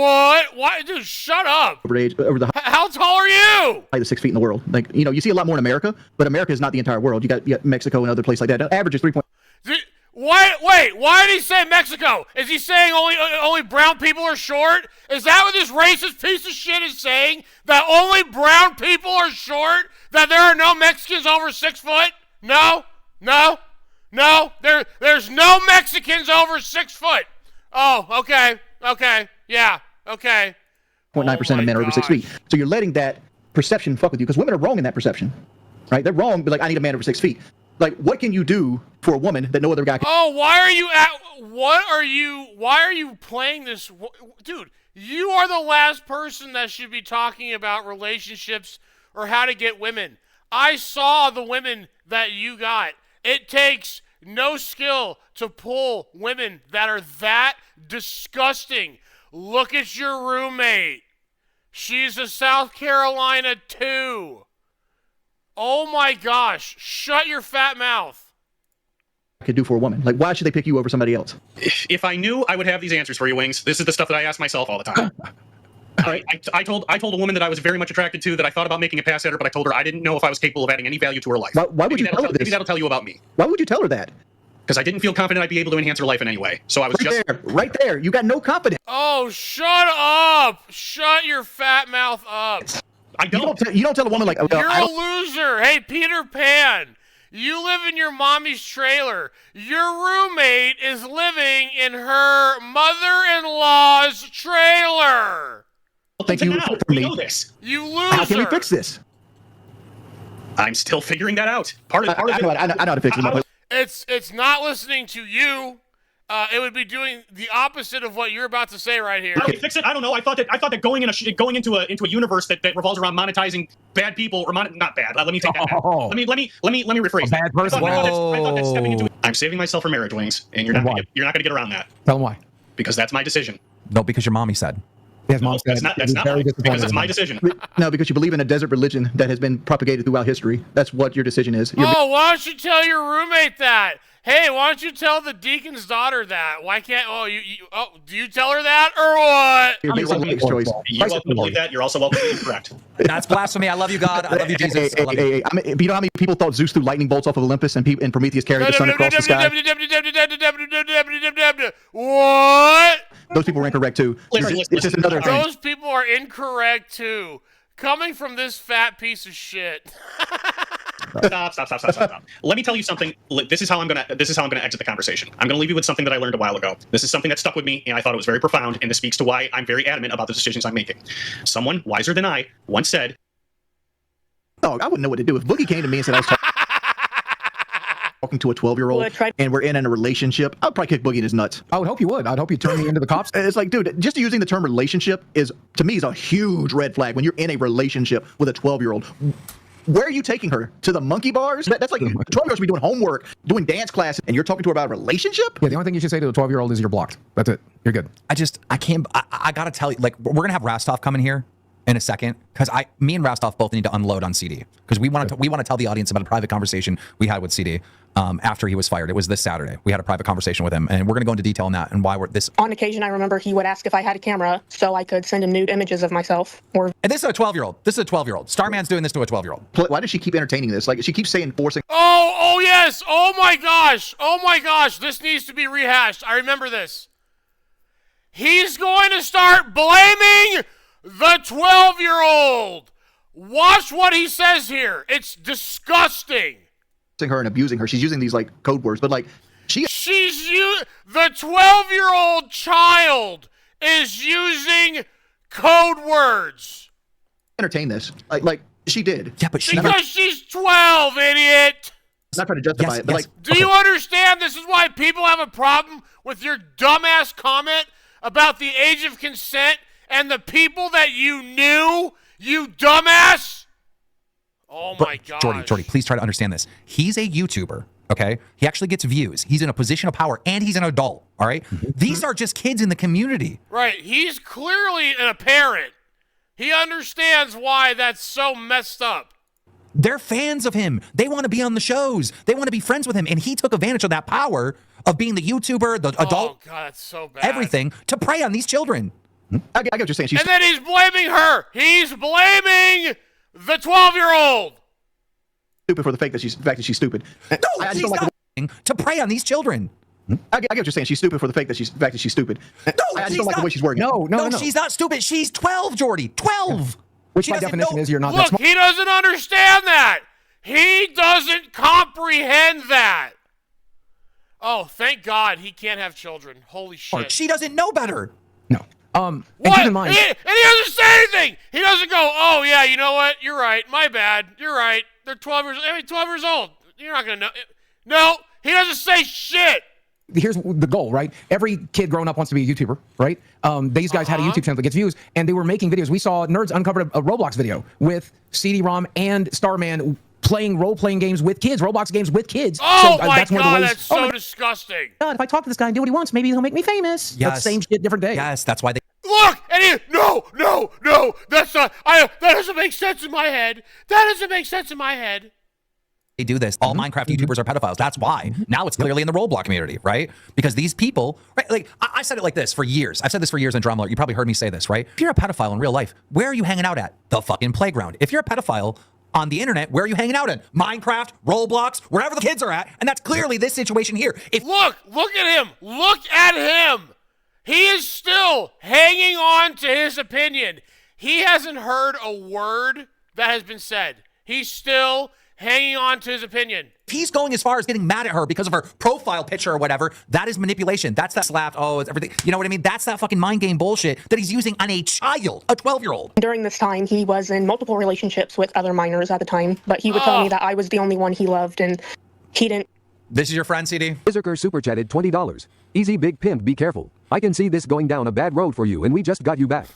What? Why? Dude, shut up. over age. How tall are you? The 6 feet in the world. Like, you see a lot more in America, but America is not the entire world. You got Mexico and other places like that. The average is 3. Why did he say Mexico? Is he saying only brown people are short? Is that what this racist piece of shit is saying? That only brown people are short? That there are no Mexicans over 6 foot? No. There's no Mexicans over 6 foot. Oh, okay, yeah, okay. 0.9% of men are over 6 feet. So you're letting that perception fuck with you because women are wrong in that perception, right? They're wrong, but like I need a man over 6 feet. Like, what can you do for a woman that no other guy can? Oh, why are you playing this? Dude, you are the last person that should be talking about relationships or how to get women. I saw the women that you got. It takes no skill to pull women that are that disgusting. Look at your roommate. She's a South Carolina too. Oh my gosh, shut your fat mouth. Could do for a woman. Like, why should they pick you over somebody else? If I knew, I would have these answers for you, Wings. This is the stuff that I ask myself all the time. I told a woman that I was very much attracted to, that I thought about making a pass at her, but I told her I didn't know if I was capable of adding any value to her life. Why would you tell her this? Maybe that'll tell you about me. Why would you tell her that? Because I didn't feel confident I'd be able to enhance her life in any way. So I was right there. You got no confidence. Oh, shut up! Shut your fat mouth up. I don't. You don't tell a woman like, you're a loser. Hey, Peter Pan. You live in your mommy's trailer. Your roommate is living in her mother-in-law's trailer. Thank you now. We know this. You loser. How can we fix this? I'm still figuring that out. I know how to fix it. It's not listening to you. It would be doing the opposite of what you're about to say right here. How do we fix it? I don't know. I thought that going into a universe that revolves around monetizing bad people or not bad. Let me take that back. Let me rephrase that. Bad person. I thought that stepping into it. I'm saving myself for marriage, Wings, and you're not going to get around that. Tell them why. Because that's my decision. No, because your mommy said. Yes, mom said. That's not why. Because it's my decision. No, because you believe in a desert religion that has been propagated throughout history. That's what your decision is. Oh, why don't you tell your roommate that? Hey, why don't you tell the deacon's daughter that? Why can't? Do you tell her that or what? You're welcome to believe that. You're also welcome to be correct. That's blasphemy. I love you, God. I love you, Jesus. You know how many people thought Zeus threw lightning bolts off of Olympus and Prometheus carried the sun across the sky? What? Those people were incorrect too. It's just another thing. Those people are incorrect too. Coming from this fat piece of shit. Stop. Let me tell you something. This is how I'm gonna exit the conversation. I'm gonna leave you with something that I learned a while ago. This is something that stuck with me, and I thought it was very profound, and this speaks to why I'm very adamant about the decisions I'm making. Someone wiser than I once said, "Oh, I wouldn't know what to do if Boogie came to me and said I was talking to a 12-year-old and we're in a relationship. I'd probably kick Boogie in his nuts. I would hope you would. I'd hope you turn me into the cops. It's like, dude, just using the term relationship is, to me, is a huge red flag when you're in a relationship with a 12-year-old. Where are you taking her? To the monkey bars? That's like 12-year-olds be doing homework, doing dance classes, and you're talking to her about a relationship? Yeah, the only thing you should say to a 12-year-old is you're blocked. That's it. You're good. I gotta tell you, like, we're gonna have Rastov coming here in a second, because me and Rastov both need to unload on CD, because we want to tell the audience about a private conversation we had with CD after he was fired. It was this Saturday. We had a private conversation with him, and we're gonna go into detail on that and why we're this. On occasion, I remember he would ask if I had a camera so I could send him nude images of myself. And this is a 12-year-old. Starman's doing this to a 12-year-old. Why does she keep entertaining this? Like, she keeps saying forcing. Oh yes. Oh my gosh. This needs to be rehashed. I remember this. He's going to start blaming the 12-year-old. Watch what he says here. It's disgusting. Her and abusing her. She's using these like code words, but like the 12-year-old child is using code words. Entertain this. Like she did. Yeah, but she's 12, idiot. I'm not trying to justify it, but like, do you understand? This is why people have a problem with your dumbass comment about the age of consent and the people that you knew, you dumbass. Oh my God. Jordy, please try to understand this. He's a YouTuber, okay? He actually gets views. He's in a position of power, and he's an adult, all right? These are just kids in the community. Right. He's clearly a parent. He understands why that's so messed up. They're fans of him. They want to be on the shows. They want to be friends with him, and he took advantage of that power of being the YouTuber, the adult, oh God, that's so bad. everything, to prey on these children. I get what you're saying. And then he's blaming her. He's blaming the 12-year-old. Stupid for the fact that she's stupid. No, she's not to prey on these children. I get what you're saying. She's stupid for the fact that she's stupid. No, I just don't like the way she's working. No, she's not stupid. She's 12, Jordy. 12. Which by definition is you're not Look, that smart. he doesn't understand that. He doesn't comprehend that. Oh, thank God he can't have children. Holy shit. She doesn't know better. No. What? Keep in mind, and he doesn't say anything. He doesn't go, oh, yeah, you know what? You're right. My bad. You're right. They're 12 years old. You're not gonna know. No, he doesn't say shit. Here's the goal, right? Every kid growing up wants to be a YouTuber, right? These guys had a YouTube channel that gets views, and they were making videos. We saw Nerds uncovered a Roblox video with CD-ROM and Starman playing role-playing games with kids, Roblox games with kids. Oh so, my that's one of the god, ways, that's so disgusting. God, if I talk to this guy and do what he wants, maybe he'll make me famous. Yes. That's same shit, different day. Yes, that's why they. Look, and he, no, that's not. That doesn't make sense in my head. That doesn't make sense in my head. They do this. All Minecraft YouTubers are pedophiles. That's why. Now it's clearly in the Roblox community, right? Because these people, right? Like I said it like this for years. I've said this for years in Drama Alert. You probably heard me say this, right? If you're a pedophile in real life, where are you hanging out at? The fucking playground. If you're a pedophile on the internet, where are you hanging out in? Minecraft, Roblox, wherever the kids are at. And that's clearly this situation here. Look at him. Look at him. He is still hanging on to his opinion. He hasn't heard a word that has been said. He's still hanging on to his opinion. If he's going as far as getting mad at her because of her profile picture or whatever, that is manipulation. That's that slapped, oh, it's everything. You know what I mean? That's that fucking mind game bullshit that he's using on a child, a 12-year-old. During this time, he was in multiple relationships with other minors at the time, but he would tell me that I was the only one he loved, and he didn't. This is your friend, CD? Izerker super chatted $20. Easy big pimp, be careful. I can see this going down a bad road for you, and we just got you back.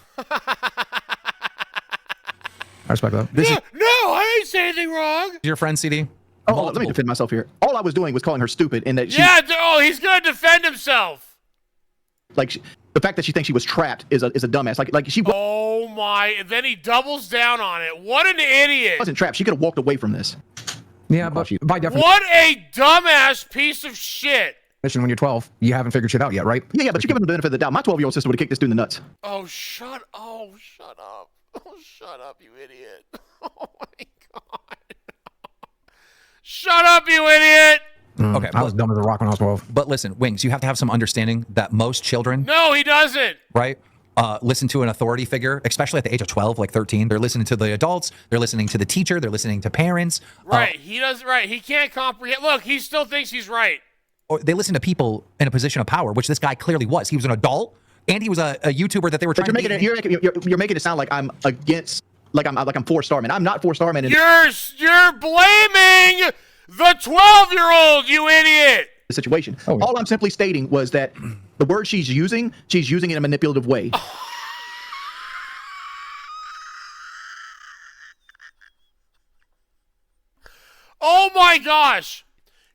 I respect that. No, I didn't say anything wrong. Your friend, CD? Oh, let me defend myself here. All I was doing was calling her stupid, and that she, he's gonna defend himself. Like the fact that she thinks she was trapped is a dumbass. Like she. Oh my! And then he doubles down on it. What an idiot! Wasn't trapped. She could have walked away from this. Yeah, but by definition, what a dumbass piece of shit. When you're 12, you haven't figured shit out yet, right? Yeah, but you're giving them the benefit of the doubt. My 12-year-old sister would have kicked this dude in the nuts. Oh, shut up. Oh, shut up, you idiot. Oh, my God. Shut up, you idiot. Okay. I was dumb as a rock when I was 12. But listen, Wings, you have to have some understanding that most children... No, he doesn't. Right? Listen to an authority figure, especially at the age of 12, like 13. They're listening to the adults. They're listening to the teacher. They're listening to parents. Right. He does. Right. He can't comprehend. Look, he still thinks he's right. Or they listen to people in a position of power, which this guy clearly was. He was an adult, and he was a YouTuber that they were trying to. You're making it sound like I'm against, like I'm for Starman. I'm not for Starman. You're blaming the 12-year-old, you idiot. The situation. All I'm simply stating was that the word she's using in a manipulative way. Oh my gosh!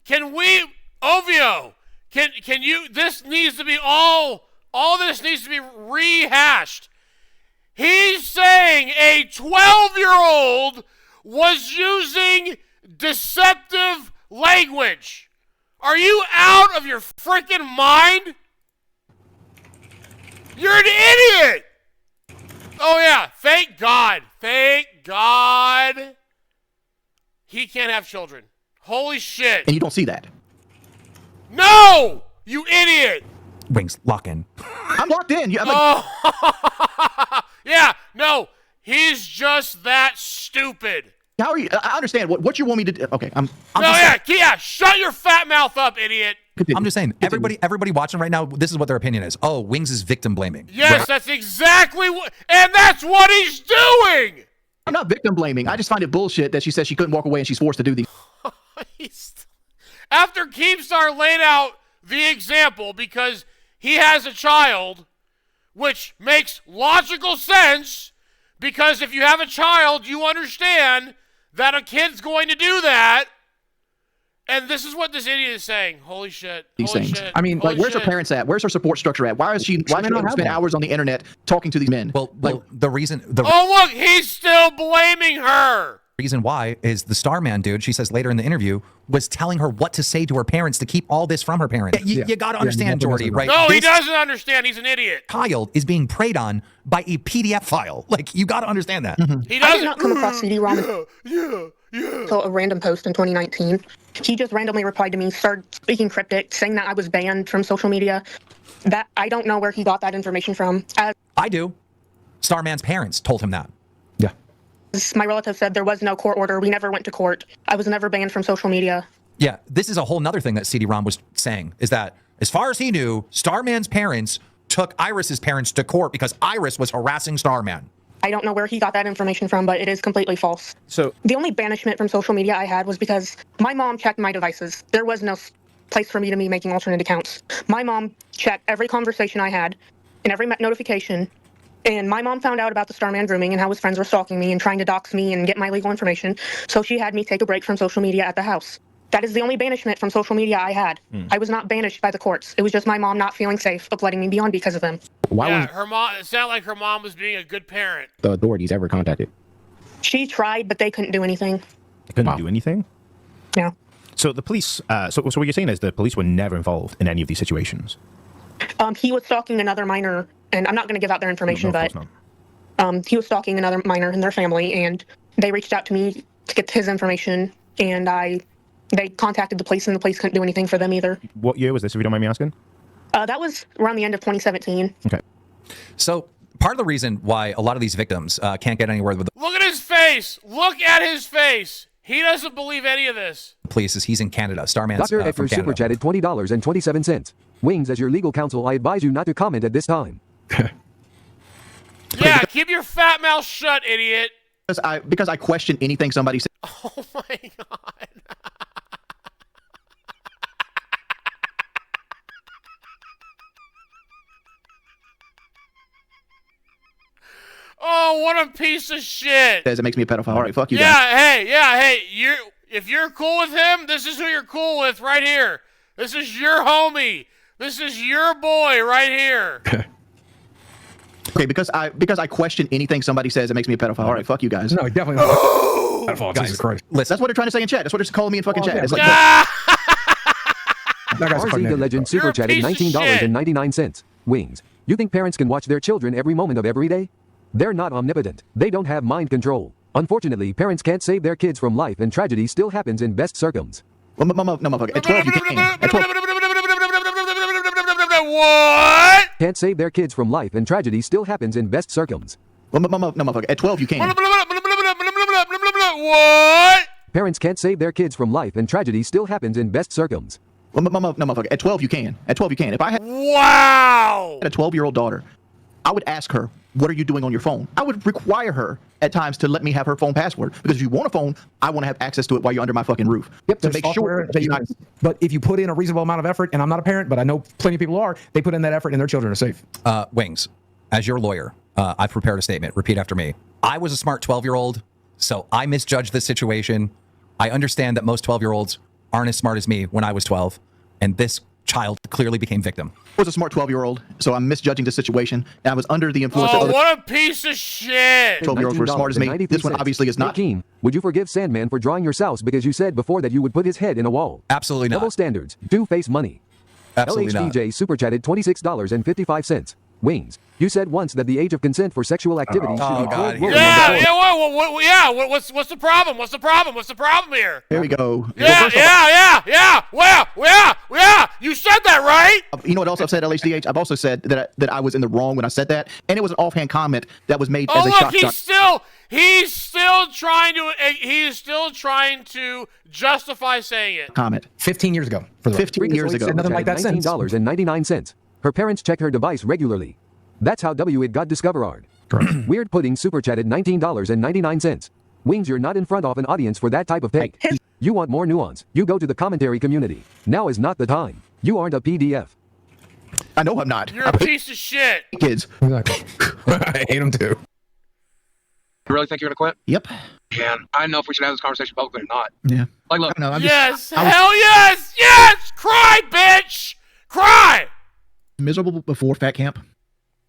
Can we, Ovio? Can you? This needs to be all this needs to be rehashed. He's saying a 12-year-old was using deceptive language. Are you out of your freaking mind? You're an idiot! Oh yeah, thank God. Thank God. He can't have children. Holy shit. And you don't see that. No! You idiot! Wings, lock in. I'm locked in. Yeah, no. He's just that stupid. How are you? I understand what you want me to do. Okay, shut your fat mouth up, idiot. Continue. I'm just saying, everybody watching right now, this is what their opinion is. Oh, Wings is victim blaming. Yes, that's exactly what, and that's what he's doing. I'm not victim blaming. I just find it bullshit that she says she couldn't walk away and she's forced to do these. After Keemstar laid out the example because he has a child, which makes logical sense, because if you have a child, you understand that a kid's going to do that. And this is what this idiot is saying. Holy shit. These Holy things. shit. I mean, Holy where's shit. her parents at? Where's her support structure at? Why is she spend hours on the internet talking to these men? Well, the reason... Oh, look, he's still blaming her. Reason why is the Starman dude, she says later in the interview, was telling her what to say to her parents to keep all this from her parents. You got to understand, Jordy, right? No, he doesn't understand. He's an idiot. Child is being preyed on by a PDF file. Like, you got to understand that. He doesn't. I did not come across CD-ROM until a random post in 2019. He just randomly replied to me, started speaking cryptic, saying that I was banned from social media. That I don't know where he got that information from. I do. Starman's parents told him that. My relative said there was no court order. We never went to court. I was never banned from social media. Yeah, this is a whole nother thing that CD-ROM was saying, is that as far as he knew, Starman's parents took Iris's parents to court because Iris was harassing Starman. I don't know where he got that information from, but it is completely false. So the only banishment from social media I had was because my mom checked my devices. There was no place for me to be making alternate accounts. My mom checked every conversation I had and every notification. And my mom found out about the Starman grooming and how his friends were stalking me and trying to dox me and get my legal information. So she had me take a break from social media at the house. That is the only banishment from social media I had. I was not banished by the courts. It was just my mom not feeling safe of letting me be on because of them. Yeah, her mom. It sounded like her mom was being a good parent. The authorities ever contacted? She tried, but they couldn't do anything. They couldn't do anything? Yeah. So the police, so what you're saying is the police were never involved in any of these situations? He was stalking another minor, and I'm not going to give out their information, No, of but course he was stalking another minor in their family, and they reached out to me to get his information, and they contacted the police, and the police couldn't do anything for them either. What year was this, if you don't mind me asking? That was around the end of 2017. Okay. So part of the reason why a lot of these victims can't get anywhere with Look at his face. Look at his face. He doesn't believe any of this. the police is he's in Canada. Starman's Dr. from Edgar Canada. super chatted $20.27. Wings, as your legal counsel, I advise you not to comment at this time. Yeah, keep your fat mouth shut, idiot. Because I question anything somebody says. Oh my god. Oh, what a piece of shit. Says it makes me a pedophile. All right, fuck you Yeah, guys. hey, if you're cool with him, this is who you're cool with right here. This is your homie. This is your boy right here. Okay, because I question anything somebody says, it makes me a pedophile. All right, fuck you guys. No, definitely not. Pedophile, Guys, Jesus Christ. That's what they're trying to say in chat. That's what they're calling me in fucking chat. It's like, RZ the Legend super chatted $19.99. Wings, you think parents can watch their children every moment of every day? They're not omnipotent. They don't have mind control. Unfortunately, parents can't save their kids from life, and tragedy still happens in best circums. No, motherfucker. At 12, you can. At 12. What? Can't save their kids from life, and tragedy still happens in best circums. No, motherfucker. At 12, you can. What? Parents can't save their kids from life, and tragedy still happens in best circums. No, motherfucker. At 12, you can. At 12, you can. If I had a 12-year-old daughter, I would ask her, what are you doing on your phone? I would require her at times to let me have her phone password. Because if you want a phone, I want to have access to it while you're under my fucking roof. Yep, to there's make software sure that you can- But if you put in a reasonable amount of effort, and I'm not a parent, but I know plenty of people are, they put in that effort and their children are safe. Wings, as your lawyer, I've prepared a statement. Repeat after me. I was a smart 12-year-old, so I misjudged this situation. I understand that most 12-year-olds aren't as smart as me when I was 12, and this child clearly became victim. I was a smart 12-year-old, so I'm misjudging the situation. And I was under the influence of Oh, other what a piece of shit. 12-year-olds were as smart as me. This one obviously is not. Keen, would you forgive Sandman for drawing your souse because you said before that you would put his head in a wall? Absolutely not. Double standards. Two-face money. Absolutely not. LHDJ super chatted $26.55. Wings, you said once that the age of consent for sexual activity should be full-blown. What's the problem? What's the problem? What's the problem here? There we go. Yeah. You said that, right? You know what else I've said, LHDH? I've also said that I was in the wrong when I said that, and it was an offhand comment that was made as a shock. He's still trying to justify saying it. Comment. 15 years ago. For the 15 years ago. Said nothing like that since. $19.99. Her parents check her device regularly. That's how it got discovered. Weird Pudding super chatted $19.99. Wings, you're not in front of an audience for that type of take. You want more nuance, you go to the commentary community. Now is not the time. You aren't a PDF. I know I'm not. You're a piece of shit. Kids. Exactly. I hate them too. You really think you're gonna quit? Yep. Yeah, I don't know if we should have this conversation publicly or not. Yeah. Like, look. No, yes. Cry, bitch. Cry. Miserable before Fat Camp,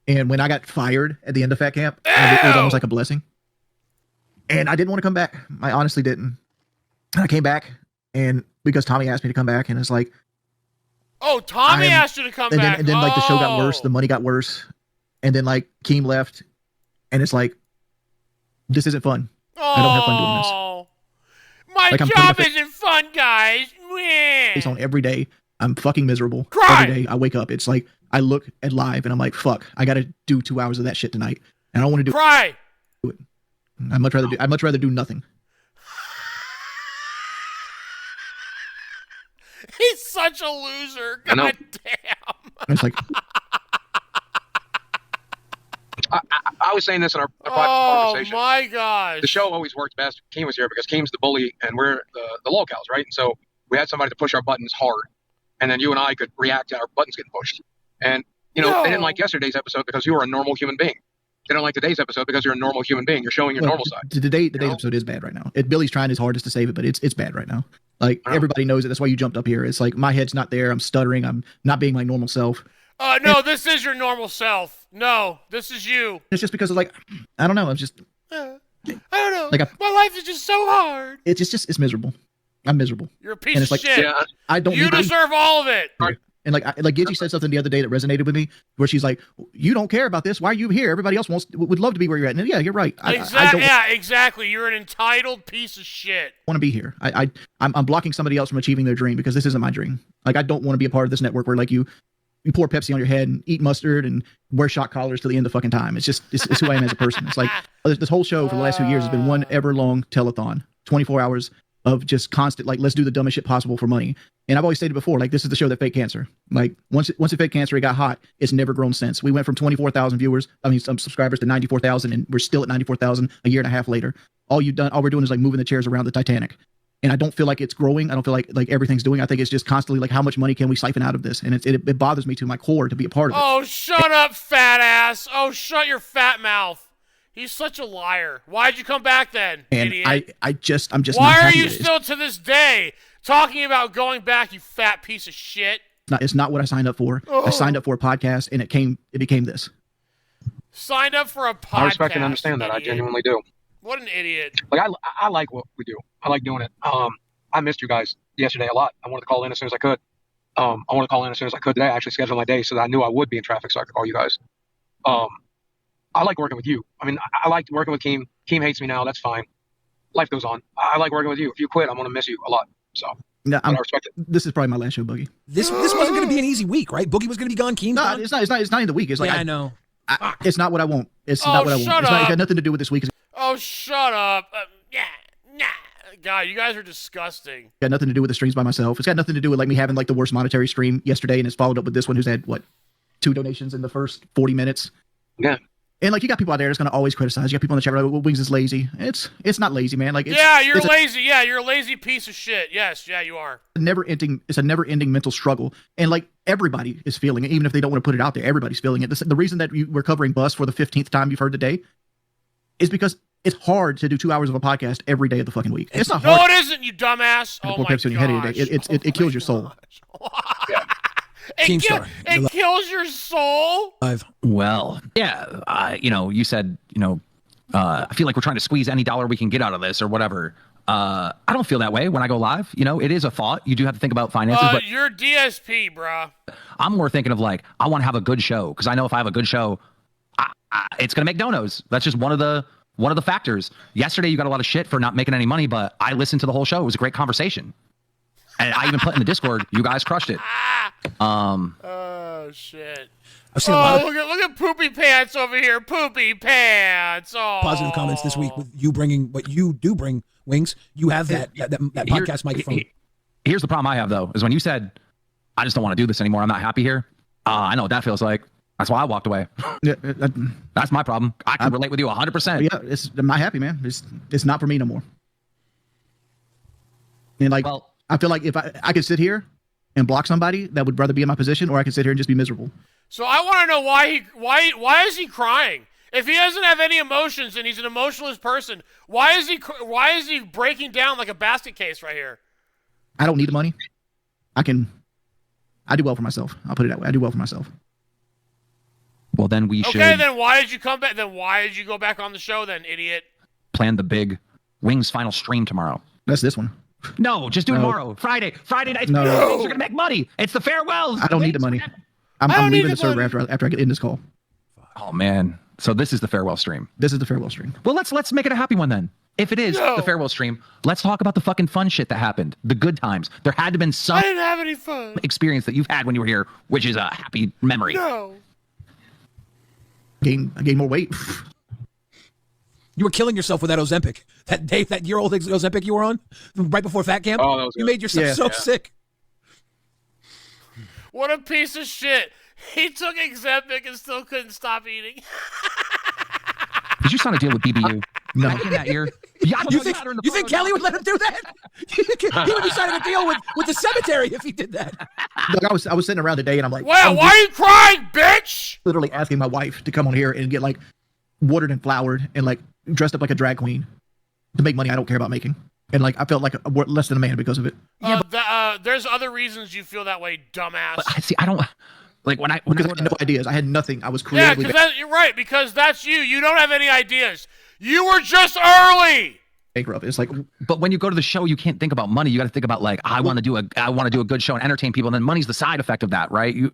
and when I got fired at the end of Fat Camp, it was almost like a blessing. And I didn't want to come back. I honestly didn't. And I came back, and because Tommy asked me to come back, and it's like, oh, Tommy asked you to come back. And then like the show got worse, the money got worse, and then like Keem left, and it's like, this isn't fun. I don't have fun doing this. My job isn't fun, guys. It's on every day. I'm fucking miserable. Cry. Every day I wake up, it's like I look at live and I'm like, fuck, I gotta do 2 hours of that shit tonight. And I don't want to do Cry. it. I'd much rather do nothing. He's such a loser. God damn. It's like I was saying this in our private conversation. Oh my gosh. The show always works best if Keem was here because Keem's the bully and we're the locals, right? And so we had somebody to push our buttons hard, and then you and I could react to our buttons getting pushed. And they didn't like yesterday's episode because you were a normal human being. They don't like today's episode because you're a normal human being. You're showing your normal side. Today's episode is bad right now. Billy's trying his hardest to save it, but it's bad right now. Like everybody knows it. That's why you jumped up here. It's like my head's not there. I'm stuttering. I'm not being my normal self. No, this is your normal self. No, this is you. It's just because of I don't know. I'm just. I don't know. My life is just so hard. It's miserable. I'm miserable. You're a piece of shit. I don't. You deserve all of it. And like Gidgy said something the other day that resonated with me, where she's like, "You don't care about this. Why are you here? Everybody else would love to be where you're at." And yeah, you're right. Exactly. You're an entitled piece of shit. Want to be here. I'm blocking somebody else from achieving their dream because this isn't my dream. Like I don't want to be a part of this network where you pour Pepsi on your head and eat mustard and wear shock collars till the end of fucking time. It's who I am as a person. It's like this whole show for the last 2 years has been one ever long telethon, 24 hours of just constant let's do the dumbest shit possible for money. And I've always stated before, this is the show that faked cancer. Like once it faked cancer, it got hot. It's never grown since. We went from 24,000 some subscribers to 94,000, and we're still at 94,000 a year and a half later. All we're doing is moving the chairs around the Titanic. And I don't feel like it's growing. I don't feel like everything's doing. I think it's just constantly how much money can we siphon out of this? And it bothers me to my core to be a part of it. Oh, shut up, fat ass. Oh, shut your fat mouth. He's such a liar. Why'd you come back then, and idiot? I'm just Why not are happy you with it. still to this day talking about going back, you fat piece of shit? It's not what I signed up for. I signed up for a podcast, and it became this. Signed up for a podcast. I respect and understand that. I genuinely do. What an idiot. I like what we do. I like doing it. I missed you guys yesterday a lot. I wanted to call in as soon as I could. I wanted to call in as soon as I could today. I actually scheduled my day so that I knew I would be in traffic so I could call you guys. I like working with you. I mean, I liked working with Keem. Keem hates me now. That's fine. Life goes on. I like working with you. If you quit, I'm going to miss you a lot. So no, I respect it. This is probably my last show, Boogie. This wasn't going to be an easy week, right? Boogie was going to be gone. Keem. No, it's not. It's not in the week. It's I know. It's not what I want. It's not what I want. It's got nothing to do with this week. Oh, shut up. God, you guys are disgusting. Got nothing to do with the streams by myself. It's got nothing to do with me having the worst monetary stream yesterday, and it's followed up with this one who's had 2 donations in the first 40 minutes. Yeah. And you got people out there that's gonna always criticize. You got people in the chat well, Wings is lazy. It's not lazy, man. You're lazy. You're a lazy piece of shit. Yes, you are. It's a never-ending mental struggle, and everybody is feeling it, even if they don't want to put it out there. Everybody's feeling it. The reason that we're covering bus for the 15th time you've heard today is because it's hard to do 2 hours of a podcast every day of the fucking week. It's not hard. No, it isn't, you dumbass. Oh my gosh. It kills your soul. It kills your soul? Well, yeah. You said, I feel like we're trying to squeeze any dollar we can get out of this or whatever. I don't feel that way when I go live. It is a thought. You do have to think about finances. But you're DSP, bruh. I'm more thinking of I want to have a good show because I know if I have a good show, it's going to make donos. That's just one of the factors. Yesterday, you got a lot of shit for not making any money, but I listened to the whole show. It was a great conversation. And I even put in the Discord, you guys crushed it. Oh, shit. I've seen a lot of look at Poopy Pants over here. Poopy Pants. Oh. Positive comments this week with you bringing what you do bring, Wings. You have that podcast microphone. Here's the problem I have, though, is when you said, I just don't want to do this anymore. I'm not happy here. I know what that feels like. That's why I walked away. Yeah, that's my problem. I can relate with you 100%. Yeah, I'm not happy, man. It's not for me no more. And I feel like if I could sit here and block somebody that would rather be in my position, or I could sit here and just be miserable. So I want to know why is he crying? If he doesn't have any emotions and he's an emotionless person, why is he breaking down like a basket case right here? I don't need the money. I do well for myself. I'll put it that way. I do well for myself. Well, then we should. Okay, then why did you come back? Then why did you go back on the show then, idiot? Plan the big Wings final stream tomorrow. That's this one. No, just do it tomorrow. Friday night. No. You're gonna make money. It's the farewells. I don't need the money. I'm leaving the server after I get in this call. Oh man. So this is the farewell stream. This is the farewell stream. Well, let's make it a happy one then. If it is the farewell stream, let's talk about the fucking fun shit that happened. The good times. There had to have been some I didn't have any fun experience that you've had when you were here, which is a happy memory. No. I gained more weight. You were killing yourself with that Ozempic. That year-old Ozempic you were on right before Fat Camp. Oh, that was you made yourself sick. What a piece of shit. He took Ozempic and still couldn't stop eating. Did you sign a deal with BBU? No. Back in that year? Yeah, You think Kelly would let him do that? He would be signing a deal with the cemetery if he did that. Look, I was sitting around today and I'm like, Well, why are you crying, bitch? Literally asking my wife to come on here and get like watered and flowered and like dressed up like a drag queen to make money I don't care about making. And like I felt like less than a man because of it. There's other reasons you feel that way, dumbass. But see, I don't like when I had no ideas. I had nothing. I was creatively. Yeah, you're right, because that's you. You don't have any ideas. You were just early. Bankrupt. It's like, but when you go to the show, you can't think about money. You got to think about like I want to do a good show and entertain people, and then money's the side effect of that, right? You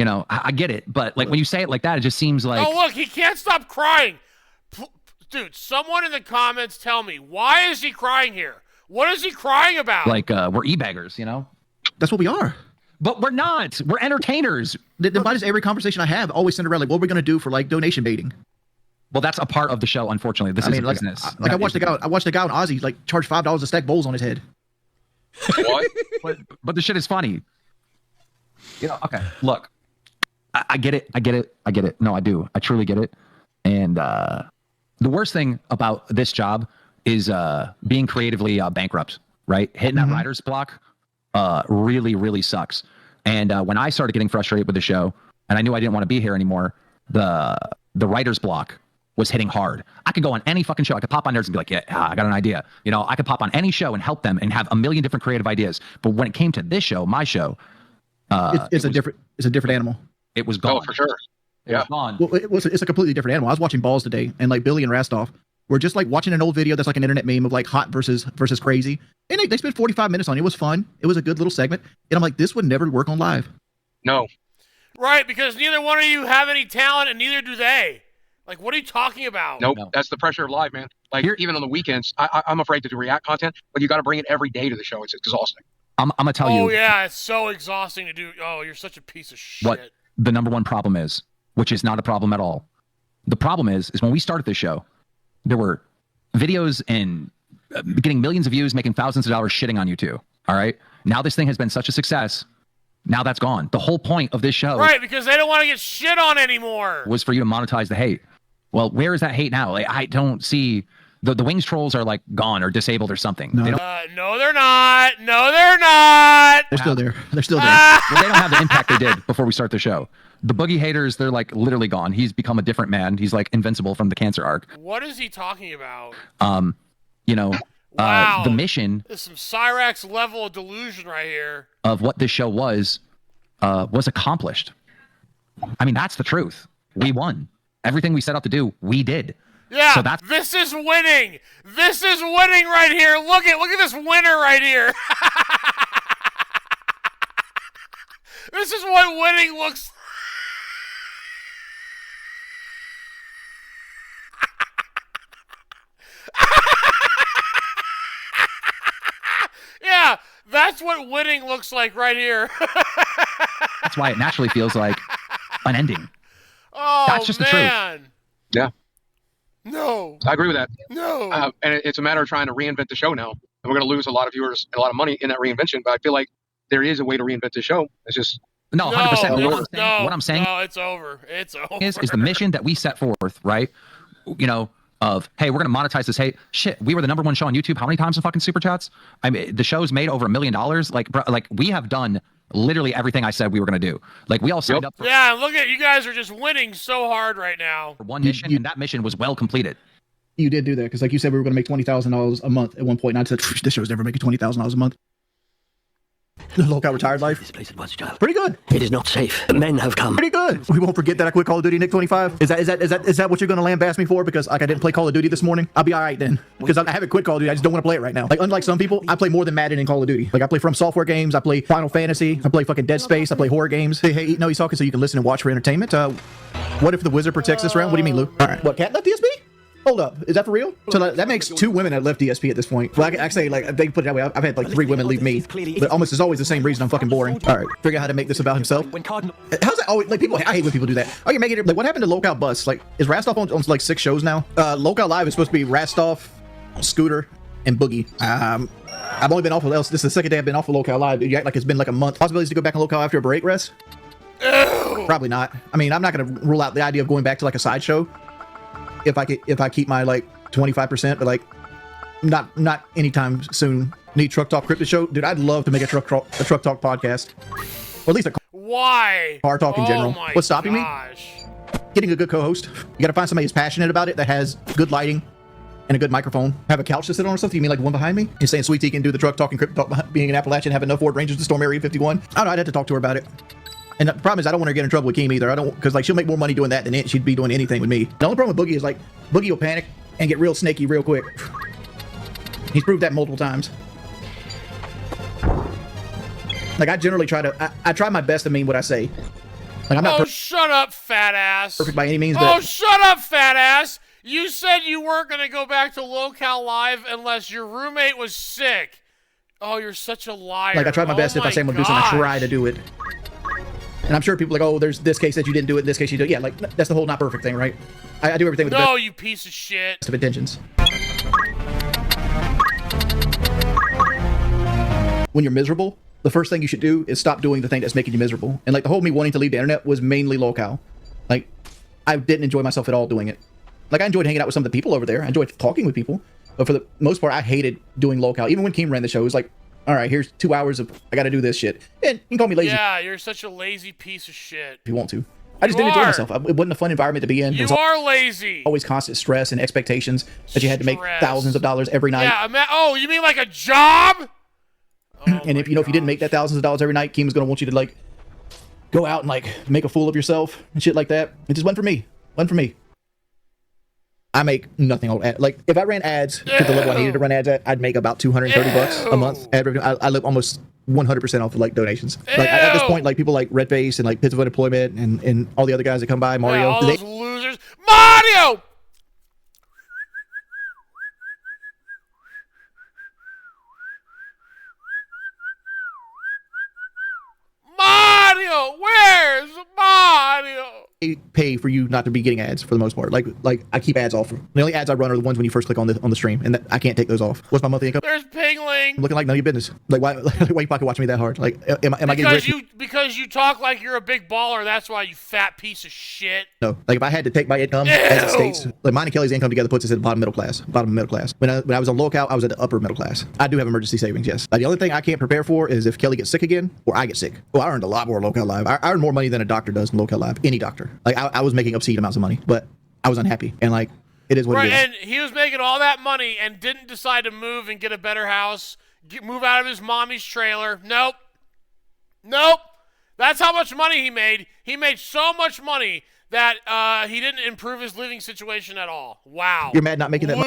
know, I get it, but like when you say it like that, it just seems like. Oh look, he can't stop crying. Dude, someone in the comments tell me, why is he crying here? What is he crying about? Like we're e-beggars, you know? That's what we are. But we're not. We're entertainers. Then why does every conversation I have always center around like what we're gonna do for like donation baiting? Well, that's a part of the show, unfortunately. This is like, business. I watched the guy on Ozzy like charge $5 to stack bowls on his head. What? But the shit is funny. You know, okay, look. I get it. I get it. I get it. No, I do. I truly get it. And the worst thing about this job is being creatively bankrupt, right? Hitting that writer's block really, really sucks. And when I started getting frustrated with the show, and I knew I didn't want to be here anymore, the writer's block was hitting hard. I could go on any fucking show. I could pop on theirs and be like, yeah, I got an idea. You know, I could pop on any show and help them and have a million different creative ideas. But when it came to this show, my show, it's a different animal. It was gone. Oh, for sure. It was gone. Well, it's a completely different animal. I was watching Balls today, and like Billy and Rastoff were just like watching an old video that's like an internet meme of like hot versus crazy. And they spent 45 minutes on it. It was fun. It was a good little segment. And I'm like, this would never work on live. No. Right, because neither one of you have any talent, and neither do they. Like, what are you talking about? Nope. No. That's the pressure of live, man. Like, even on the weekends, I'm afraid to do React content, but you got to bring it every day to the show. It's exhausting. I'm going to tell you. Oh, yeah, it's so exhausting to do. Oh, you're such a piece of shit. What the number one problem is, which is not a problem at all. The problem is when we started this show, there were videos and getting millions of views, making thousands of dollars shitting on you two. All right. Now this thing has been such a success. Now that's gone. The whole point of this show. Right, because they don't want to get shit on anymore. Was for you to monetize the hate. Well, where is that hate now? Like, I don't see the Wings trolls are like gone or disabled or something. No, no they're not. No, they're not. They're still there. They're still there. Well, they don't have the impact they did before we start the show. The Boogie haters, they're like literally gone. He's become a different man. He's like invincible from the cancer arc. What is he talking about? You know, wow. The mission. There's some Cyrax level of delusion right here. Of what this show was accomplished. I mean, that's the truth. We won. Everything we set out to do, we did. Yeah, so this is winning. This is winning right here. Look at this winner right here. This is what winning looks Yeah, that's what winning looks like right here. That's why it naturally feels like an ending. Oh, that's just the truth. Yeah. No. I agree with that. No. And it's a matter of trying to reinvent the show now. And we're going to lose a lot of viewers and a lot of money in that reinvention. But I feel like there is a way to reinvent the show. It's just. No, 100%. What I'm saying. No, it's over. It's over. Is the mission that we set forth, right? You know, of, hey, we're going to monetize this hate. Shit, we were the #1 show on YouTube. How many times in fucking Super Chats? I mean, the show's made over $1 million. Like, bro, like we have done literally everything I said we were going to do. Like, we all signed up for. Yeah, look at you guys are just winning so hard right now. For one mission, and that mission was well completed. You did do that because, like you said, we were going to make $20,000 a month at one point. And I said, this show's never making $20,000 a month. The Lockout retired life. This place was child. Pretty good. It is not safe. Men have come. Pretty good. We won't forget that I quit Call of Duty, Nick 25. Is that what you're going to lambaste me for? Because like I didn't play Call of Duty this morning. I'll be all right then. Because I haven't quit Call of Duty. I just don't want to play it right now. Like unlike some people, I play more than Madden and Call of Duty. Like I play From Software games. I play Final Fantasy. I play fucking Dead Space. I play horror games. Hey, no, he's talking so you can listen and watch for entertainment. What if the wizard protects this round? What do you mean, Lou? All right. What, Cat left DSP? Hold up, is that for real? So that makes 2 women that left DSP at this point. Well, I say like they put it that way. I've had like 3 women leave me, but almost it's always the same reason. I'm fucking boring. All right, figure out how to make this about himself. How's that always like people? I hate when people do that. Oh, you're making it like what happened to Lockout Bus? Like is Rastoff on like 6 shows now? Lockout Live is supposed to be Rastoff, Scooter, and Boogie. I've only been off of else. This is the second day I've been off of Lockout Live. You act like it's been like a month. Possibilities to go back on Lockout after a break rest? Ew. Probably not. I mean, I'm not gonna rule out the idea of going back to like a sideshow. if I keep my like 25%, but like not anytime soon. Need Truck Talk Crypto Show, dude. I'd love to make a truck talk podcast, or at least a Why? car talk in general. My What's stopping me? Getting a good co-host. You got to find somebody who's passionate about it, that has good lighting and a good microphone. Have a couch to sit on or something. You mean like one behind me? You're saying Sweet Tea can do the truck talk and crypto talk, being an Appalachian, have enough Ford Rangers to storm Area 51? I don't know. I'd have to talk to her about it. And the problem is, I don't want her to get in trouble with Keem either. I don't, because like she'll make more money doing that than she'd be doing anything with me. The only problem with Boogie is like Boogie will panic and get real snaky real quick. He's proved that multiple times. Like I generally try to, I try my best to mean what I say. Like I'm not. Shut up, fat ass. Perfect by any means. But shut up, fat ass. You said you weren't gonna go back to Locale Live unless your roommate was sick. Oh, you're such a liar. Like I try my best if I say I'm gonna do something, I try to do it. And I'm sure people are like, oh, there's this case that you didn't do it, in this case you did. Yeah, like that's the whole not perfect thing, right? I do everything with the best. No, you piece of shit. Of intentions. When you're miserable, the first thing you should do is stop doing the thing that's making you miserable. And like the whole me wanting to leave the internet was mainly Locale. Like I didn't enjoy myself at all doing it. Like I enjoyed hanging out with some of the people over there. I enjoyed talking with people. But for the most part, I hated doing Locale. Even when Keem ran the show, it was like, all right, here's 2 hours of, I got to do this shit. And you can call me lazy. Yeah, you're such a lazy piece of shit. If you want to. I just didn't enjoy myself. It wasn't a fun environment to be in. You are lazy. Always constant stress and expectations that you had to make thousands of dollars every night. Yeah, oh, you mean like a job? And if you didn't make that thousands of dollars every night, Keem's gonna want you to like go out and like make a fool of yourself and shit like that. It just went for me. Went for me. I make nothing on ad. Like if I ran ads to the level I needed to run ads at, I'd make about $230 a month. I live almost 100% off of like donations. Like at this point, like people like Redface and like Pits of Unemployment and all the other guys that come by, Mario. Yeah, all those losers. Mario! Mario! Where's Mario? Pay for you not to be getting ads for the most part. Like I keep ads off. The only ads I run are the ones when you first click on the stream, and I can't take those off. What's my monthly income? There's Pingling. I'm looking like none of your business. Like why you pocket watch me that hard? Like am I getting rich? Because you talk like you're a big baller. That's why, you fat piece of shit. No, like if I had to take my income as it states, like mine and Kelly's income together puts us at the bottom middle class. When I was on Locale, I was at the upper middle class. I do have emergency savings, yes. The only thing I can't prepare for is if Kelly gets sick again or I get sick. Well, I earned a lot more Locale Live. I earned more money than a doctor does in Locale Live. Any doctor. Like I was making obscene amounts of money, but I was unhappy, and like it is what it is. And he was making all that money and didn't decide to move and get a better house, move out of his mommy's trailer. Nope. That's how much money he made. He made so much money that he didn't improve his living situation at all. Wow. You're mad not making that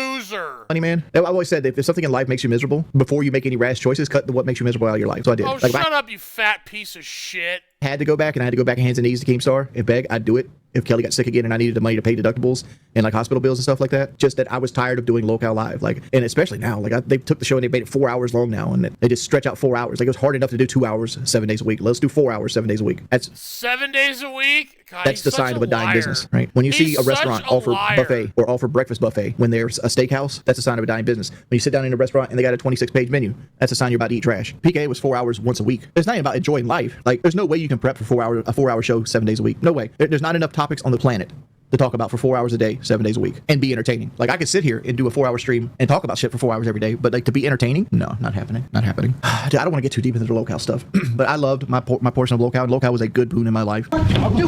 money, man. I've always said that if something in life makes you miserable, before you make any rash choices, cut what makes you miserable out of your life. So I did. Oh, shut up, you fat piece of shit. Had to go back, and I had to go back on hands and knees to Keemstar and beg. I'd do it if Kelly got sick again and I needed the money to pay deductibles and like hospital bills and stuff like that. Just that I was tired of doing Locale Live, like, and especially now, like they took the show and they made it 4 hours long now, and they just stretch out 4 hours. Like it was hard enough to do 2 hours 7 days a week. Let's do 4 hours 7 days a week. That's 7 days a week. God, that's the sign of a dying business, right? When you see a restaurant offer buffet or offer breakfast buffet when there's a steakhouse, that's a sign of a dying business. When you sit down in a restaurant and they got a 26-page menu, that's a sign you're about to eat trash. PK was 4 hours once a week. It's not even about enjoying life. Like there's no way you can prep for a 4 hour show 7 days a week. No way. There's not enough topics on the planet to talk about for 4 hours a day, 7 days a week, and be entertaining. Like I could sit here and do a 4 hour stream and talk about shit for 4 hours every day, but like to be entertaining, no, not happening. Not happening. I don't want to get too deep into the Locale stuff, but I loved my portion of Locale. Locale was a good boon in my life. Are you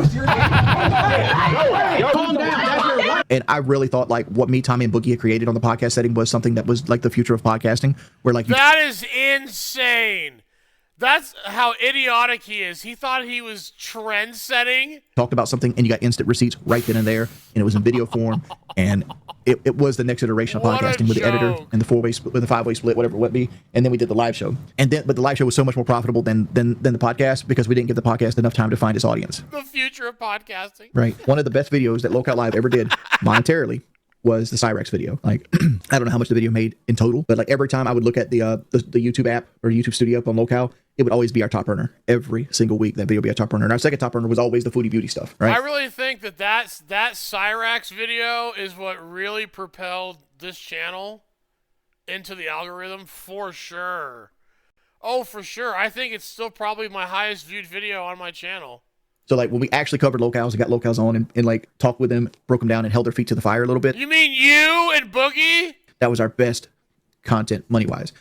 serious? Calm down. And I really thought like what me, Tommy, and Boogie had created on the podcast setting was something that was like the future of podcasting, where like that is insane. That's how idiotic he is. He thought he was trend setting. Talked about something and you got instant receipts right then and there, and it was in video form, and it was the next iteration of podcasting with the editor and the 4-way split, with the 5-way split, whatever it would be. And then we did the live show, but the live show was so much more profitable than the podcast because we didn't give the podcast enough time to find its audience. The future of podcasting. Right. One of the best videos that Locale Live ever did monetarily was the Cyrex video. Like, I don't know how much the video made in total, but like every time I would look at the YouTube app or YouTube studio up on Locale, it would always be our top earner. Every single week, that video would be our top earner. And our second top earner was always the Foodie Beauty stuff, right? I really think that Cyrax video is what really propelled this channel into the algorithm for sure. Oh, for sure. I think it's still probably my highest viewed video on my channel. So like when we actually covered locales and got locales on and like talked with them, broke them down and held their feet to the fire a little bit. You mean you and Boogie? That was our best content money-wise.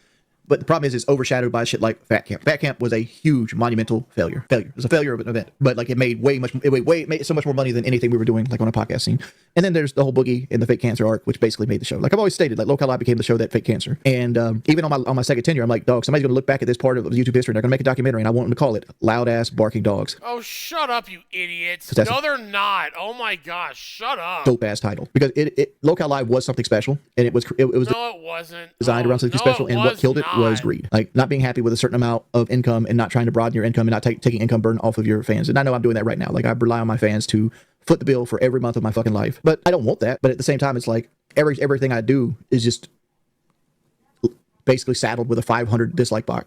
But the problem is it's overshadowed by shit like Fat Camp. Fat Camp was a huge monumental failure. It was a failure of an event, but like it made made so much more money than anything we were doing like on a podcast scene. And then there's the whole Boogie and the Fake Cancer arc, which basically made the show. Like I've always stated, like Local Live became the show that Fake Cancer. And even on my second tenure, I'm like, dog, somebody's gonna look back at this part of YouTube history and they're gonna make a documentary and I want them to call it Loud Ass Barking Dogs. Oh, shut up, you idiots. 'Cause that's No, they're not. Oh my gosh, shut up. Dope ass title. Because Local Live was something special and it was No, it wasn't. designed around something special, and what killed it was greed. Like not being happy with a certain amount of income and not trying to broaden your income and not taking income burden off of your fans. And I know I'm doing that right now. Like I rely on my fans to foot the bill for every month of my fucking life. But I don't want that. But at the same time, it's like everything I do is just basically saddled with a 500 dislike box.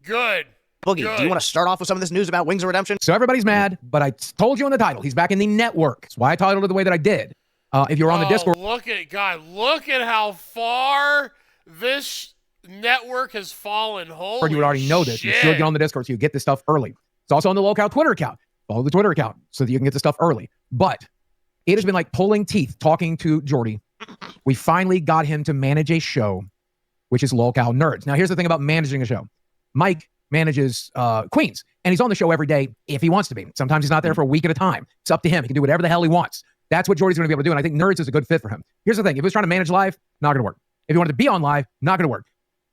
Good. Boogie, do you want to start off with some of this news about Wings of Redemption? So everybody's mad, but I told you in the title, he's back in the network. That's why I titled it the way that I did. If you're on the Discord. Look at how far this network has fallen. Holy You would already know this. shit. You should get on the Discord so you get this stuff early. It's also on the Locale Twitter account. Follow the Twitter account so that you can get the stuff early. But it has been like pulling teeth talking to Jordy. We finally got him to manage a show, which is Locale Nerds. Now, here's the thing about managing a show. Mike manages Queens, and he's on the show every day if he wants to be. Sometimes he's not there for a week at a time. It's up to him. He can do whatever the hell he wants. That's what Jordy's going to be able to do, and I think Nerds is a good fit for him. Here's the thing. If he was trying to manage live, not going to work. If he wanted to be on live, not going to work.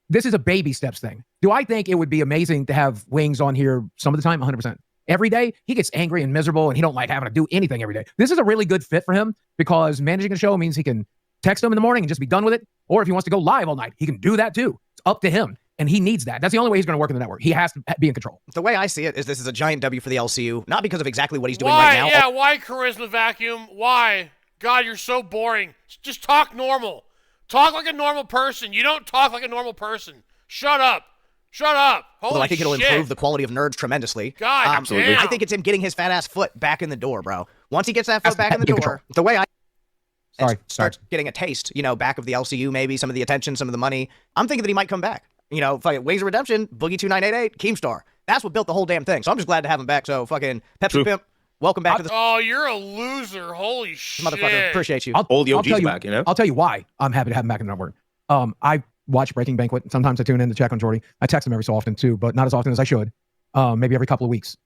This is a baby steps thing. Do I think it would be amazing to have Wings on here some of the time? 100%. Every day, he gets angry and miserable, and he don't like having to do anything every day. This is a really good fit for him because managing a show means he can text him in the morning and just be done with it. Or if he wants to go live all night, he can do that too. It's up to him, and he needs that. That's the only way he's going to work in the network. He has to be in control. The way I see it is this is a giant W for the LCU, not because of exactly what he's doing Why? right now. Yeah, why charisma vacuum? Why? God, you're so boring. Just talk normal. Talk like a normal person. You don't talk like a normal person. Shut up. Shut up. Holy Although I think it'll shit. improve the quality of Nerds tremendously. God, absolutely. damn. I think it's him getting his fat ass foot back in the door, bro. Once he gets that foot back in the door, the way I starts getting a taste, back of the LCU, maybe some of the attention, some of the money, I'm thinking that he might come back. Fucking Wings of Redemption, Boogie 2988, Keemstar. That's what built the whole damn thing. So I'm just glad to have him back. So fucking Pepsi Pimp, welcome back to the. Oh, you're a loser. Holy shit. Motherfucker, appreciate you. All the OGs back, I'll tell you why I'm happy to have him back in the network. I watch Breaking Banquet. Sometimes I tune in to check on Jordy. I text him every so often too, but not as often as I should. Maybe every couple of weeks.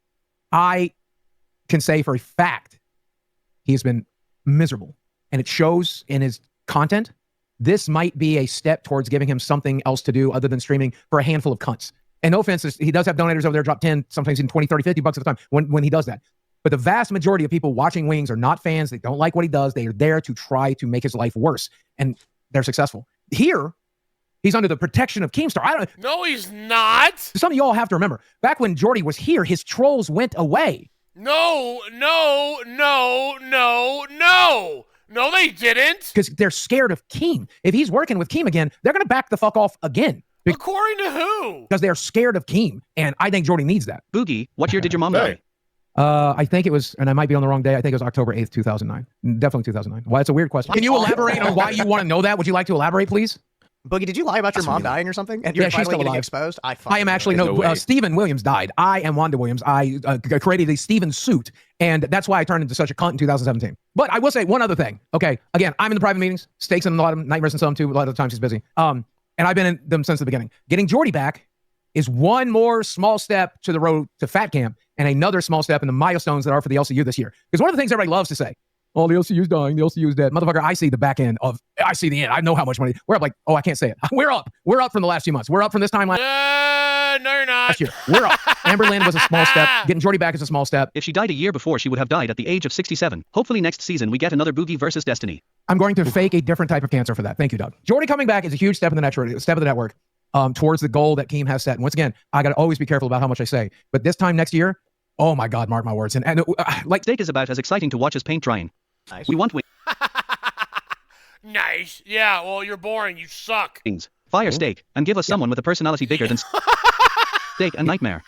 I can say for a fact he has been miserable, and it shows in his content. This might be a step towards giving him something else to do other than streaming for a handful of cunts. And no offense, he does have donators over there drop 10, sometimes even 20, 30, 50 bucks at a time when he does that. But the vast majority of people watching Wings are not fans. They don't like what he does. They are there to try to make his life worse, and they're successful. Here, he's under the protection of Keemstar. No, he's not. Some of y'all have to remember, back when Jordy was here, his trolls went away. No, they didn't. Because they're scared of Keem. If he's working with Keem again, they're going to back the fuck off again. According to who? Because they're scared of Keem. And I think Jordy needs that. Boogie, what year did your mom die? I think it was, and I might be on the wrong day, I think it was October 8th, 2009. Definitely 2009. Well, that's a weird question. Can you elaborate on why you want to know that? Would you like to elaborate, please? Boogie, did you lie about your mom dying or something? And you're she's finally still getting alive. exposed? I am actually, Stephen Williams died. I am Wanda Williams. I created a Stephen suit, and that's why I turned into such a cunt in 2017. But I will say one other thing. Okay, again, I'm in the private meetings, stakes in a lot of nightmares and some too. A lot of the times he's busy. And I've been in them since the beginning. Getting Jordy back is one more small step to the road to Fat Camp and another small step in the milestones that are for the LCU this year. Because one of the things everybody loves to say, oh, the LCU's dying, the LCU's dead. Motherfucker, I see the back end I see the end. I know how much money. We're up I can't say it. We're up. We're up from the last few months. We're up from this time No, you're not. last year. We're up. Amberlynn was a small step. Getting Jordy back is a small step. If she died a year before, she would have died at the age of 67. Hopefully next season we get another Boogie versus Destiny. I'm going to fake a different type of cancer for that. Thank you, Doug. Jordy coming back is a huge step in the network, towards the goal that Keem has set. And once again, I got to always be careful about how much I say. But this time next year, oh my God, mark my words. And Steak is about as exciting to watch as paint drying. Nice. We want Nice. Yeah, well, you're boring. You suck. wings. Fire Steak, and give us someone with a personality bigger than Steak and Nightmare.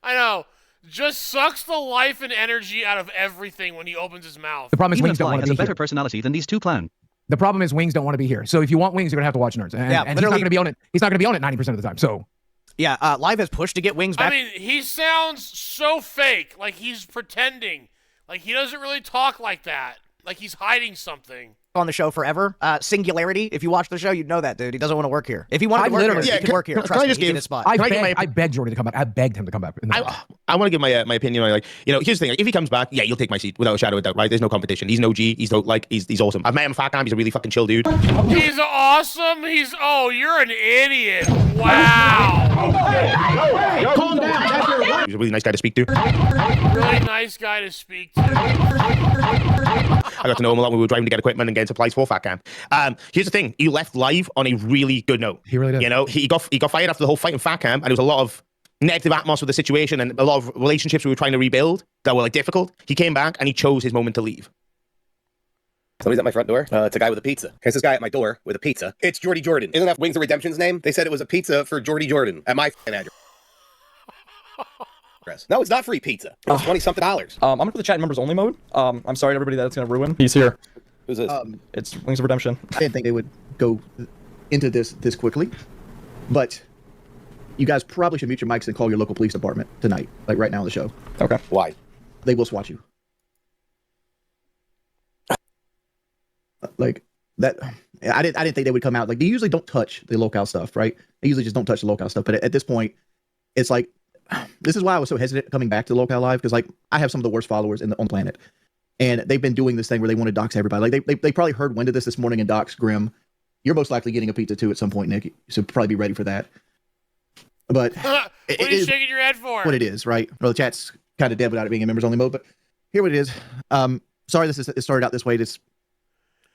I know. Just sucks the life and energy out of everything when he opens his mouth. the problem is Even Wings don't Fly want to has be a better here. personality than these two clowns. The problem is Wings don't want to be here. So if you want Wings, you're going to have to watch Nerds. And he's not going to be on it. He's not going to be on it 90% of the time. So Yeah, Live has pushed to get Wings back. I mean, he sounds so fake, like he's pretending. Like he doesn't really talk like that. Like he's hiding something. On the show forever. Singularity. If you watch the show, you'd know that, dude. He doesn't want to work here. If he wanted to work here, he could work here. Trust me, he get his spot. I begged Jordy to come back. I begged him to come back. I want to give my opinion on, like, here's the thing. Like, if he comes back, yeah, you'll take my seat without a shadow of doubt, right? There's no competition. He's no G. He's awesome. I've met him Fat Camp. He's a really fucking chill dude. He's awesome. You're an idiot. Wow. Calm down. He's a really nice guy to speak to. Really nice guy to speak to. I got to know him a lot when we were driving to get equipment and getting supplies for Fat Camp. Here's the thing. He left Live on a really good note. He really did. He got fired after the whole fight in Fat Camp, and there was a lot of negative atmosphere with the situation and a lot of relationships we were trying to rebuild that were like difficult. He came back and he chose his moment to leave. Somebody's at my front door. It's a guy with a pizza. Here's this guy at my door with a pizza. It's Jordy Jordan. Isn't that Wings of Redemption's name? They said it was a pizza for Jordy Jordan at my address. No, it's not free pizza. It was $20-something. I'm gonna put the chat in members only mode. I'm sorry to everybody that it's gonna ruin. He's here. Who's this? It's Wings of Redemption. I didn't think they would go into this quickly, but you guys probably should mute your mics and call your local police department tonight, like right now on the show. Okay. Why? They will SWAT you. Like that. I didn't think they would come out. Like they usually don't touch the locale stuff, right? They usually just don't touch the locale stuff. But at this point, it's like, this is why I was so hesitant coming back to Locale Live, because like I have some of the worst followers on the planet, and they've been doing this thing where they want to dox everybody. Like they probably heard wind of this morning and dox Grim. You're most likely getting a pizza too at some point, Nick. So probably be ready for that. But what are you shaking your head for? What it is, right? Well, the chat's kind of dead without it being in members only mode. But here it is. Sorry, it started out this way. This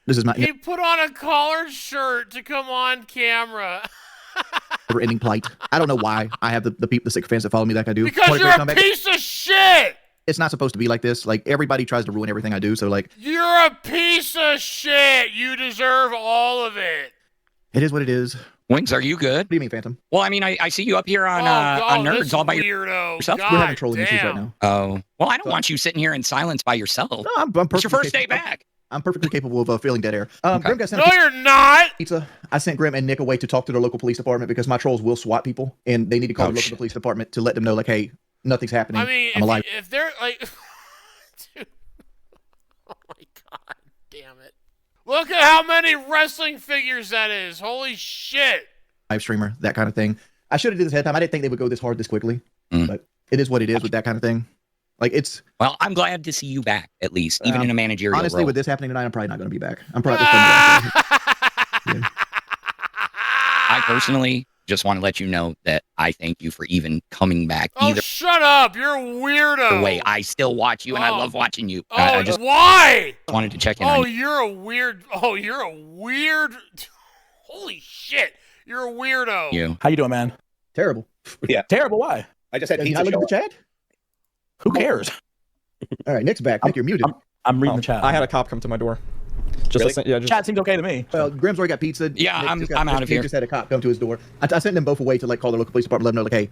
is my He put on a collared shirt to come on camera. never-ending plight. I don't know why I have the sick fans that follow me like I do. Because you're a piece of shit! It's not supposed to be like this. Like, everybody tries to ruin everything I do, so like... You're a piece of shit! You deserve all of it! It is what it is. Wings, are you good? What do you mean, Phantom? Well, I mean, I see you up here on Nerds all by yourself. We're having trolling issues right now. Oh. Well, I don't want you sitting here in silence by yourself. No, I'm perfectly It's your first day back. I'm perfectly capable of feeling dead air. Okay. Grim got sent No, you're not! Pizza. I sent Grim and Nick away to talk to their local police department because my trolls will SWAT people, and they need to call the local police department to let them know, like, hey, nothing's happening. I mean, I'm alive. if they're like... Dude. Oh my god, damn it. Look at how many wrestling figures that is. Holy shit. Live streamer, that kind of thing. I should have did this ahead of time. I didn't think they would go this hard this quickly, but it is what it is with that kind of thing. Like, it's... Well, I'm glad to see you back, at least, even in a managerial honestly, role. with this happening tonight, I'm probably not going to be back. I'm probably just I personally just want to let you know that I thank you for even coming back. Oh, either shut up. You're a weirdo. way, I still watch you, and I love watching you. Oh, I just why? wanted to check in Oh, on you. you're a weird... Oh, you're a weird... Holy shit. You're a weirdo. How you doing, man? Terrible. Yeah. Terrible? Why? I just had Can pizza I look show at the up. chat? Who cares? All right, Nick's back. Nick, you're muted. I'm reading the chat. I had a cop come to my door. Chat seems okay to me. Well, Grim's already got pizza. Yeah, Nick I'm out of here. Just had a cop come to his door. I sent them both away to like call the local police department, let them know like, hey,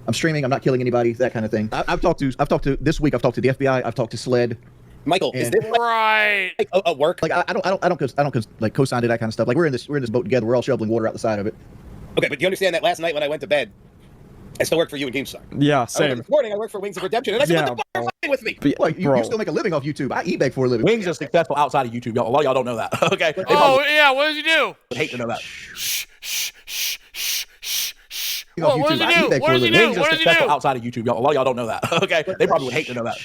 I'm streaming, I'm not killing anybody, that kind of thing. I've talked to this week. I've talked to the FBI. I've talked to SLED. Michael, is this right like a work? Like I don't like co-signed to that kind of stuff. Like we're in this boat together. We're all shoveling water out the side of it. Okay, but do you understand that last night when I went to bed, I still work for you in GameStar. Yeah, same. This morning I work for Wings of Redemption, and I said, what the fuck are you with me? What, you still make a living off YouTube. I eat for a living. Wings is successful outside of YouTube. Y'all, a lot of y'all don't know that. Okay. Oh, yeah, what does he do? I hate to know that. What does he do? What does he do? Wings is What does he successful do? outside of YouTube. Y'all, a lot of y'all don't know that. Okay. They probably would hate to know that.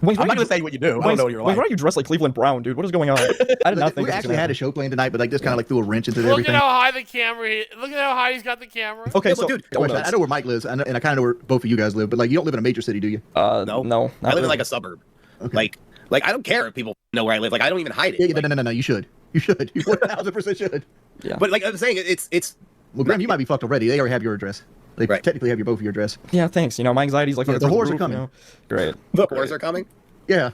Wings, I'm not going to say what you do. I don't know what you're like. Why are you dressed like Cleveland Brown, dude? What is going on? I did not think we actually had a show planned tonight, but like this kind of like threw a wrench into Look everything. at how high the camera. Look at how high he's got the camera. Okay, Yeah, so dude, I know where Mike lives, and I kind of know where both of you guys live, but like you don't live in a major city, do you? No. I live in like a suburb. Okay. Like I don't care if people know where I live. Like I don't even hide it. Yeah, no. You should. You 1000% should. Yeah. But like I'm saying, it's. Well, Graham, you might be fucked already. They already have your address. They technically have both of your address. Yeah, thanks. You know, my anxiety's like the whores are coming. You know? Great. The whores are coming. Yeah.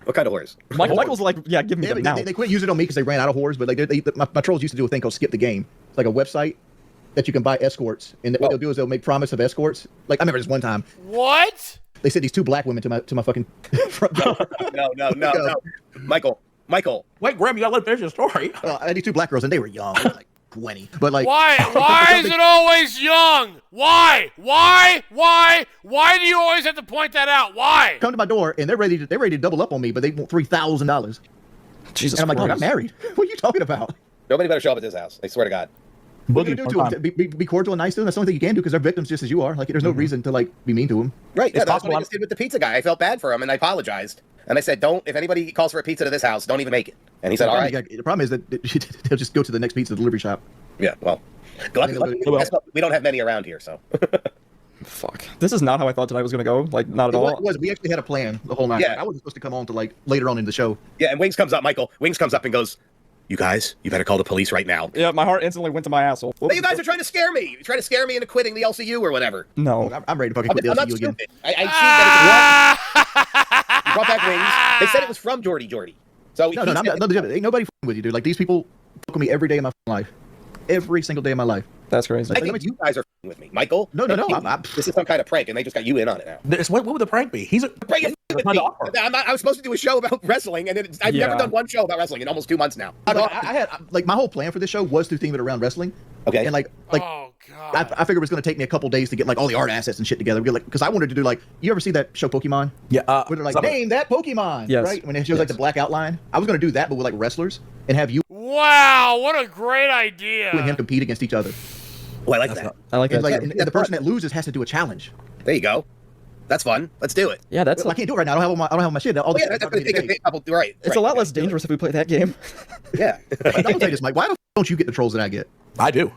What kind of whores? Michael's like, yeah, give me them now. They quit using it on me because they ran out of whores. But like my trolls used to do a thing called Skip the Game. It's like a website that you can buy escorts, and what they'll do is they'll make promise of escorts. Like I remember this one time. What? They said these two black women to my fucking front door. No. Michael. Wait, Graham, you gotta let me finish your story. I had these two black girls, and they were young. Like 20. But like, why is it always young? Why do you always have to point that out? Why? Come to my door and they're ready to double up on me, but they want $3,000. Jesus. And I'm like, Christ. I'm married. What are you talking about? Nobody better show up at this house. I swear to God. What are you gonna do to them? Be cordial and nice to them. That's the only thing you can do because they're victims just as you are. Like, there's no reason to like be mean to them. Right. Yeah, that's what I just did with the pizza guy. I felt bad for him and I apologized. And I said, if anybody calls for a pizza to this house, don't even make it. And he said, all right. The problem is that they'll just go to the next pizza delivery shop. Yeah, well, we don't have many around here, so. Fuck. This is not how I thought tonight was going to go. Like, not at all. We actually had a plan the whole night. Yeah. Like, I wasn't supposed to come on to like later on in the show. Yeah, and Wings comes up and goes, you guys, you better call the police right now. Yeah, my heart instantly went to my asshole. But you guys are trying to scare me. You're trying to scare me into quitting the LCU or whatever. No. I'm ready to fucking quit the I'm not LCU again. stupid. I see that it's brought back Wings. They said it was from Jordy. So No, ain't nobody f***ing with you, dude. Like, these people fuck with me every day of my life. Every single day of my life. That's crazy. I think you guys are f***ing with me. Michael? No. This is some kind of prank, and they just got you in on it now. What would the prank be? He's a prank. I was supposed to do a show about wrestling, and I've never done one show about wrestling in almost 2 months now. I had like my whole plan for this show was to theme it around wrestling. Okay. And like oh god, I figured it was going to take me a couple days to get like all the art assets and shit together. Because I wanted to do like, you ever see that show Pokemon? Yeah. Where they're like, name that Pokemon. Yes. Right. When it shows like the black outline, I was going to do that, but with like wrestlers and have you. Wow, what a great idea. And him compete against each other. Oh, I like that. I like that. And the person that loses has to do a challenge. There you go. That's fun. Let's do it. Yeah, that's. Well, I can't do it right now. I don't have my shit. All the that's going to take a couple. Right. It's a lot less dangerous if we play that game. Yeah. I'm gonna tell you this, Mike. Why don't you get the trolls that I get? I do.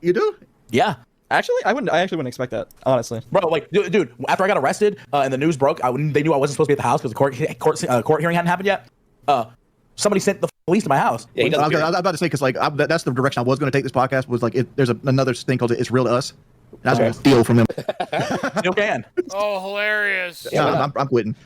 You do? Yeah. Actually, I actually wouldn't expect that, honestly. Bro, like, dude, after I got arrested and the news broke, they knew I wasn't supposed to be at the house because the court hearing hadn't happened yet. Somebody sent the police to my house. Yeah, I was about to say, because like that's the direction I was going to take this podcast. Was like, there's another thing called It's Real to Us. And I was going to steal from him. Still can. Oh, hilarious. Yeah, I'm quitting.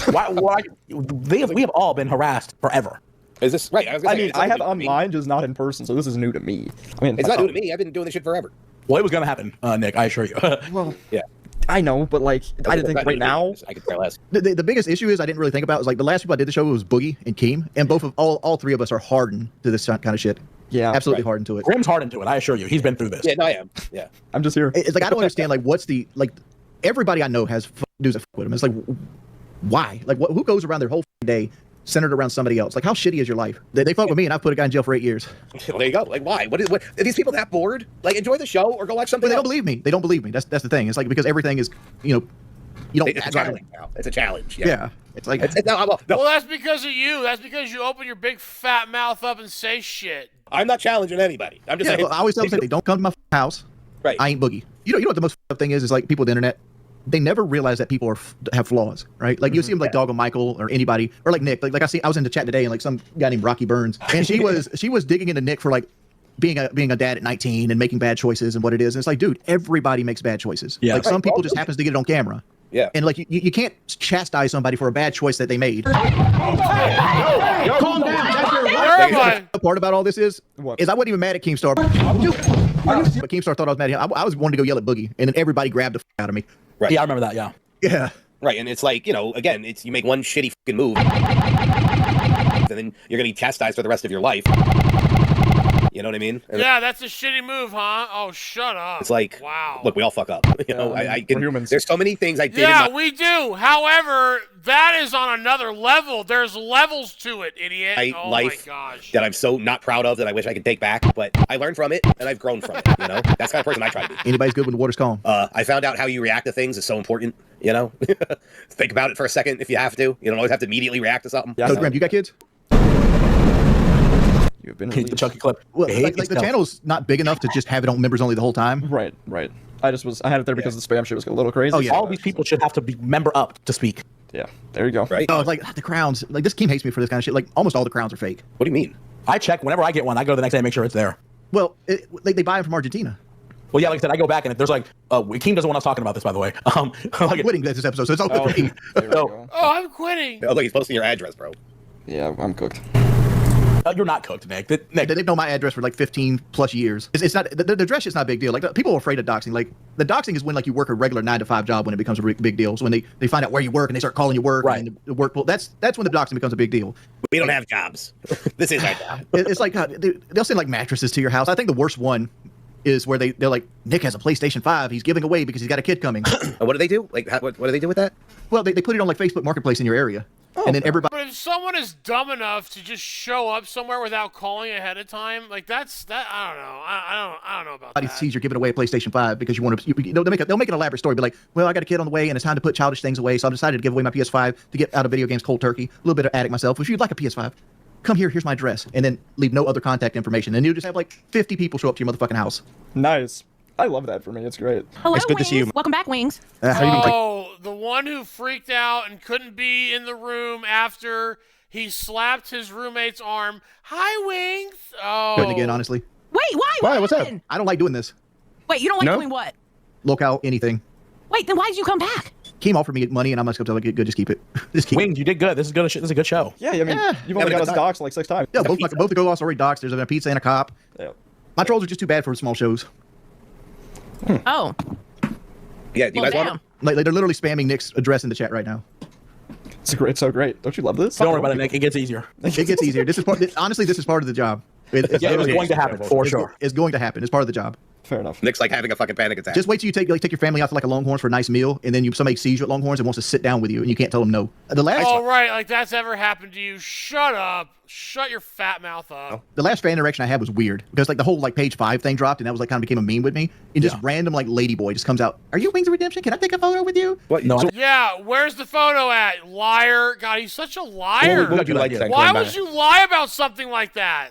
Why? We have all been harassed forever. Is this right? I have online, just not in person, so this is new to me. I mean, it's not new to me. I've been doing this shit forever. Well, it was gonna happen, Nick. I assure you. Well, yeah, I know, but like, I didn't think right now. I could care less. The biggest issue is I didn't really think about is like the last people I did the show was Boogie and Keem, and both of all three of us are hardened to this kind of shit. Yeah, absolutely hardened to it. Grim's hardened to it. I assure you, he's been through this. Yeah, no, I am. Yeah, I'm just here. It's like I don't understand. Like, what's the like? Everybody I know has dudes that fuck with him. It's like, why? Like, who goes around their whole day centered around somebody else? Like, how shitty is your life? They fuck with me, and I put a guy in jail for 8 years. Well, there you go. Like, why? What are these people that bored? Like, enjoy the show or go watch something. But they don't believe me. They don't believe me. That's the thing. It's like because everything is, you don't. It's a challenge now. It's a challenge. Yeah. It's like. Well, that's because of you. That's because you open your big fat mouth up and say shit. I'm not challenging anybody. I'm just saying. I always tell them, they don't come to my house. Right. I ain't Boogie. You know what the most thing is like people with the internet. They never realize that people have flaws, right? Like you see them like Doggo Michael or anybody, or like Nick. Like I was in the chat today and like some guy named Rocky Burns, and she was digging into Nick for like being a dad at 19 and making bad choices and what it is. And it's like, dude, everybody makes bad choices. Yeah. Like some people just happens to get it on camera. Yeah. And like you can't chastise somebody for a bad choice that they made. Calm down. The part about all this is I wasn't even mad at Keemstar. But Keemstar thought I was mad at him. I was wanting to go yell at Boogie, and then everybody grabbed the out of me. Right. Yeah, I remember that. Yeah. Yeah. Right, and it's like, again, you make one shitty fucking move, and then you're gonna be chastised for the rest of your life. You know what I mean? Yeah, that's a shitty move, huh? Oh, shut up. It's like, wow. Look, we all fuck up. I can. Humans. There's so many things I did. Yeah, we do. However, that is on another level. There's levels to it, idiot. Oh life my gosh. that I'm so not proud of that I wish I could take back, but I learned from it and I've grown from it. That's the kind of person I try to be. Anybody's good when the water's calm. I found out how you react to things is so important. Think about it for a second if you have to. You don't always have to immediately react to something. So, Graham, you got kids? You've been the chunky clip. Well, like the channel's not big enough to just have it on members only the whole time. Right. I had it there because the spam shit was a little crazy. Oh yeah. All these people should have to be member up to speak. Yeah. There you go. Right. Oh, like the crowns. Like this team hates me for this kind of shit. Like almost all the crowns are fake. What do you mean? I check whenever I get one. I go the next day and make sure it's there. Well, they buy them from Argentina. Well, yeah, like I said, I go back and if there's like, Keem doesn't want us talking about this, by the way. I'm quitting this episode, so it's all good for me. Oh, I'm quitting. Oh, look, he's posting your address, bro. Yeah, I'm cooked. You're not cooked, Nick. Nick. They've known my address for like 15 plus years. It's not the address is not a big deal. Like people are afraid of doxing. Like the doxing is when like you work a regular 9-to-5 job when it becomes a big deal. So when they find out where you work and they start calling you work, right? And the work, well, that's when the doxing becomes a big deal. We don't have jobs. This is our job. It's like they'll send like mattresses to your house. I think the worst one is where they're like, Nick has a PlayStation 5. He's giving away because he's got a kid coming. What do they do? Like, what do they do with that? Well, they put it on like Facebook Marketplace in your area. And then everybody. But if someone is dumb enough to just show up somewhere without calling ahead of time, like that. I don't know. I don't know about that. Sees you're giving away a PlayStation 5 because you want to. They'll make an elaborate story, be like, well, I got a kid on the way and it's time to put childish things away, so I decided to give away my PS5 to get out of video games cold turkey. A little bit of addict myself. If you'd like a PS5, come here. Here's my address, and then leave no other contact information, and you just have like 50 people show up to your motherfucking house. Nice. I love that for me. It's great. Hello, it's good Wings. to see you. Welcome back, Wings. The one who freaked out and couldn't be in the room after he slapped his roommate's arm. Hi, Wings. Oh. Couldn't again, honestly. Wait, why? Why? What's up? happened? I don't like doing this. Wait, you don't like doing what? Locale, anything. Wait, then why did you come back? Keem offered me money, and I'm just going to good. Just keep it. Just keep Wings, you did good. This is good. This is a good show. Yeah, I mean, you've only got us doxed like 6 times. Yeah, both the go-offs already doxed. There's a pizza and a cop. Yeah. My trolls are just too bad for small shows. Oh. Yeah, do you guys want them? Like they're literally spamming Nick's address in the chat right now. It's so great. Don't you love this? Don't worry about it, Nick. It gets easier. It gets easier. This is honestly, this is part of the job. It's going to happen for sure. It's going to happen. It's part of the job. Fair enough. Nick's like having a fucking panic attack. Just wait till you take your family out to like a Longhorns for a nice meal, and then somebody sees you at Longhorns and wants to sit down with you, and you can't tell them no. The last. Oh, right, like that's ever happened to you. Shut up. Shut your fat mouth up. The last fan interaction I had was weird because like the whole like page 5 thing dropped, and that was like kind of became a meme with me. And just random like ladyboy just comes out. Are you Wings of Redemption? Can I take a photo with you? What? No. Yeah, where's the photo at? Liar. God, he's such a liar. Why would you lie about something like that?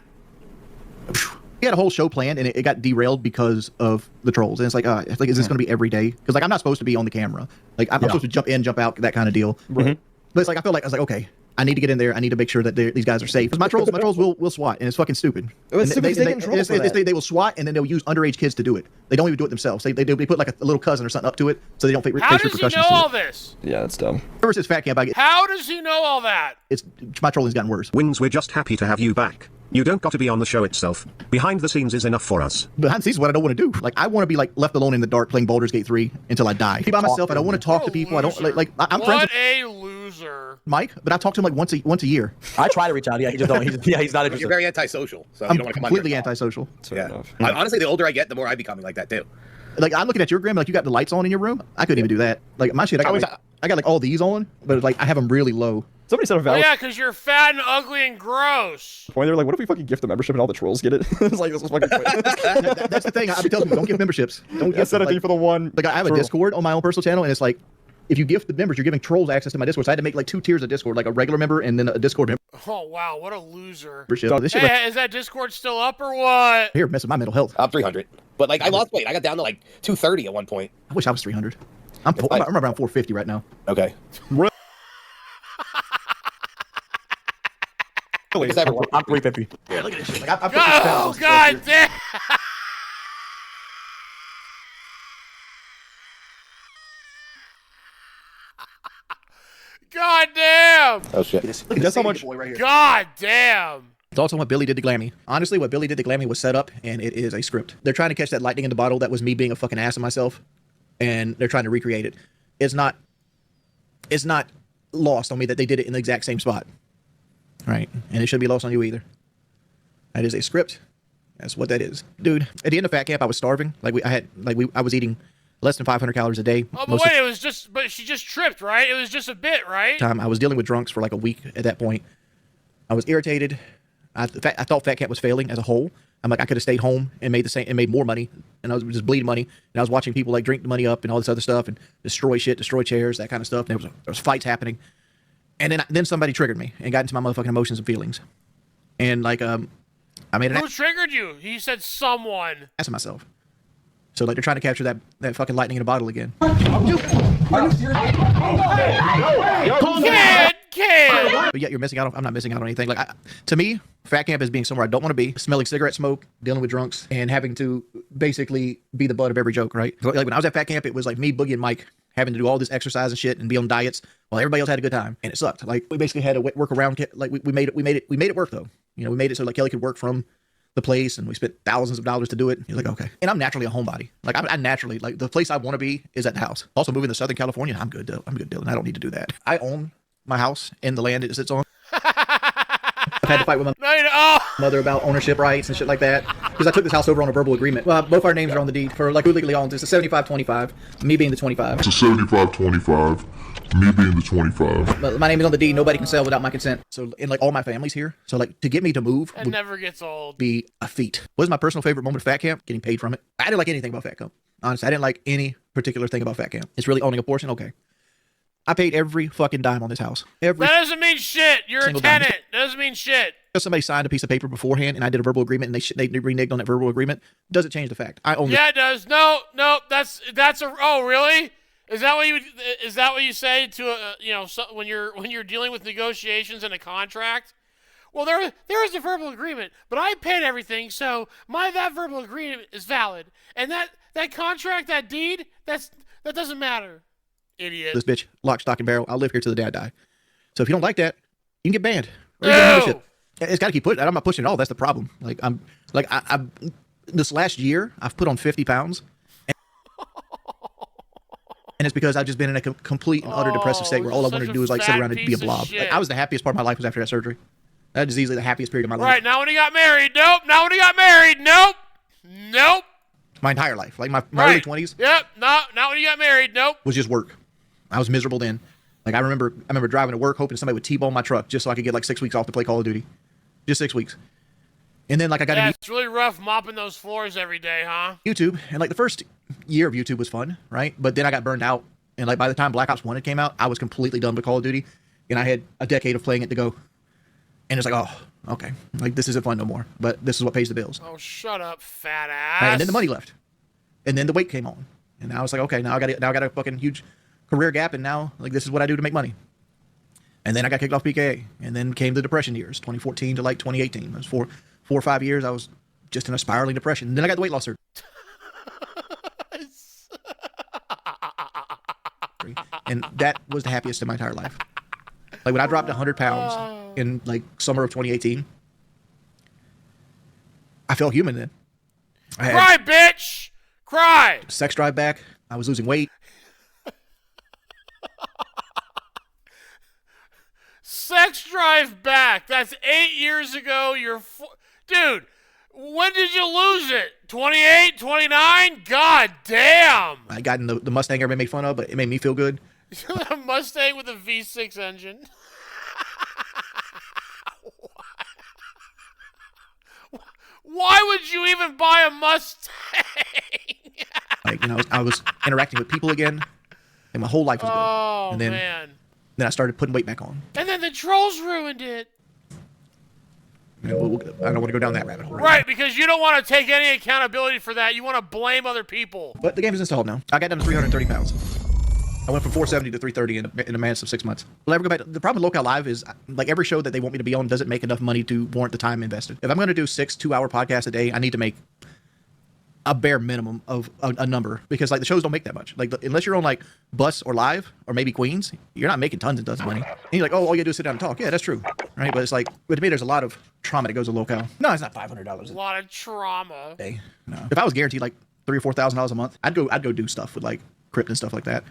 We had a whole show planned, and it got derailed because of the trolls. And it's like, is this going to be every day? Because like I'm not supposed to be on the camera. Like I'm supposed to jump in, jump out, that kind of deal. Right. But it's like I was like, okay, I need to get in there. I need to make sure that these guys are safe. Because my trolls will SWAT, and it's fucking stupid. They will SWAT, and then they'll use underage kids to do it. They don't even do it themselves. They put like a little cousin or something up to it, so they don't face How does repercussions. he know all this? Yeah, that's dumb. Ever since Fat Camp, How does he know all that? My trolling's gotten worse. Wings, we're just happy to have you back. You don't got to be on the show itself. Behind the scenes is enough for us. Behind the scenes is what I don't want to do. Like I want to be like left alone in the dark playing Baldur's Gate 3 until I die. Be by myself. I don't want to talk to people. I don't like I'm friends with a loser. Mike, but I talk to him like once a year. I try to reach out. Yeah, he just don't. He's not interested. You're very antisocial, so I'm you don't want to come completely antisocial. Yeah. Honestly, the older I get, the more I'm becoming like that too. Like I'm looking at your Grim, like you got the lights on in your room. I couldn't even do that. Like my shit, I got like all these on, but like I have them really low. Somebody said a valid. Yeah, because you're fat and ugly and gross. Point. They were like, what if we fucking gift the membership and all the trolls get it? It's like this was fucking. That's the thing. I've been telling people, don't give memberships. Don't give. Set a thing for the one. Like I have a Discord on my own personal channel, and it's like, if you gift the members, you're giving trolls access to my Discord. So I had to make like 2 tiers of Discord, like a regular member and then a Discord member. Oh wow, what a loser! Hey, is that Discord still up or what? Here, messing with my mental health. I'm 300, but like I lost weight. I got down to like 230 at one point. I wish I was 300. I'm around 450 right now. Okay. I'm 350. Yeah, look at this shit. Like, I oh god damn! God damn! Oh shit! That's how much. God damn! It's also what Billy did to Glammy. Honestly, what Billy did to Glammy was set up, and it is a script. They're trying to catch that lightning in the bottle that was me being a fucking ass of myself, and they're trying to recreate it. It's not lost on me that they did it in the exact same spot. Right? And it shouldn't be lost on you either. That is a script. That's what that is. Dude, at the end of Fat Camp, I was starving. I was eating less than 500 calories a day. Oh, but wait, but she just tripped, right? It was just a bit, right? I was dealing with drunks for like a week at that point. I was irritated. I thought Fat Camp was failing as a whole. I'm like, I could have stayed home and made more money, and I was just bleeding money. And I was watching people like drink the money up and all this other stuff and destroy chairs, that kind of stuff. And there was fights happening. And then somebody triggered me and got into my motherfucking emotions and feelings. And like I made an Who triggered you? He said someone. ass of myself. So like they're trying to capture that fucking lightning in a bottle again. Kid! But yet you're missing out. I'm not missing out on anything. Like to me, Fat Camp is being somewhere I don't want to be, smelling cigarette smoke, dealing with drunks, and having to basically be the butt of every joke. Right? Like when I was at Fat Camp, it was like me, Boogie, and Mike having to do all this exercise and shit and be on diets while everybody else had a good time, and it sucked. Like we basically had to work around. Like we made it work though. You know, we made it so like Kelly could work from the place, and we spent thousands of dollars to do it. He's like, okay. And I'm naturally a homebody. Like I naturally, like the place I want to be is at the house. Also moving to Southern California, I'm good, Dylan. I don't need to do that. I own my house and the land it sits on. I've had to fight with my mother about ownership rights and shit like that because I took this house over on a verbal agreement. Well, both our names are on the deed for like who legally owns. It's a 75-25, me being the 25. It's a 75-25, me being the 25. But my name is on the deed. Nobody can sell without my consent. So, and like all my family's here. So like to get me to move It would never gets old. be a feat. What was my personal favorite moment of Fat Camp? Getting paid from it. I didn't like anything about Fat Camp. Honestly, I didn't like any particular thing about Fat Camp. It's really owning a portion. Okay. I paid every fucking dime on this house. That doesn't mean shit. You're a single dime. tenant. That doesn't mean shit. Because somebody signed a piece of paper beforehand and I did a verbal agreement and they reneged on that verbal agreement, doesn't change the fact. I own Yeah, it does. No, that's a. Oh, really? Is that what you say to when you're dealing with negotiations and a contract? Well, there is a verbal agreement, but I paid everything, so that verbal agreement is valid, and that contract, that deed, that doesn't matter. Idiot. This bitch, lock, stock, and barrel. I'll live here till the day I die. So if you don't like that, you can get banned. Or you can do shit. It's got to keep pushing. I'm not pushing at all. That's the problem. Like I'm this last year, I've put on 50 pounds. And it's because I've just been in a complete and utter depressive state where all I wanted to do is like sit around and be a blob. Like, I was the happiest part of my life was after that surgery. That is easily the happiest period of my life. Right, now when he got married, nope. Now when he got married, nope. My entire life. Like my early 20s. Yep, not when he got married, nope. Was just work. I was miserable then. Like I remember driving to work hoping somebody would T-bone my truck just so I could get like 6 weeks off to play Call of Duty. Just 6 weeks. And then like I got into it's really rough mopping those floors every day, huh? YouTube. And like the first year of YouTube was fun, right? But then I got burned out. And like by the time Black Ops 1 came out, I was completely done with Call of Duty. And I had a decade of playing it to go. And it's like, oh, okay. Like this isn't fun no more. But this is what pays the bills. Oh, shut up, fat ass. Right, and then the money left. And then the weight came on. And now it's like, okay, now I got a fucking huge career gap, and now like this is what I do to make money. And then I got kicked off PKA, and then came the depression years, 2014 to like 2018. It was four or 5 years I was just in a spiraling depression. And then I got the weight loss surgery. And that was the happiest in my entire life. Like when I dropped 100 pounds in like summer of 2018, I felt human then. Cry, bitch! Cry! Sex drive back. I was losing weight. Sex drive back. That's 8 years ago. Dude, when did you lose it? 28, 29? God damn. I got in the Mustang everybody made fun of, but it made me feel good. A Mustang with a V6 engine. Why would you even buy a Mustang? Like, I was interacting with people again, and my whole life was good. Oh, and then, man. Then I started putting weight back on. And then the trolls ruined it. I don't want to go down that rabbit hole. Right, because you don't want to take any accountability for that. You want to blame other people. But the game is installed now. I got down to 330 pounds. I went from 470 to 330 in a matter of 6 months. Well, I ever go back. The problem with Local Live is like every show that they want me to be on doesn't make enough money to warrant the time invested. If I'm going to do 6 2-hour podcasts a day, I need to make a bare minimum of a number, because like the shows don't make that much. Like unless you're on like Bus or Live or maybe Queens, you're not making tons and tons of money. And you're like, oh, all you do is sit down and talk. Yeah, that's true, right? But it's like, with me, there's a lot of trauma that goes to Local. No, it's not $500 a lot of trauma. Day. No. If I was guaranteed like $3,000 or $4,000 a month, I'd go do stuff with like crypt and stuff like that.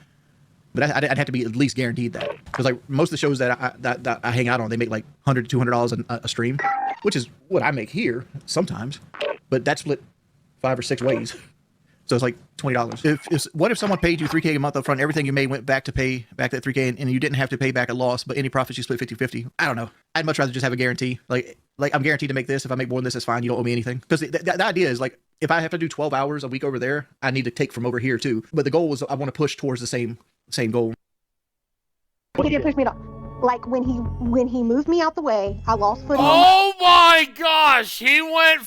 But I'd have to be at least guaranteed that, because like most of the shows that I hang out on, they make like $100 to $200 a stream, which is what I make here sometimes. But that's split 5 or 6 ways. So it's like $20. What if someone paid you $3K a month up front, everything you made went back to pay back that $3K, and you didn't have to pay back a loss, but any profits you split 50-50? I don't know. I'd much rather just have a guarantee. Like I'm guaranteed to make this. If I make more than this, it's fine. You don't owe me anything. Because the idea is like, if I have to do 12 hours a week over there, I need to take from over here too. But the goal was I want to push towards the same goal. He did push me down. Like when he moved me out the way, I lost footing. Oh my gosh! He went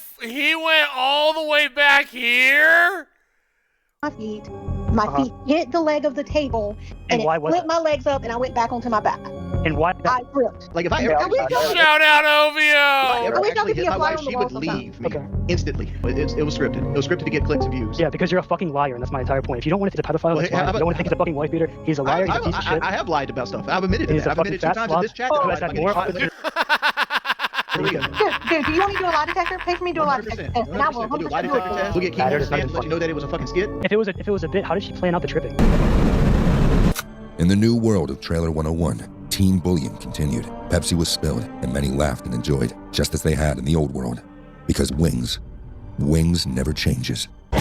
all the way back here. My feet hit the leg of the table, and it flipped my legs up, and I went back onto my back. And why? I flipped. Like if I ever shout out OVO. If I ever actually hit my wife, she would leave me instantly. It was scripted. It was scripted to get clicks and views. Yeah, because you're a fucking liar, and that's my entire point. If you don't want to think it's a pedophile, that's fine. If you don't want to think he's a fucking wife beater, he's a liar. He's a piece of shit. I have lied about stuff. I've admitted to that. I've admitted 2 times in this chat. Dude, do you want me to do a lie detector? Pay for me to do a lie detector test, and I will 100% do it. We'll get King to stand to let you know that it was a fucking skit. If it was a bit, how did she plan out the tripping? In the new world of Trailer 101, teen bullying continued. Pepsi was spilled, and many laughed and enjoyed, just as they had in the old world. Because Wings never changes. Oh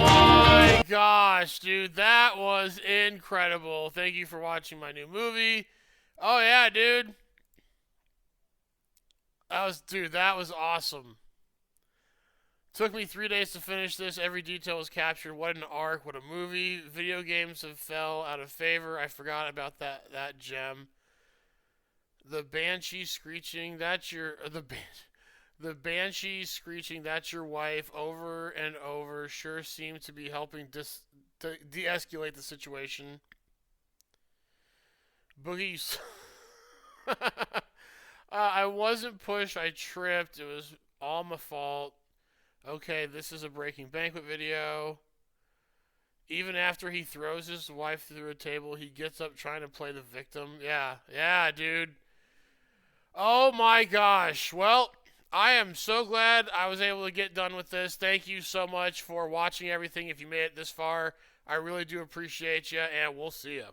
my gosh, dude, that was incredible. Thank you for watching my new movie. Oh yeah, dude. That was awesome. Took me 3 days to finish this. Every detail was captured. What an arc. What a movie. Video games have fell out of favor. I forgot about that gem. The banshee screeching. That's your the banshee screeching. That's your wife. Over and over. Sure seemed to be helping de-escalate the situation. Boogie. I wasn't pushed. I tripped. It was all my fault. Okay, this is a Breaking Banquet video. Even after he throws his wife through a table, he gets up trying to play the victim. Yeah, dude. Oh my gosh. Well, I am so glad I was able to get done with this. Thank you so much for watching everything. If you made it this far, I really do appreciate you, and we'll see you.